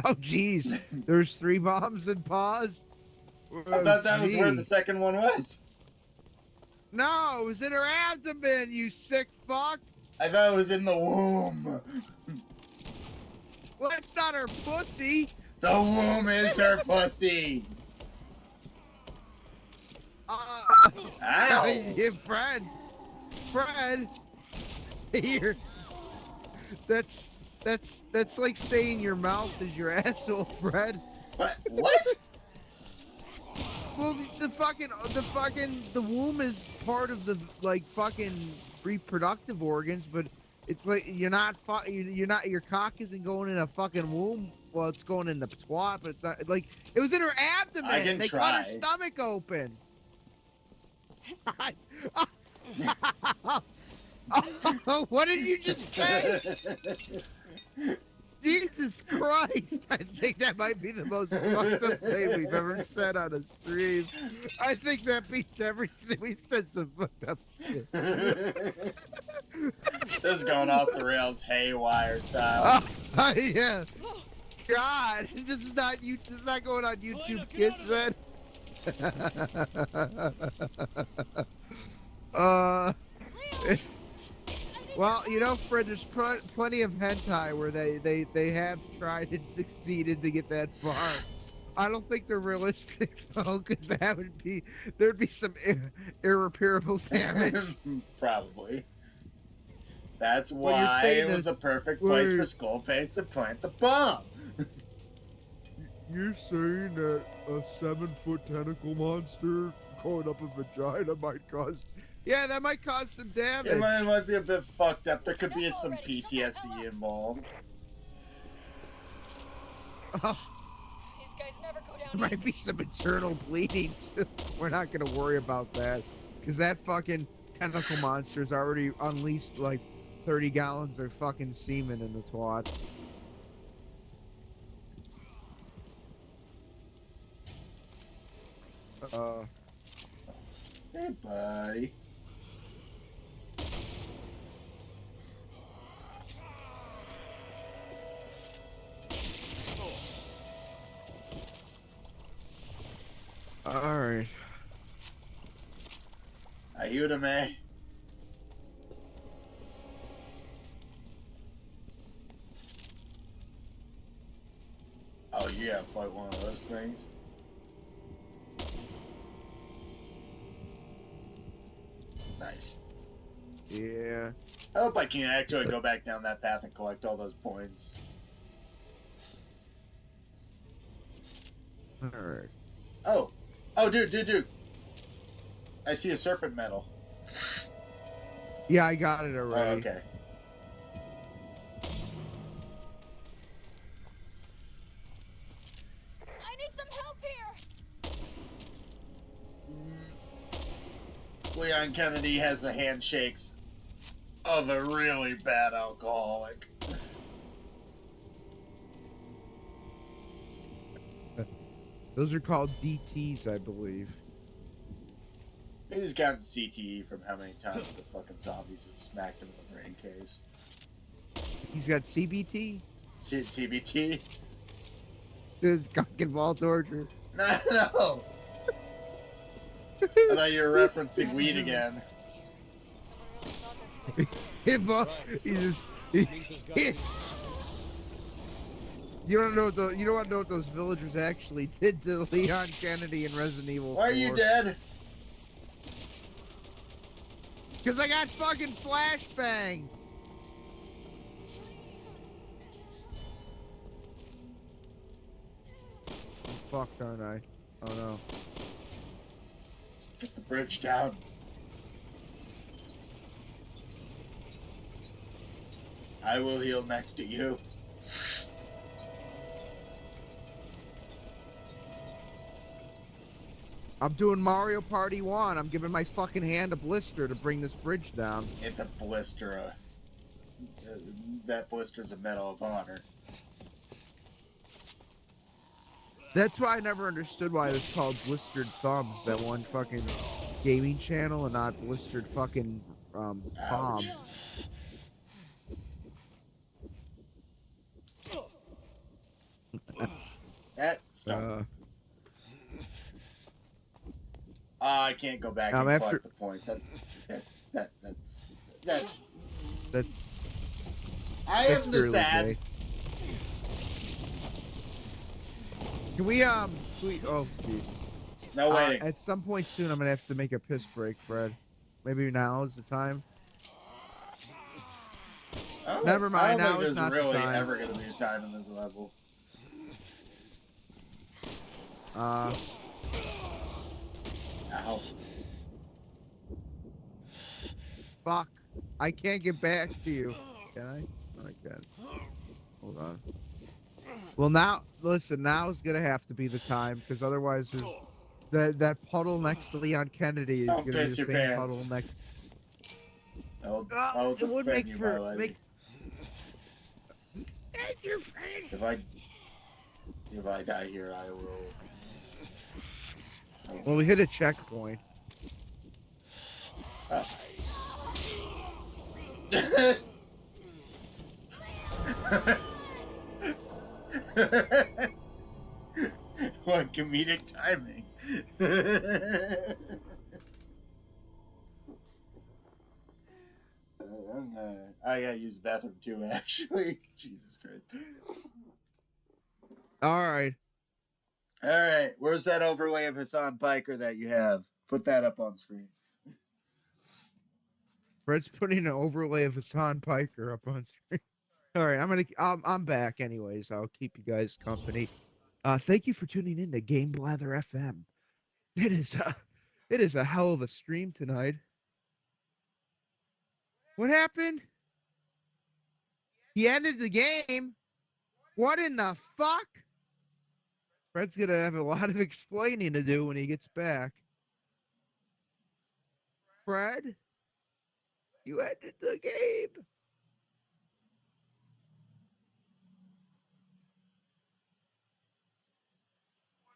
Oh jeez, there's 3 bombs in paws. I thought that was where the Jeez. second one was. No, it was in her abdomen. You sick fuck. I thought it was in the womb. Well, that's not her pussy. The womb is her pussy. Ow. Yeah, Fred, here. That's like saying your mouth is your asshole, Fred. What? Well, the womb is part of the like fucking reproductive organs, but it's like you're not your cock isn't going in a fucking womb. Well, it's going in the twat, but it's not like it was in her abdomen. I can they try. cut her stomach open. Oh, what did you just say? Jesus Christ! I think that might be the most fucked up thing we've ever said on a stream. I think that beats everything. We've said some fucked up shit. This is going off the rails haywire style. Yeah. God, this is not you. This is not going on YouTube Kids then. Well, you know, Fred, there's plenty of hentai where they have tried and succeeded to get that far. I don't think they're realistic though, because there'd be some irreparable damage. Probably. That's What you're why saying it was is- the perfect place for Wait. Skullface to plant the bomb. You're saying that a 7-foot tentacle monster going up a vagina might cause... Yeah, that might cause some damage. It might be a bit fucked up. There could be some PTSD involved. Oh, These guys never go down there might easy. be some internal bleeding. We're not gonna worry about that, because that fucking tentacle monster's already unleashed like 30 gallons of fucking semen in the twat. Hey, buddy. Alright. Ayúdame. Oh, you gotta fight one of those things. Nice. Yeah. I hope I can actually go back down that path and collect all those points. Alright. Oh, dude. I see a serpent medal. Yeah, I got it Oh, already. okay. I need some help here. Leon Kennedy has the handshakes of a really bad alcoholic. Those are called DTs, I believe. He's gotten CTE from how many times the fucking zombies have smacked him in the brain case. He's got CBT? CBT? It's cock and ball torture. No. I thought you were referencing weed again. Someone really thought this place through. Him up. He's just. He, you don't know what those villagers actually did to Leon Kennedy in Resident Evil 4. Why are you dead? Because I got fucking flashbanged. I'm fucked, aren't I? Oh no. Just get the bridge down. I will heal next to you. I'm doing Mario Party 1. I'm giving my fucking hand a blister to bring this bridge down. It's a blister. That blister's a Medal of Honor. That's why I never understood why it was called Blistered Thumbs, that one fucking gaming channel, and not Blistered fucking palm. Ouch. That stunk. I can't go back and after- collect the points. That's. That's I am the really sad. gay. Can we oh jeez. No waiting. At some point soon, I'm gonna have to make a piss break, Fred. Maybe now is the time. Never mind, I now don't is think not there's the really time. ever going to be a time in this level. Ow. Fuck. I can't get back to you. Can I? Oh, I can. Hold on. Well, now, listen, now is gonna have to be the time, because otherwise there's that puddle next to Leon Kennedy is Don't gonna be piss the your same pants. puddle next. I'll it would defend make you, for my lady. If I die here, I will. Well, we hit a checkpoint. Oh. What comedic timing. I gotta use the bathroom too, actually. Jesus Christ. Alright. Alright, where's that overlay of Hassan Piker that you have? Put that up on screen. Fred's putting an overlay of Hassan Piker up on screen. Alright, I'm back anyways. I'll keep you guys company. Thank you for tuning in to Game Blather FM. It is a hell of a stream tonight. What happened? He ended the game? What in the fuck? Fred's gonna have a lot of explaining to do when he gets back. Fred? You ended the game!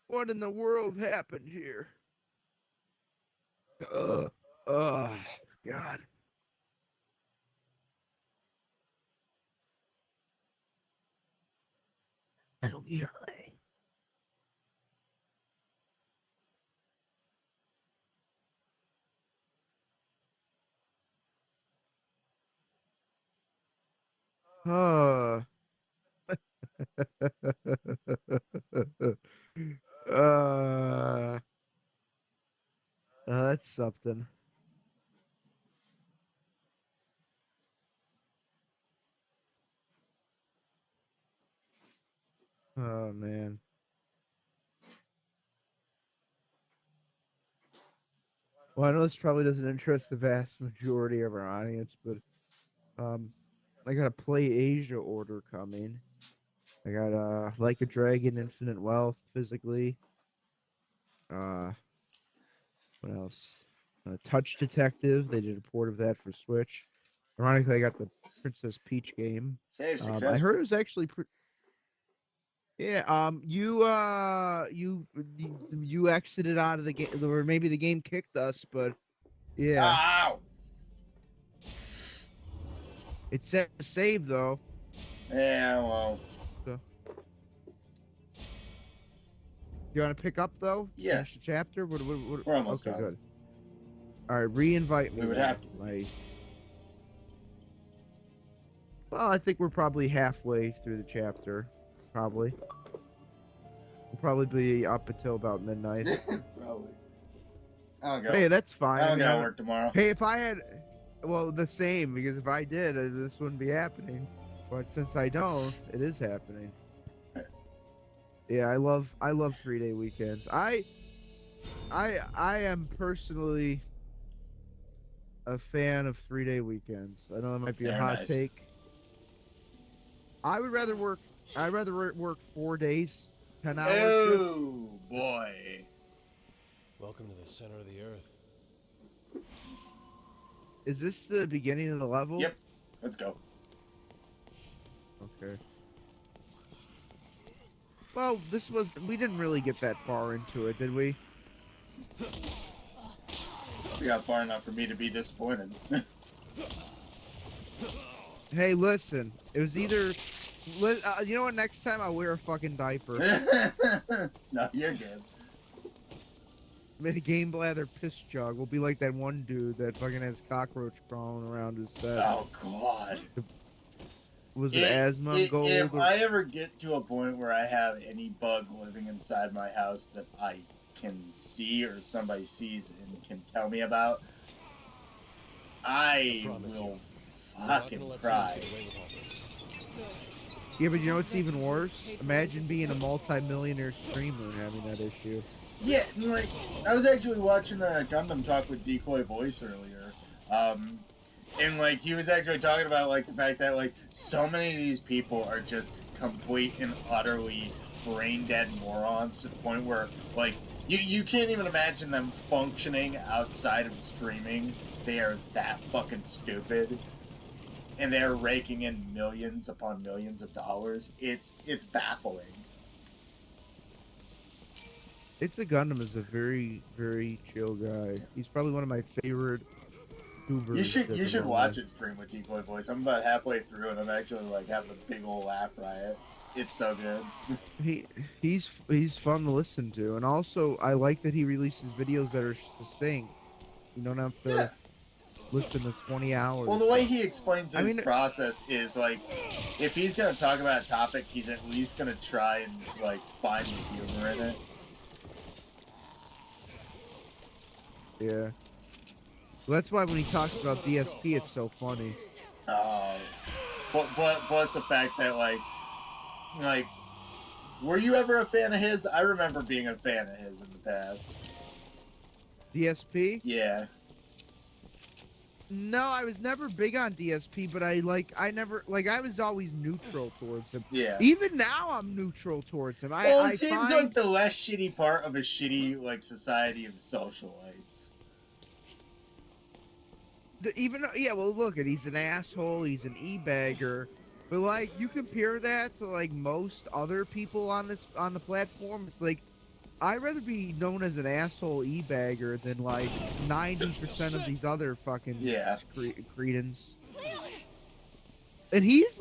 What in the world happened here? God. That'll be high. That's something. Oh, man. Well, I know this probably doesn't interest the vast majority of our audience, but I got a Play Asia order coming. I got Like a Dragon, Infinite Wealth, physically. What else? Touch Detective. They did a port of that for Switch. Ironically, I got the Princess Peach game. Save success. I heard it was actually yeah. You exited out of the game, or maybe the game kicked us, but yeah. Ow! It said save though. Yeah, well. So. You want to pick up though? Yeah. Finish the chapter. What, We're almost okay, done. good. All right, re-invite me. We would have to. Well, I think we're probably halfway through the chapter. Probably. We'll probably be up until about midnight. Probably. I don't go. Hey, that's fine. I don't gotta work tomorrow. Hey, if I had, well, the same, because if I did, this wouldn't be happening. But since I don't, it is happening. Yeah, I love 3-day weekends. I am personally a fan of 3-day weekends. I know that might be a hot take. I'd rather work 4 days, 10 hours. Oh boy. Welcome to the center of the earth. Is this the beginning of the level? Yep. Let's go. Okay. Well, we didn't really get that far into it, did we? We got far enough for me to be disappointed. Hey, listen. It was either... you know what? Next time I'll wear a fucking diaper. No, you're good. Made a Game Blather piss jug. We'll be like that one dude that fucking has cockroach crawling around his head. Oh, God. Was it asthma gold? If I ever get to a point where I have any bug living inside my house that I can see or somebody sees and can tell me about, I will fucking cry. Yeah, but you know what's even worse? Imagine being a multi-millionaire streamer and having that issue. Yeah, like, I was actually watching a Gundam talk with Decoy Voice earlier, and, like, he was actually talking about, like, the fact that, like, so many of these people are just complete and utterly brain-dead morons to the point where, like, you can't even imagine them functioning outside of streaming they are that fucking stupid, and they're raking in millions upon millions of dollars. It's baffling. It's a Gundam is a very, very chill guy. He's probably one of my favorite YouTubers. You should watch his stream with Decoy Voice. I'm about halfway through, and I'm actually like having a big old laugh riot. It's so good. He's fun to listen to, and also I like that he releases videos that are succinct. You don't have to listen to 20 hours. Well, the way he explains his process is like, if he's gonna talk about a topic, he's at least gonna try and like find the humor in it. Yeah. Well, that's why when he talks about DSP, it's so funny. But plus the fact that like, were you ever a fan of his? I remember being a fan of his in the past. DSP? Yeah. No, I was never big on DSP, but I was always neutral towards him. Yeah. Even now, I'm neutral towards him. It seems like the less shitty part of a shitty like society of socialites. Well, look at he's an asshole. He's an e-bagger. But like, you compare that to like most other people on the platform. It's like, I'd rather be known as an asshole e-bagger than like 90% of these other fucking cretins. And he is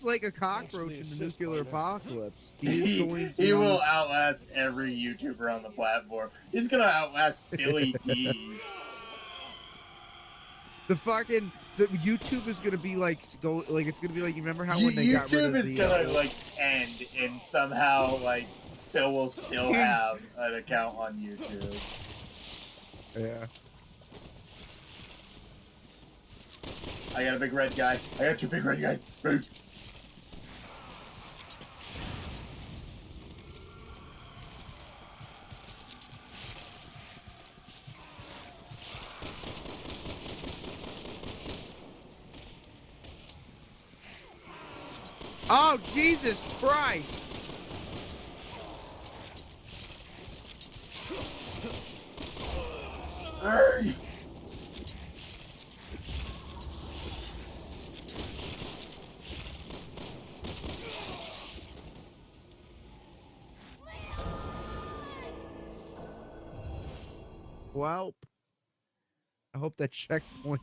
like a cockroach in the nuclear apocalypse. He will outlast every YouTuber on the platform. He's gonna outlast Philly D. The YouTube is gonna be like it's gonna be like, you remember how when they got rid of YouTube is gonna like end, and somehow like Phil will still have an account on YouTube. Yeah. I got a big red guy. I got two big red guys. Oh, Jesus Christ! Hey! Well, I hope that checkpoint.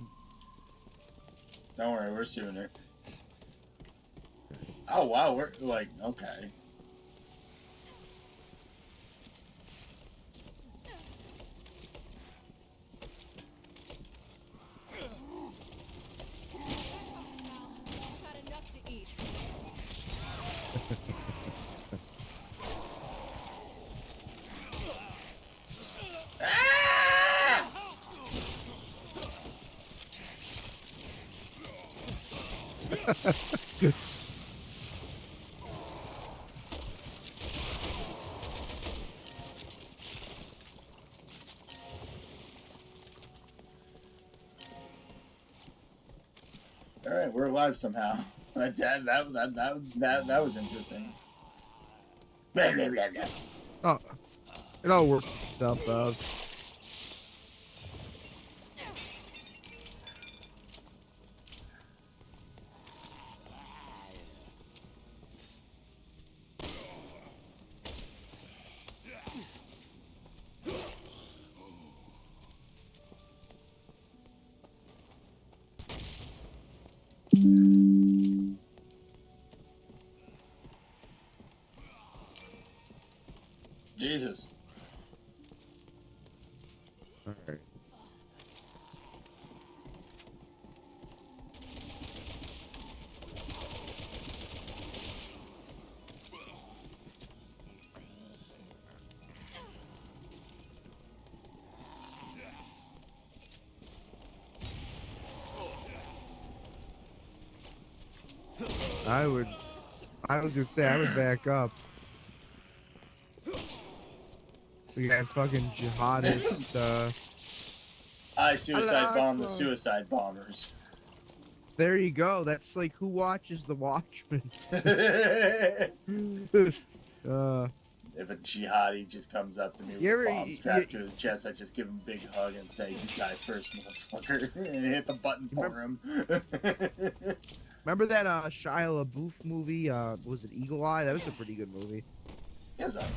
Don't worry, we're sooner. Oh wow, we're like, okay. All right, we're alive somehow. That was interesting. Oh, it all works itself out. Jesus. All right. I was gonna say I would back up. We got fucking jihadist, I suicide bomb the suicide bombers. There you go. That's like, who watches The Watchmen? if a jihadi just comes up to me with You a ever- bomb strapped you- to his chest, I just give him a big hug and say, "You die first, motherfucker," and hit the button for him. Remember that Shia LaBeouf movie? Was it Eagle Eye? That was a pretty good movie. It's alright.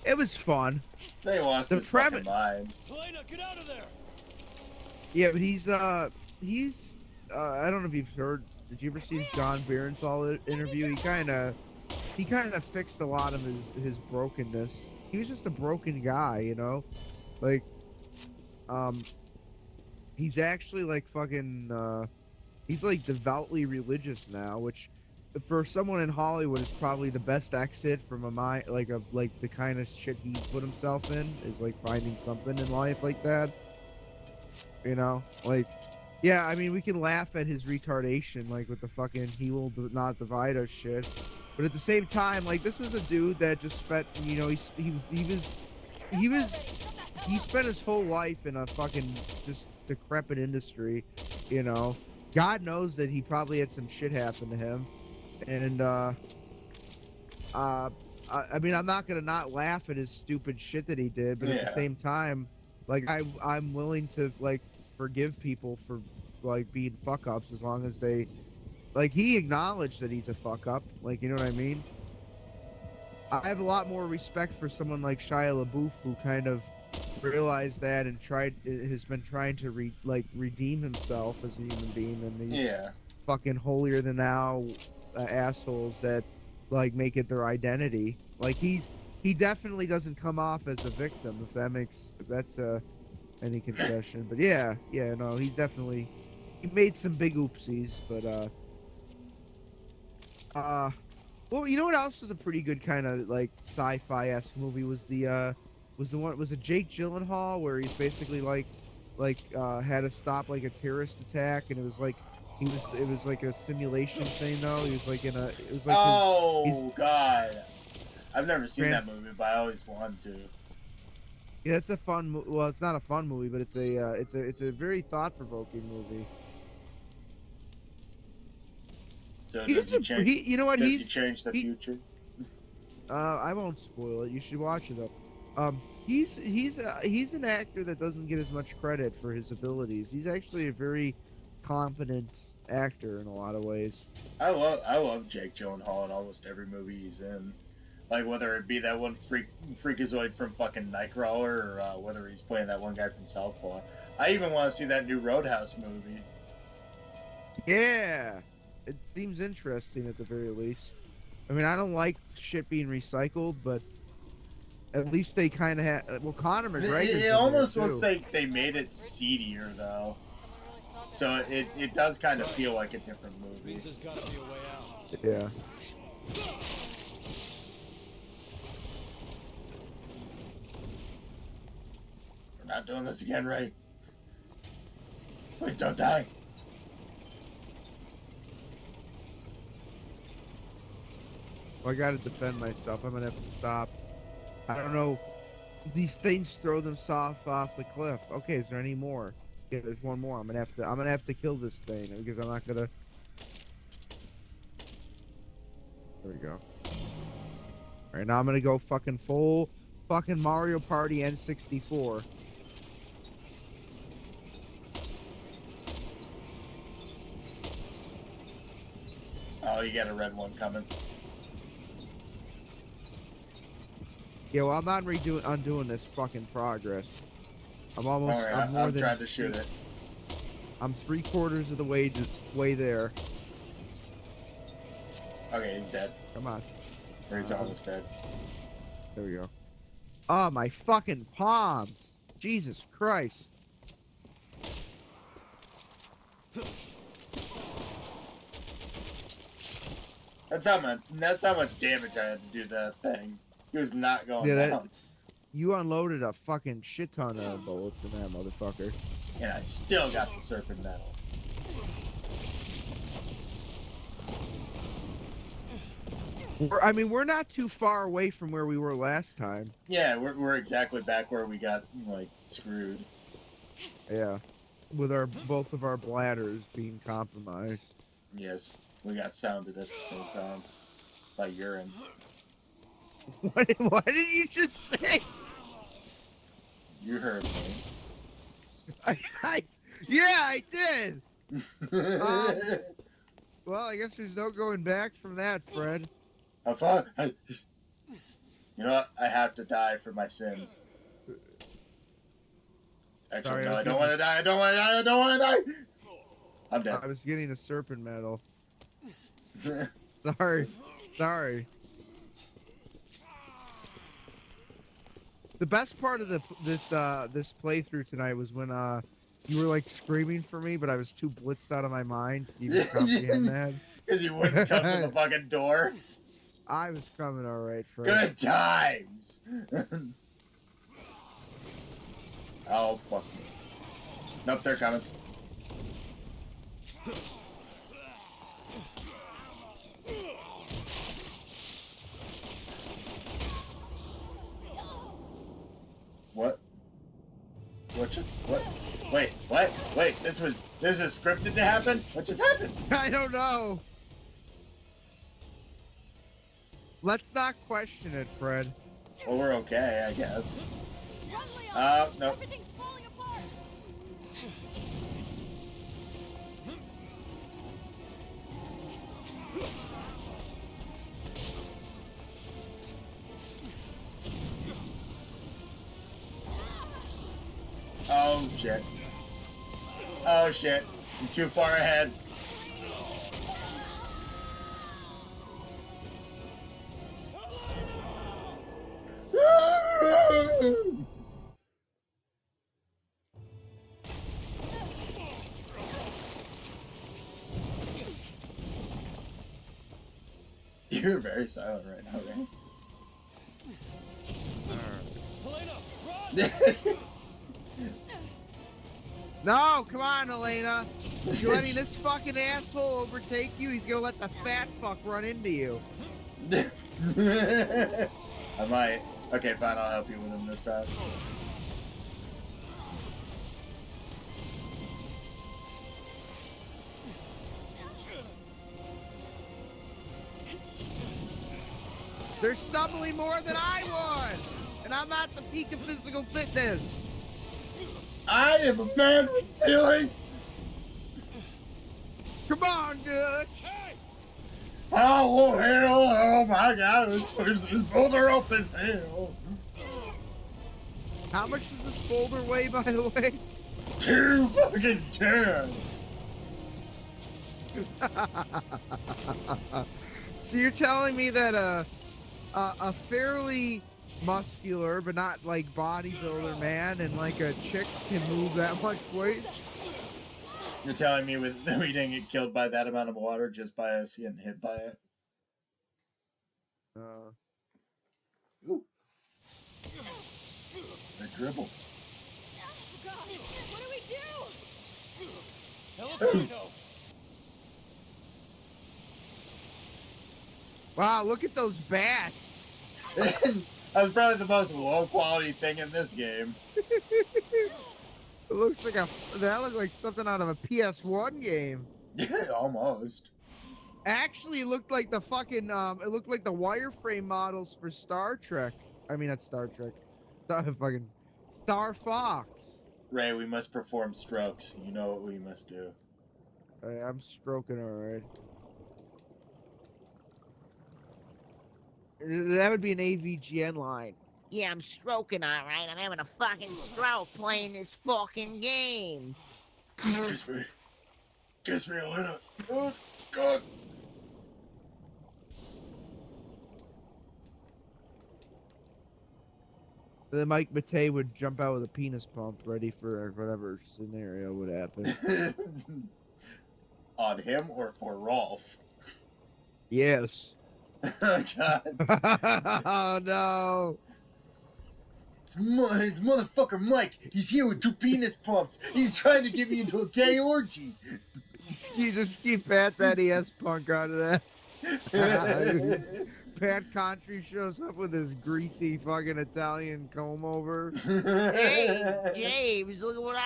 It was fun. They lost The his fucking premise- mind. Helena, get out of there! Yeah, but he's I don't know if you've heard. Did you ever see his John Bernthal interview? He kind of fixed a lot of his brokenness. He was just a broken guy, you know, like he's actually like fucking he's like devoutly religious now, which for someone in Hollywood is probably the best exit from a mind like the kind of shit he put himself in, is like finding something in life like that. You know, like, yeah, I mean, we can laugh at his retardation, like with the fucking "he will not divide us" shit, but at the same time, like, this was a dude that just spent, you know, he spent his whole life in a fucking just decrepit industry, you know. God knows that he probably had some shit happen to him, and I mean, I'm not gonna not laugh at his stupid shit that he did, but at the same time, like, I'm willing to like forgive people for like being fuck ups as long as they, like, he acknowledged that he's a fuck up, like, you know what I mean. I have a lot more respect for someone like Shia LaBeouf, who kind of realized that and has been trying to redeem himself as a human being, and these fucking holier than thou assholes that like make it their identity. Like, he definitely doesn't come off as a victim, if that's any concession. But yeah, no, he made some big oopsies, but well, you know what else was a pretty good kind of like sci-fi-esque movie was it Jake Gyllenhaal, where he's basically like had to stop like a terrorist attack, and it was like like a simulation thing though. He was like God, I've never seen that movie, but I always wanted to. Yeah, it's a fun. Well, it's not a fun movie, but it's a very thought-provoking movie. So does he change? You know what? Does he change the future? I won't spoil it. You should watch it though. He's an actor that doesn't get as much credit for his abilities. He's actually a very competent actor in a lot of ways. I love Jake Gyllenhaal in almost every movie he's in. Like, whether it be that one freakazoid from fucking Nightcrawler, or whether he's playing that one guy from Southpaw. I even want to see that new Roadhouse movie. Yeah, it seems interesting at the very least. I mean, I don't like shit being recycled, but at least they kind of had. Well, Conor McGregor. It almost looks like they made it seedier, though. So it does kind of feel like a different movie. There's gotta be a way out. Yeah. We're not doing this again, Ray. Please don't die. Well, I gotta defend myself. I'm gonna have to stop. I don't know. These things throw themselves off the cliff. Okay, is there any more? Yeah, there's one more. I'm gonna have to kill this thing because I'm not gonna. There we go. All right, now I'm gonna go fucking full fucking Mario Party N64. Oh, you got a red one coming. Yeah, well, I'm not undoing this fucking progress. I'm almost. All right, I'm trying to shoot it. I'm 3/4 of the way there. Okay, he's dead. Come on. Or he's almost dead. There we go. Oh, my fucking palms. Jesus Christ. That's how much damage I had to do to that thing. He was not going down. You unloaded a fucking shit ton of bullets in that motherfucker. And I still got the serpent metal. We're not too far away from where we were last time. Yeah, we're exactly back where we got, like, screwed. Yeah. With both of our bladders being compromised. Yes, we got sounded at the same time. By urine. What did you just say? You heard me. Yeah, I did. Well, I guess there's no going back from that, Fred. I thought, you know what? I have to die for my sin. Actually, Sorry, no, I I was don't getting- want to die. I don't want to die. I don't want to die. I'm dead. I was getting a serpent medal. Sorry. Sorry. The best part of this playthrough tonight was when you were like screaming for me, but I was too blitzed out of my mind to even comprehend that. Because you wouldn't come to the fucking door. I was coming all right, Fred. Good times. Oh, fuck me. Nope, they're coming. What? What? Wait, what? Wait, this is scripted to happen? What just happened? I don't know. Let's not question it, Fred. Well, we're okay, I guess. Run, Leon! No. Everything's falling apart! Oh, shit. Oh, shit. I'm too far ahead. You're very silent right now, right? No, come on, Elena. You're letting this fucking asshole overtake you. He's gonna let the fat fuck run into you. I might. Okay, fine. I'll help you with him this time. They're stumbling more than I was, and I'm not the peak of physical fitness. I am a man with feelings. Come on, dude. Oh, hell. Oh, my God. Let's push this boulder off this hill. How much does this boulder weigh, by the way? 2 fucking tons. So you're telling me that a fairly muscular but not like bodybuilder man and like a chick can move that much weight? You're telling me we didn't get killed by that amount of water just by us getting hit by it? Ooh. The dribble. Oh, God! What do we do? Wow, look at those bats. That was probably the most low quality thing in this game. It looks like that looked like something out of a PS1 game. Almost. Actually, it looked like the fucking it looked like the wireframe models for Star Trek. I mean, not Star Trek. Fucking Star Fox. Ray, we must perform strokes. You know what we must do. I'm stroking alright. That would be an AVGN line. Yeah, I'm stroking alright. I'm having a fucking stroke playing this fucking game. Kiss me. Kiss me, Elena. Oh, God. Then Mike Matei would jump out with a penis pump ready for whatever scenario would happen. On him or for Rolf? Yes. Oh, God. Oh no. It's motherfucker Mike. He's here with 2 penis pumps. He's trying to get me into a gay orgy. You just keep Pat that ES punk out of that. Pat Contry shows up with his greasy fucking Italian comb over. Hey, James, look at what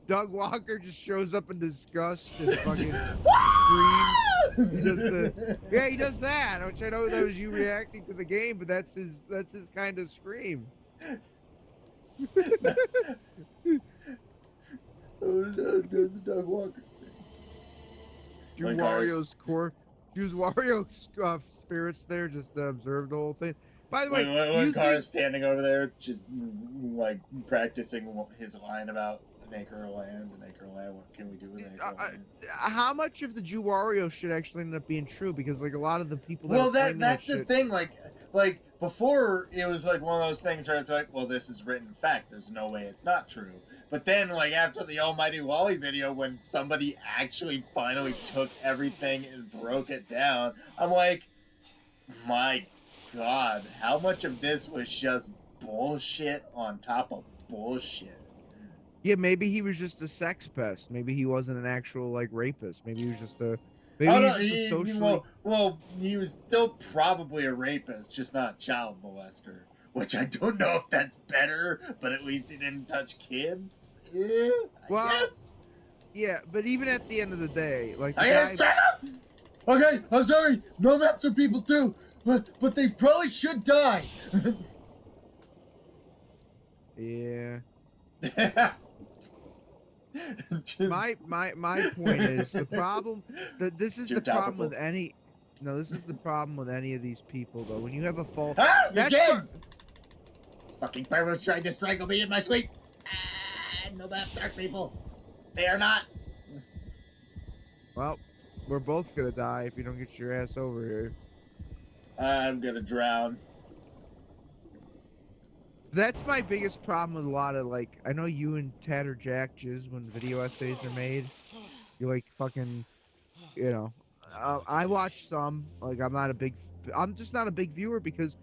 Doug Walker just shows up in disgust and fucking screams. He does he does that, which I know that was you reacting to the game, but that's his kind of scream. Oh no, do the Doug Walker thing. Choose Wario's spirits there just to observe the whole thing. By the way, When Car's standing over there, just like practicing his line about an acre of land, what can we do with an acre of land? How much of the Jew Wario shit actually ended up being true? Because like a lot of the people that Well, were claiming that's that the shit, thing. Like before, it was like one of those things where it's like, well, this is written fact. There's no way it's not true. But then, like after the Almighty Wally video, when somebody actually finally took everything and broke it down, I'm like, my God, how much of this was just bullshit on top of bullshit? yeah, maybe he was just a sex pest. Maybe he wasn't an actual like rapist. Maybe he was just a socially. Well, he was still probably a rapist, just not a child molester. Which I don't know if that's better, but at least he didn't touch kids. Yeah, I guess. Yeah, but even at the end of the day, like the Okay, I'm sorry. No maps are people too, but they probably should die. Yeah. my point is the problem. This is the problem with any. No, this is the problem with any of these people though. When you have a fault. Fucking perverts trying to strangle me in my sleep. No maps are people. They are not. Well, we're both gonna die if you don't get your ass over here. I'm gonna drown. That's my biggest problem with a lot of like. I know you and Tatter Jack jizz when video essays are made. You like fucking, you know. I watch some. Like I'm just not a big viewer because.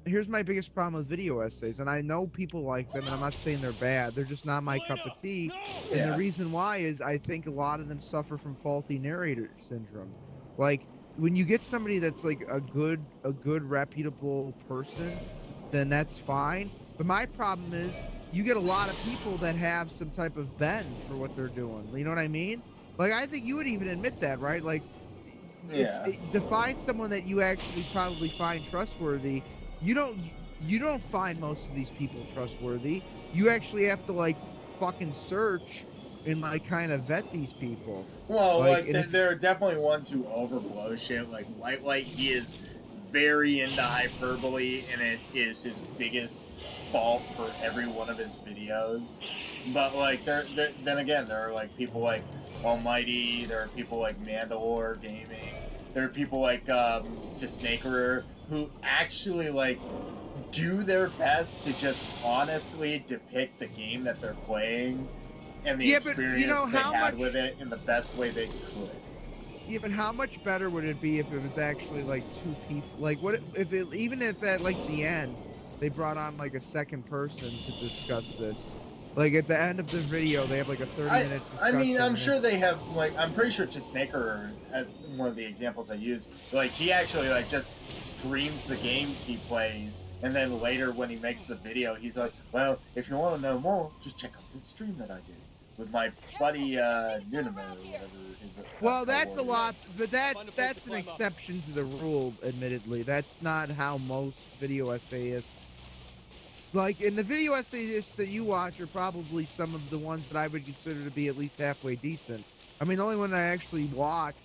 Here's my biggest problem with video essays, and I know people like them, and I'm not saying they're bad. They're just not my cup of tea. And the reason why is I think a lot of them suffer from faulty narrator syndrome. Like when you get somebody that's like a good reputable person, then that's fine. But my problem is you get a lot of people that have some type of bend for what they're doing. You know what I mean? Like I think you would even admit that, right? Like, to find someone that you actually probably find trustworthy. You don't find most of these people trustworthy. You actually have to like fucking search and like kind of vet these people. Well, there are definitely ones who overblow shit. Like White, he is very into hyperbole, and it is his biggest fault for every one of his videos. But like, then again, there are like people like Almighty. There are people like Mandalore Gaming. There are people like Snakerer who actually like do their best to just honestly depict the game that they're playing and the experience they had with it in the best way they could. Yeah, but how much better would it be if it was actually like two people? Like, what if it, even if at like the end they brought on like a second person to discuss this? Like at the end of the video, they have like a 30-minute. I mean, I'm sure they have like I'm pretty sure Snaker at one of the examples I use, like he actually like just streams the games he plays, and then later when he makes the video, he's like, "Well, if you want to know more, just check out this stream that I did with my buddy Unimo or whatever." Well, that's a lot, but that's an exception to the rule. Admittedly, that's not how most video essayists. Like, in the video essayists that you watch are probably some of the ones that I would consider to be at least halfway decent. I mean, the only one I actually watch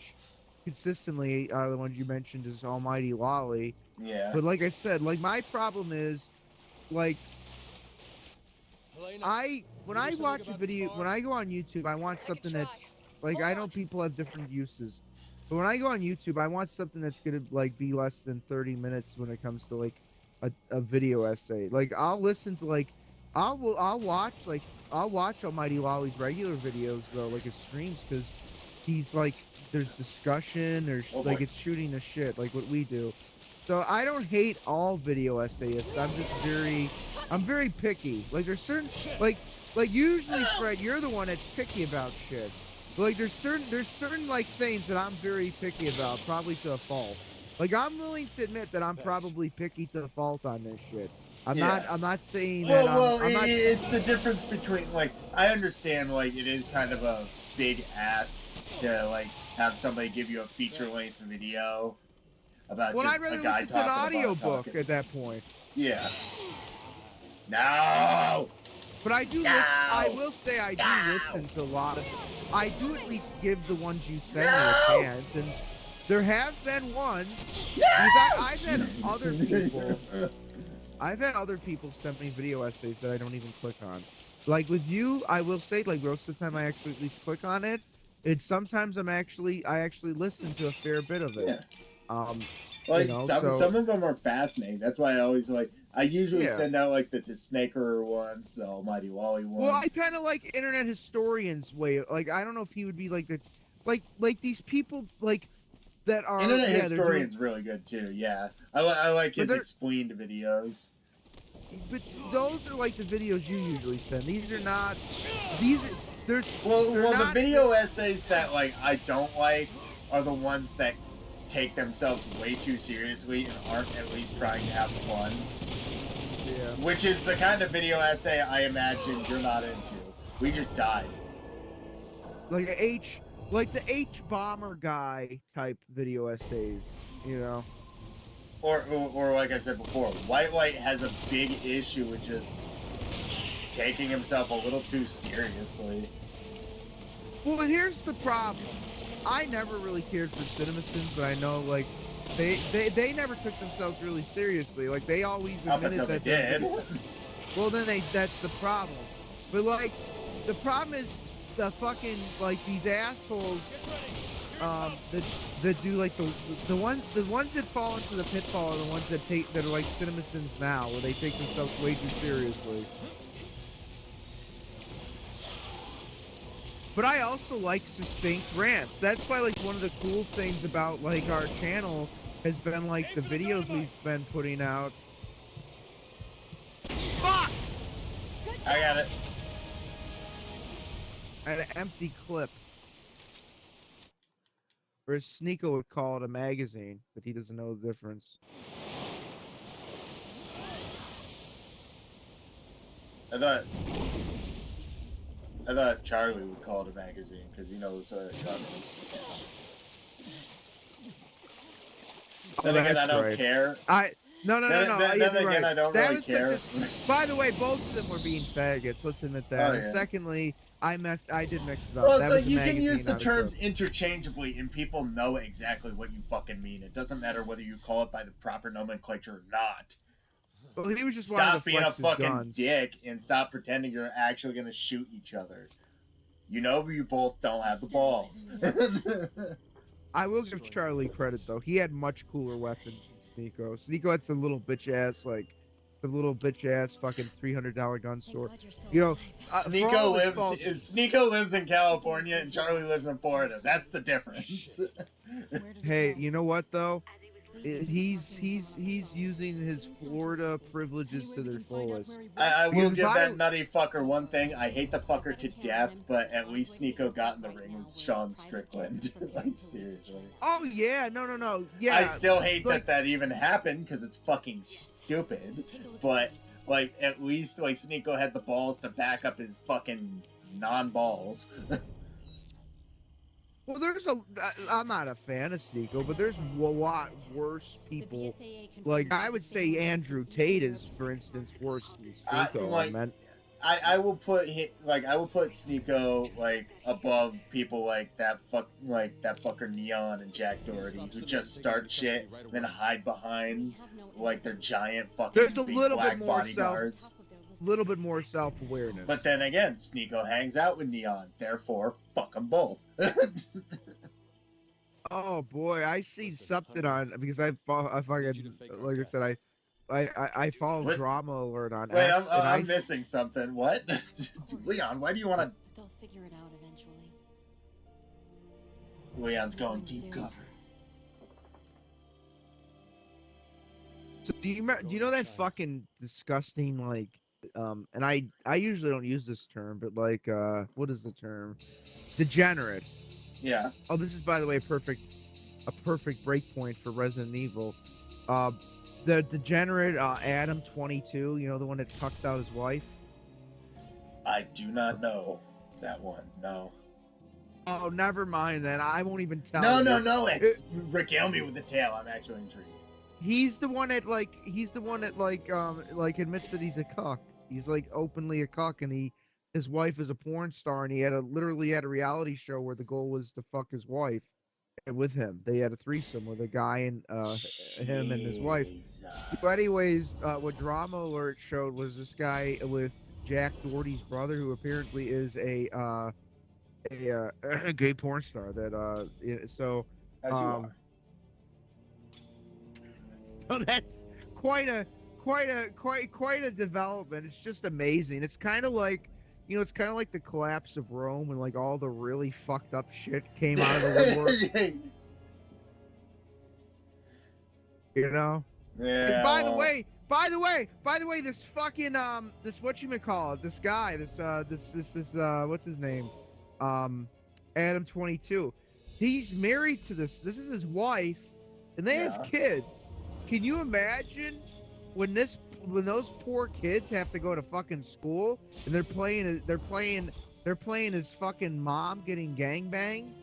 consistently are the ones you mentioned is Almighty Lolly. Yeah. But like I said, like, my problem is, like, when I watch a video, when I go on YouTube, I want something that's, like, I know people have different uses. But when I go on YouTube, I want something that's gonna, like, be less than 30 minutes when it comes to, like, a video essay. Like I'll listen to like I'll watch Almighty Lolly's regular videos though, like his streams, because he's like there's discussion, there's it's shooting the shit like what we do. So I don't hate all video essayists. I'm very picky. Like there's certain like usually Fred, you're the one that's picky about shit. But like there's certain like things that I'm very picky about, probably to a fault. Like, I'm willing to admit that I'm probably picky to a fault on this shit. I'm Yeah. not saying that I'm not. It's the difference between like I understand like it is kind of a big ask to like have somebody give you a feature length video about Well, just I'd rather a guy listen to an talking about audiobook talking. at that point. Yeah. No. But I do No. listen. I will say I do No. listen to a lot of. I do at least give the ones you send me No. a chance, and there have been ones. No. Because I've had other people. I've had other people send me video essays that I don't even click on. Like with you, I will say, like most of the time I actually at least click on it. It's sometimes I actually listen to a fair bit of it. Yeah. Um, Like you know, some so of them are fascinating. That's why I always like. I usually yeah. send out like the Snaker ones, the Almighty Wally ones. Well, I kind of like internet historians way. Like I don't know if he would be like the, like these people like that are Internet yeah, they're doing, Historian's really good too. Yeah, I like But his they're- explained videos. but those are like the videos you usually send. These are not. These there's Well, they're the not- video essays that like I don't like are the ones that take themselves way too seriously and aren't at least trying to have fun. Yeah. Which is the kind of video essay I imagine you're not into. We just died. Like the H bomber guy type video essays, you know. Or like I said before, White Light has a big issue with just taking himself a little too seriously. Well, here's the problem. I never really cared for CinemaSins, but I know like they never took themselves really seriously. Like they always Up admitted until they that did. Well, then that's the problem. But like the problem is the fucking like these assholes that do like the ones that fall into the pitfall are the ones that are like CinemaSins now, where they take themselves way too seriously. But I also like succinct rants. That's why like one of the cool things about like our channel has been like the videos we've been putting out. Fuck! I got it. An empty clip. Or as Sneeko would call it, a magazine, but he doesn't know the difference. I thought Charlie would call it a magazine because he knows guns. Then again, I don't care. No. Then again, right. I don't That really was care. By the way, both of them were being faggots. Let's admit that. Oh, And yeah. secondly, I did mix it up. Well, That it's was like a you can magazine, use the not a terms clip. interchangeably and people know exactly what you fucking mean. It doesn't matter whether you call it by the proper nomenclature or not. Well, he was just wanting Stop to being a flex his fucking guns. dick and stop pretending you're actually gonna shoot each other. You know you both don't have the balls. I will give Charlie credit though. He had much cooler weapons than Sneeko. Sneeko had some little bitch ass fucking $300 gun store. You know, Sneeko lives in California and Charlie lives in Florida. That's the difference. hey, you know what though? He's using his Florida privileges to their fullest. I will Because give if that nutty fucker one thing. I hate the fucker to death, but at least Sneeko got in the ring with Sean Strickland. Like, seriously. Oh yeah, no, yeah. I still hate like, that even happened because it's fucking stupid. But, like, at least, like, Sneeko had the balls to back up his fucking non-balls. Well, I'm not a fan of Sneeko, but there's a lot worse people. Like, I would say Andrew Tate is, for instance, worse than Sneeko. I will put Sneeko like above people like that fucker Neon and Jack Doherty who just start shit then hide behind like their giant fucking There's a big little black bit more bodyguards. little bit more self-awareness. But then again, Sneeko hangs out with Neon, therefore fuck them both. Oh boy, I see something on because I fucking like I said I follow What? Drama Alert on Wait, X, and I'm missing something. What? Leon, why do you want to... They'll figure it out eventually. Leon's going deep cover. So do you know that fucking disgusting like and I usually don't use this term, but like what is the term? Degenerate. Yeah. Oh, this is by the way a perfect break point for Resident Evil. the degenerate Adam 22, you know, the one that cucked out his wife. I do not know that one. No. Oh, never mind then. I won't even tell No, you. no, no. Regale me with the tale. I'm actually intrigued. He's the one that like admits that he's a cuck. He's like openly a cuck, and his wife is a porn star, and he literally had a reality show where the goal was to fuck his wife with him. They had a threesome with a guy and him and his wife. Jesus. So anyways, what Drama Alert showed was this guy with Jack Doherty's brother, who apparently is a gay porn star. So As you are. so that's quite a development. It's just amazing. It's kind of like, you know, it's kind of like the collapse of Rome when like all the really fucked up shit came out of the woodwork. You know? Yeah. And by the way, this fucking this whatchamacallit, this guy, this what's his name? Adam 22. He's married to this is his wife, and they have kids. Can you imagine when those poor kids have to go to fucking school and they're playing his fucking mom getting gangbanged?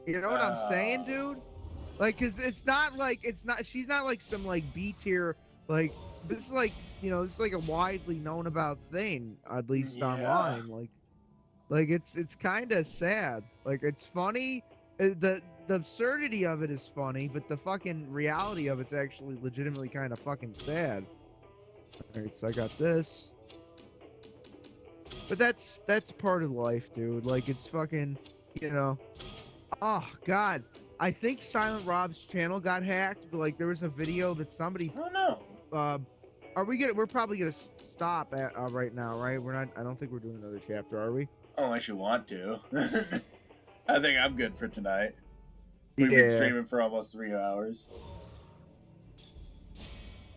You know what I'm saying, dude? Like, 'cause she's not like some like B tier, like, this is like, you know, this is like a widely known about thing, at least online. Like it's kind of sad. Like, it's funny. The absurdity of it is funny, but the fucking reality of it's actually legitimately kind of fucking sad. Alright, so I got this. But that's part of life, dude. Like, it's fucking, you know. Oh, God. I think Silent Rob's channel got hacked, but like there was a video that somebody. Oh no. We're probably gonna stop at right now, right? We're not. I don't think we're doing another chapter, are we? Unless you want to. I think I'm good for tonight. We've been streaming for almost 3 hours.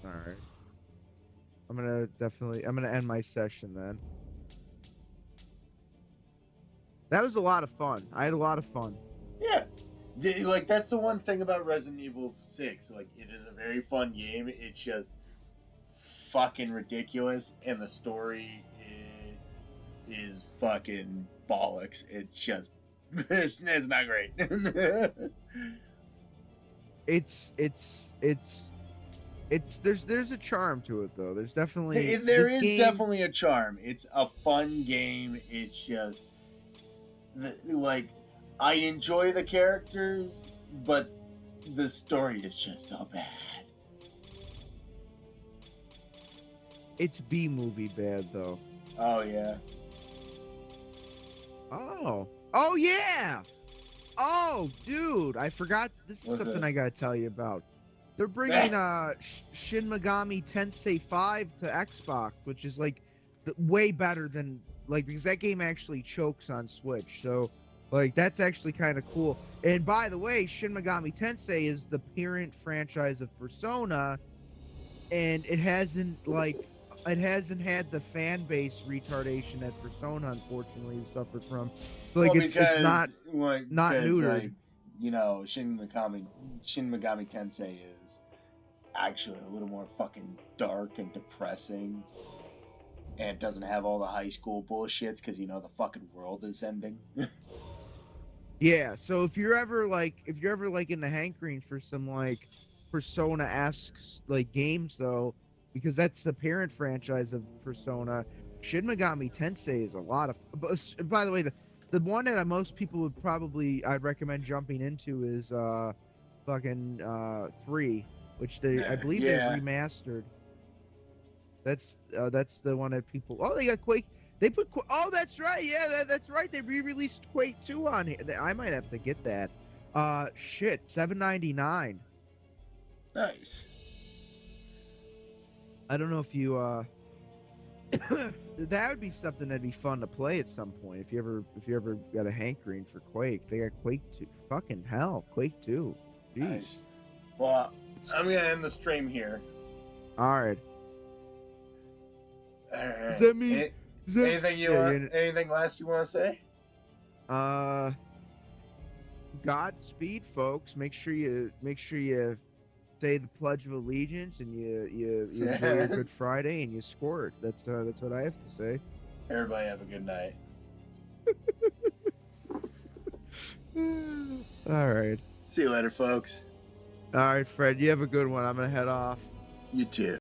All right. I'm gonna end my session then. That was a lot of fun. I had a lot of fun. Yeah. Like, that's the one thing about Resident Evil 6. Like, it is a very fun game. It's just fucking ridiculous, and the story is fucking bollocks. It's just, it's not great. There's a charm to it though. There's definitely definitely a charm. It's a fun game. It's just like, I enjoy the characters, but the story is just so bad. It's B-movie bad though. Oh yeah. Oh yeah. Oh dude, I forgot. This is something I gotta tell you about. They're bringing Shin Megami Tensei 5 to Xbox, which is like way better than, like, because that game actually chokes on Switch. So like, that's actually kind of cool. And by the way, Shin Megami Tensei is the parent franchise of Persona, and it hasn't had the fan base retardation that Persona unfortunately suffered from. Like, it's not neutered. Like, you know, Shin Megami Tensei is actually a little more fucking dark and depressing, and it doesn't have all the high school bullshits because, you know, the fucking world is ending. Yeah, so if you're ever in the hankering for some like Persona-esque like games though, because that's the parent franchise of Persona, Shin Megami Tensei is a lot of. By the way, the one that most people I'd recommend jumping into is fucking 3, which I believe they remastered. That's the one that people. Oh, they got Quake. They put. Oh, that's right. Yeah, that's right. They re-released Quake 2 on here. I might have to get that. Shit, $7.99. Nice. I don't know if you that would be something that'd be fun to play at some point if you ever got a hankering for Quake. They got Quake 2. Fucking hell, Quake 2. Jeez. Nice. Well, I'm gonna end the stream here. All right. Does that mean anything last you want to say? Godspeed, folks. Make sure you say the Pledge of Allegiance, and you enjoy your Good Friday, and you squirt. That's what I have to say. Everybody have a good night. All right. See you later, folks. All right, Fred. You have a good one. I'm gonna head off. You too.